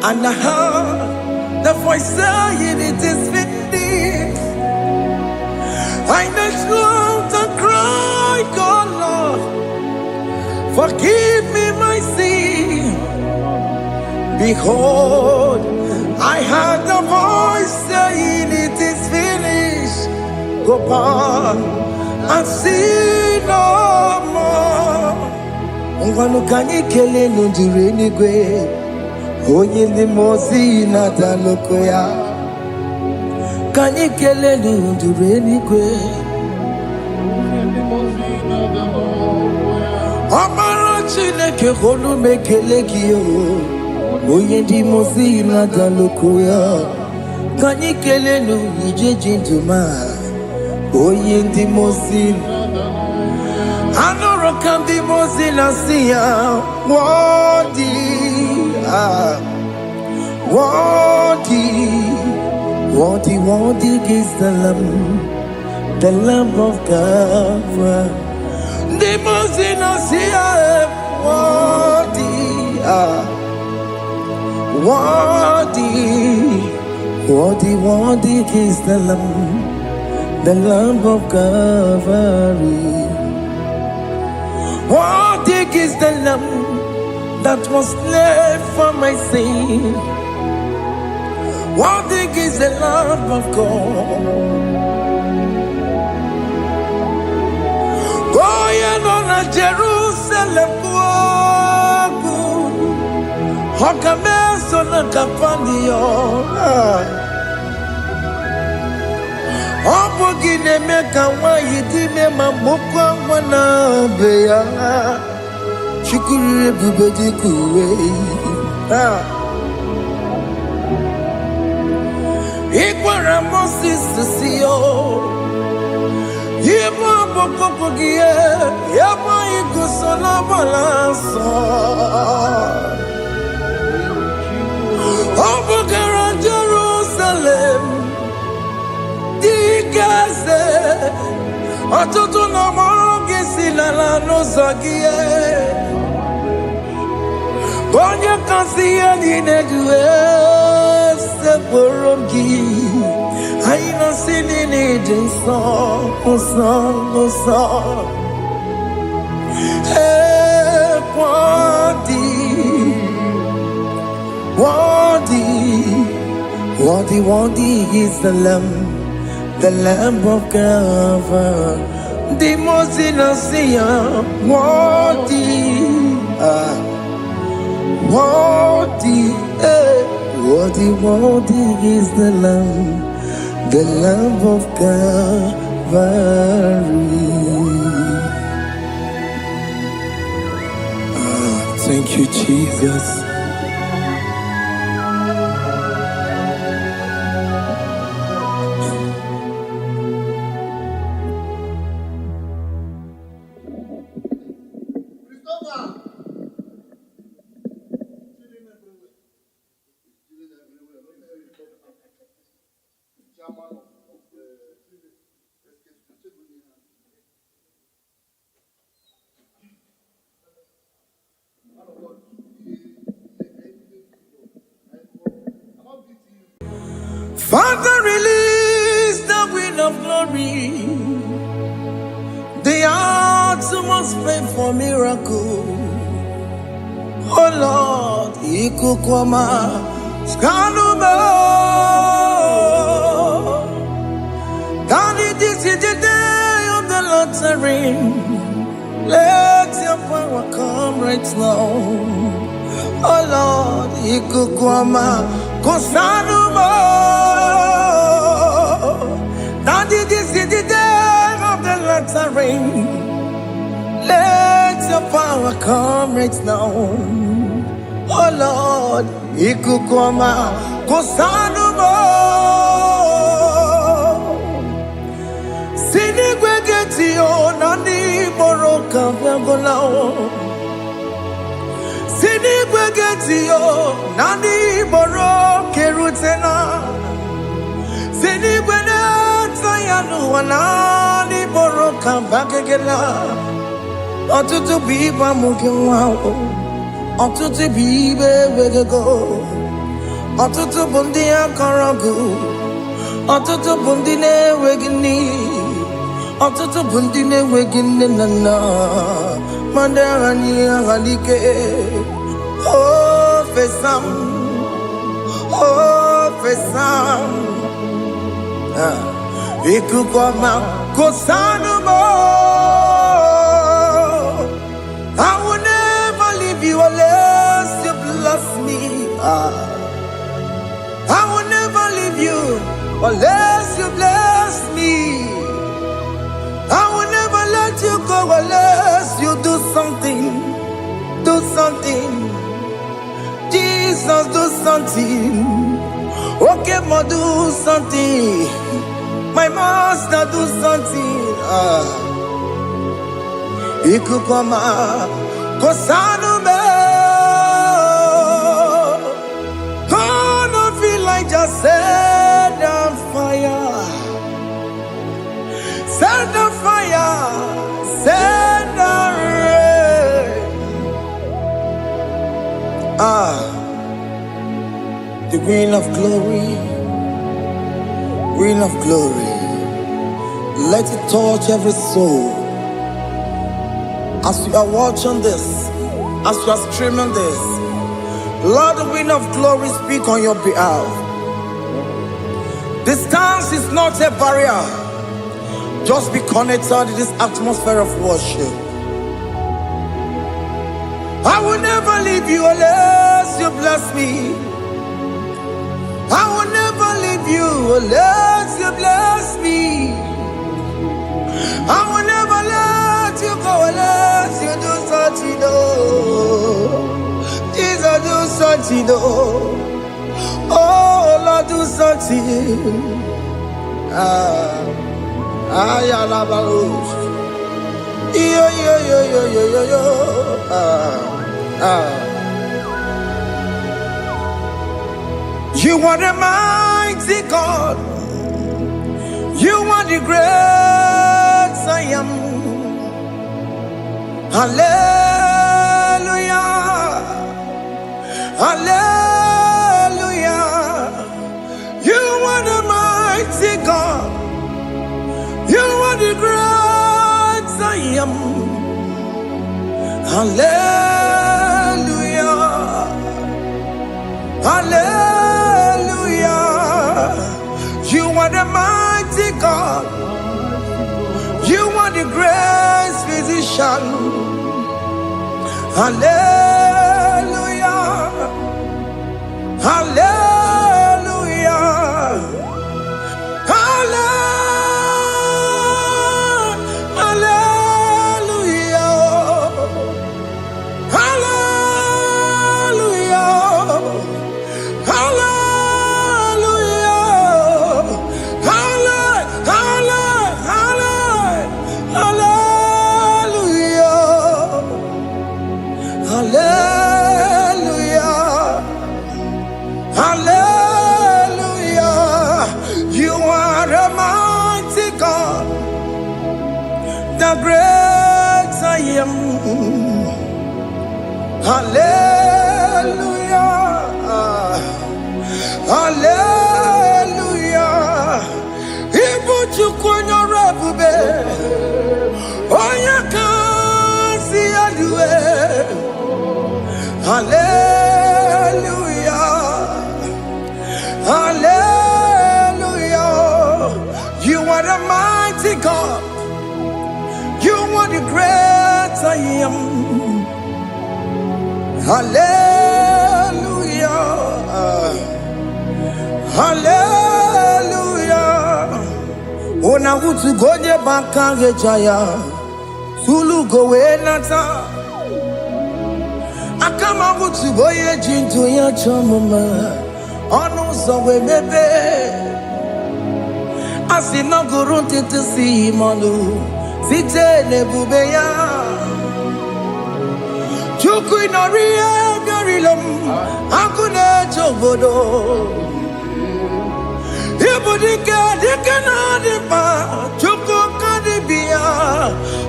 and I heard the voice saying, "It is finished." I knelt and cried, "God, Lord, forgive me my sin. Behold, I heard the voice saying it is finished. Go on and see no more. Ngwanu kanyi kele nundure nigwe. Onye ndi mozi na daloko ya. Kanyi kele nundure nigwe. Amara Chineke holu mekele kiyo. Onye ndi mozi na daloko ya. Kanyi kele nu ije jinduma. Onye ndi mozi. Anoro kandi mozi na siya. Wadi. Worthy is the Lamb of God. The Mosina here, worthy is the Lamb of Calvary. Worthy is the Lamb that was slain for my sin. Worthy is the Lamb of God. Going on a Jerusalem, Hokames on a Capandio. Obogine meka wa yidime mamukwa wana beya. Chukuru bubeji kuwe. Ikwara Moses siyo. Yebo boko gie. Yebo ikusola balanso. Obogara Jerusalem. Dikaze. Atutu na mogi silala no zagie. Onye kasi ya ninegwe se borogi. Aina sini ni jinso, oso. Worthy is the Lamb of God. The most innocent, worthy is the Lamb of Calvary. Thank you, Jesus. Father, release the wind of glory. The hearts must pray for miracle. Oh Lord, ikukwama skanuma. Daddy, this is the day of the lottery. Let your power come right now. Oh Lord, ikukwama kosanuma. Daddy, this is the day of the lottery. Let your power come right now. Oh Lord, ikukwama kosanuma. Sini gwegeti o nani boroka vyangolao. Sini gwegeti o nani boroke rutena. Sini gweneta yanu wanani boroka bagegela. Otutu biba mukiwao. Otutu bibe wegego. Otutu bundi akaragu. Otutu bundi ne wegini. Otutu bundi ne wegini nana. Mandarani ahalike. Oh, fesam. Oh, fesa. Ikukoma kosanumo. I will never leave you unless you bless me. I will never leave you unless you bless me. I will never let you go unless you do something. Do something. Jesus, do something. Okay, ma, do something. My master, do something. Ikukoma kosanume. Gonna feel like just set on fire. Set on fire. Set on rain. The Queen of glory. Queen of glory. Let it touch every soul. As you are watching this, as you are streaming this, Lord, the Queen of glory, speak on your behalf. Distance is not a barrier. Just be connected to this atmosphere of worship. I will never leave you unless you bless me. I will never leave you unless you bless me. I will never let you go unless you do something. Jesus, do something. Oh, Lord, do something. You are the mighty God. You are the great I am. Hallelujah. Hallelujah. You are the mighty God. You are the great I am. Hallelujah. Hallelujah. You are the mighty God. You are the great physician. Hallelujah. Hallelujah. The great I am. Hallelujah. Hallelujah. Ibuchukunyo rebube. Oya kasi adue. Hallelujah. Hallelujah. You are the mighty God. You are the great I am. Hallelujah. Hallelujah. Ona utu goje bakange jaya. Sulu gowe nata. Akama utu goye jinto ya chamama. Onu sowe bebe. Asina gurunti tusi manu. Site nebubeya Chuku inoria garilom Akune chobodo Ibudike dikena dipa Chuku kadibia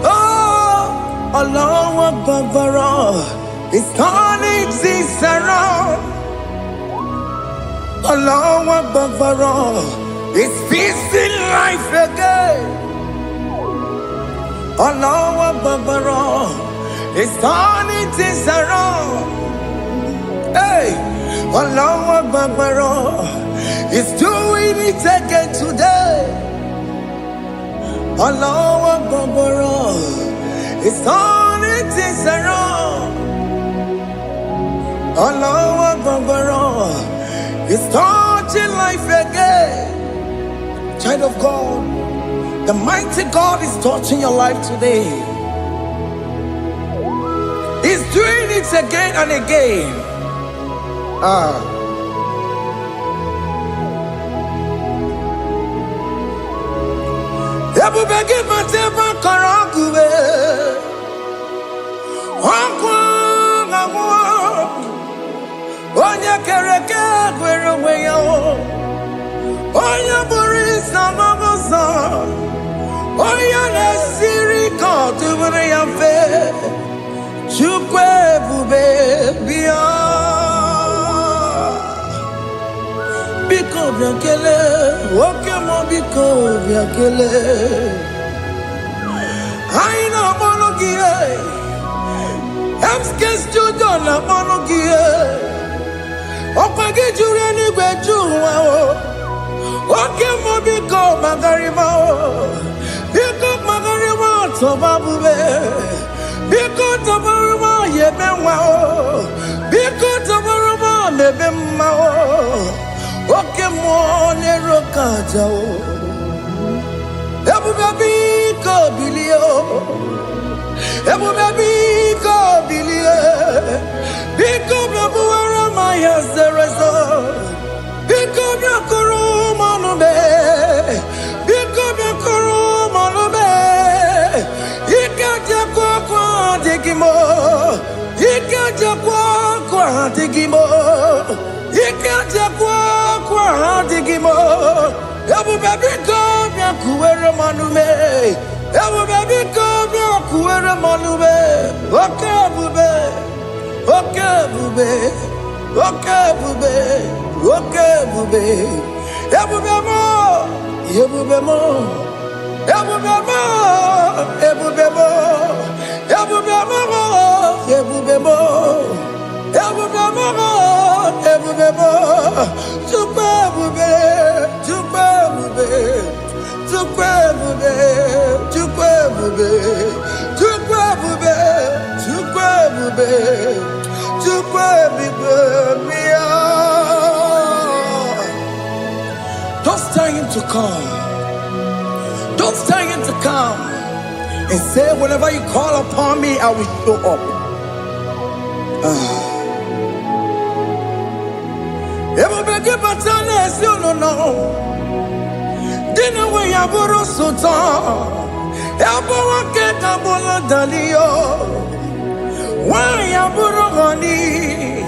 Oh Allah Akbar It's turning things around Allah Akbar It's feasting life again Allah Akbar, it's turning things around. Hey, Allah Akbar, He's doing it again today. Allah Akbar. It's turning things around. Allah Akbar. It's touching life again. Child of God, the mighty God is touching your life today. He's doing it again and again. Ebubege mateba karagube. Onye kereke gwere weyo. Onye burisa mabosa. Onye nesiri kotubure yamfe. Chukwe bube biya. Biko biakele, oke mo biko biakele. Aina monogie, emske studio na monogie. Okwagi jure ni gwejuwa o. Oke mo biko magarima o. Biko magarima toba bube. Biko tobaruma yebenwa o. Biko tobaruma mebemma o. Oke mo nero kaja o. Ebu baby ko bilio. Ebu baby ko bilie. Biko babu ara maya zerezo. Biko biakuru manube. Biko biakuru manube. Ikaja kwa digimo. Ikaja kwa digimo. Ikaja kwa digimo. Ebu baby ko biakuere manume. Ebu baby ko biakuere manume. Oke bube. Oke bube. Oke bube. Oke bube. Ebu bemo. Ebu bemo. Ebu bemo. Ebu bemo. Ebu bemo. Ebu bemo. Ebu bemo. Ebu bemo. Chukwe bube. Chukwe bube. Chukwe bube. Chukwe bube. Chukwe bube. Chukwe bube. Chukwe bube. Mia. Just tell him to come. Don't tell him to come and say, whenever you call upon me, I will show up. Everybody but unless you don't know. Dinner we have a sultan. Elbow get a bola dalio. Why have a honey?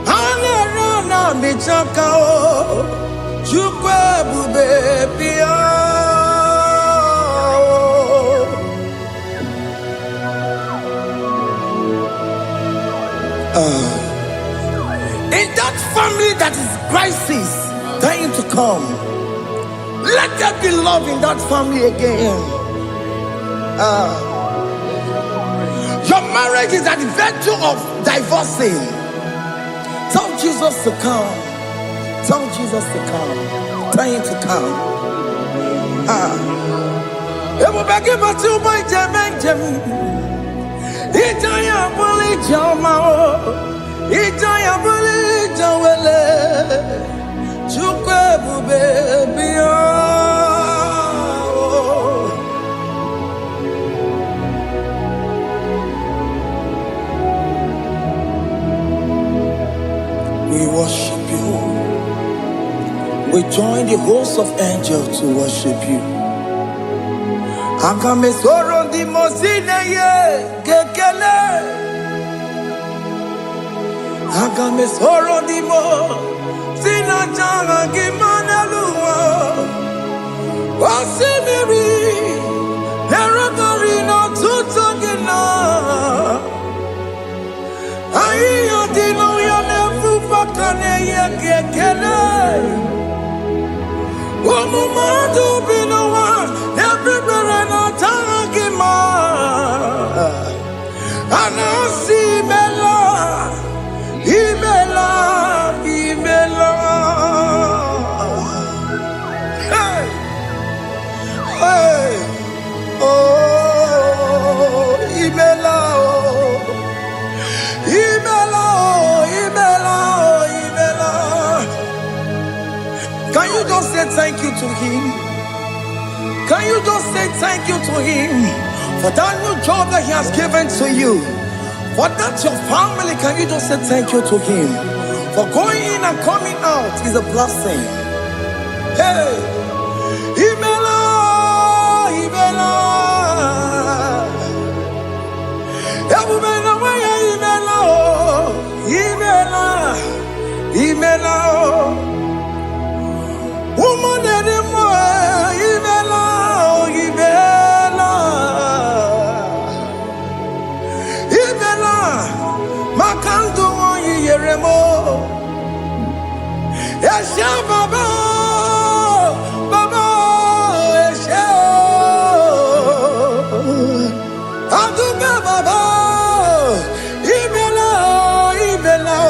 Hana michakao. Chukwe bube pia. In that family that is crisis, dying to come, let there be love in that family again. Your marriage is at the verge of divorcing. Tell Jesus to come. Tell Jesus to come. Tell him to come. It will be given to my Jemen. Itaya buli jamao, itaya buli jawele, chukwe bube biya. We worship you. We join the host of angels to worship you. Akame soro di mosine ye kekele. Akame soro di mo sina changa kimana luwa. Wasimiri nerotari no tutogina. Ayo dino ya nefu fakane ye kekele. Omumadu binowa everywhere na tangima. Anasi mela, imela, imela. thank you to him? Can you just say thank you to him for that new job that he has given to you? For that your family, can you just say thank you to him? For going in and coming out is a blessing. Hey, Imela, Imela, Imela, Imela, Imela, woman anymore, Imela, Imela, Imela, Makandu Yeremo, Yasha Baba, Baba, Yasha, Aduba Baba, Imela, Imela,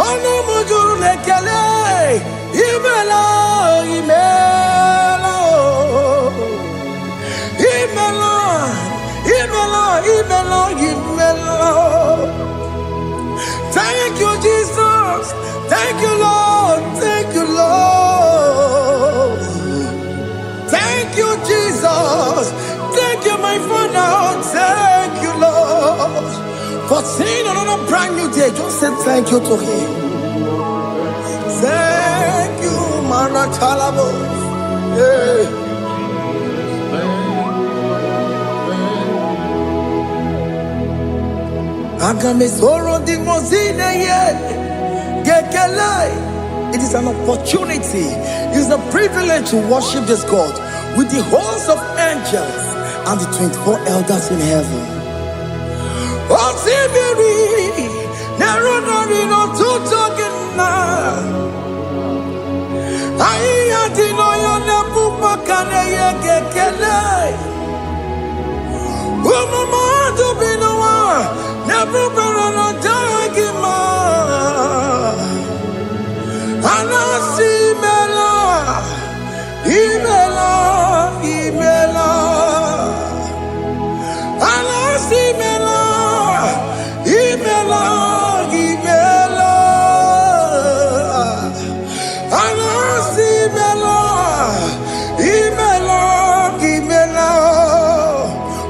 Ono Mujuru Lekele, Imela, Imela, Imela, Imela, Imela, Imela. Thank you, Jesus. Thank you, Lord. Thank you, Lord. Thank you, Jesus. Thank you, my Father. Thank you, Lord. For seeing another brand new day, just say thank you to him. Thank you, Manatalabo. Yeah. It is an opportunity, it is a privilege to worship this God with the host of angels and the 24 elders in heaven.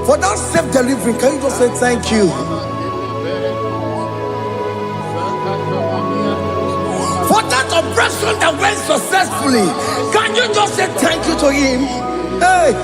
For that self-delivery, can you just say thank you? For that operation that went successfully, can you just say thank you to him? Hey!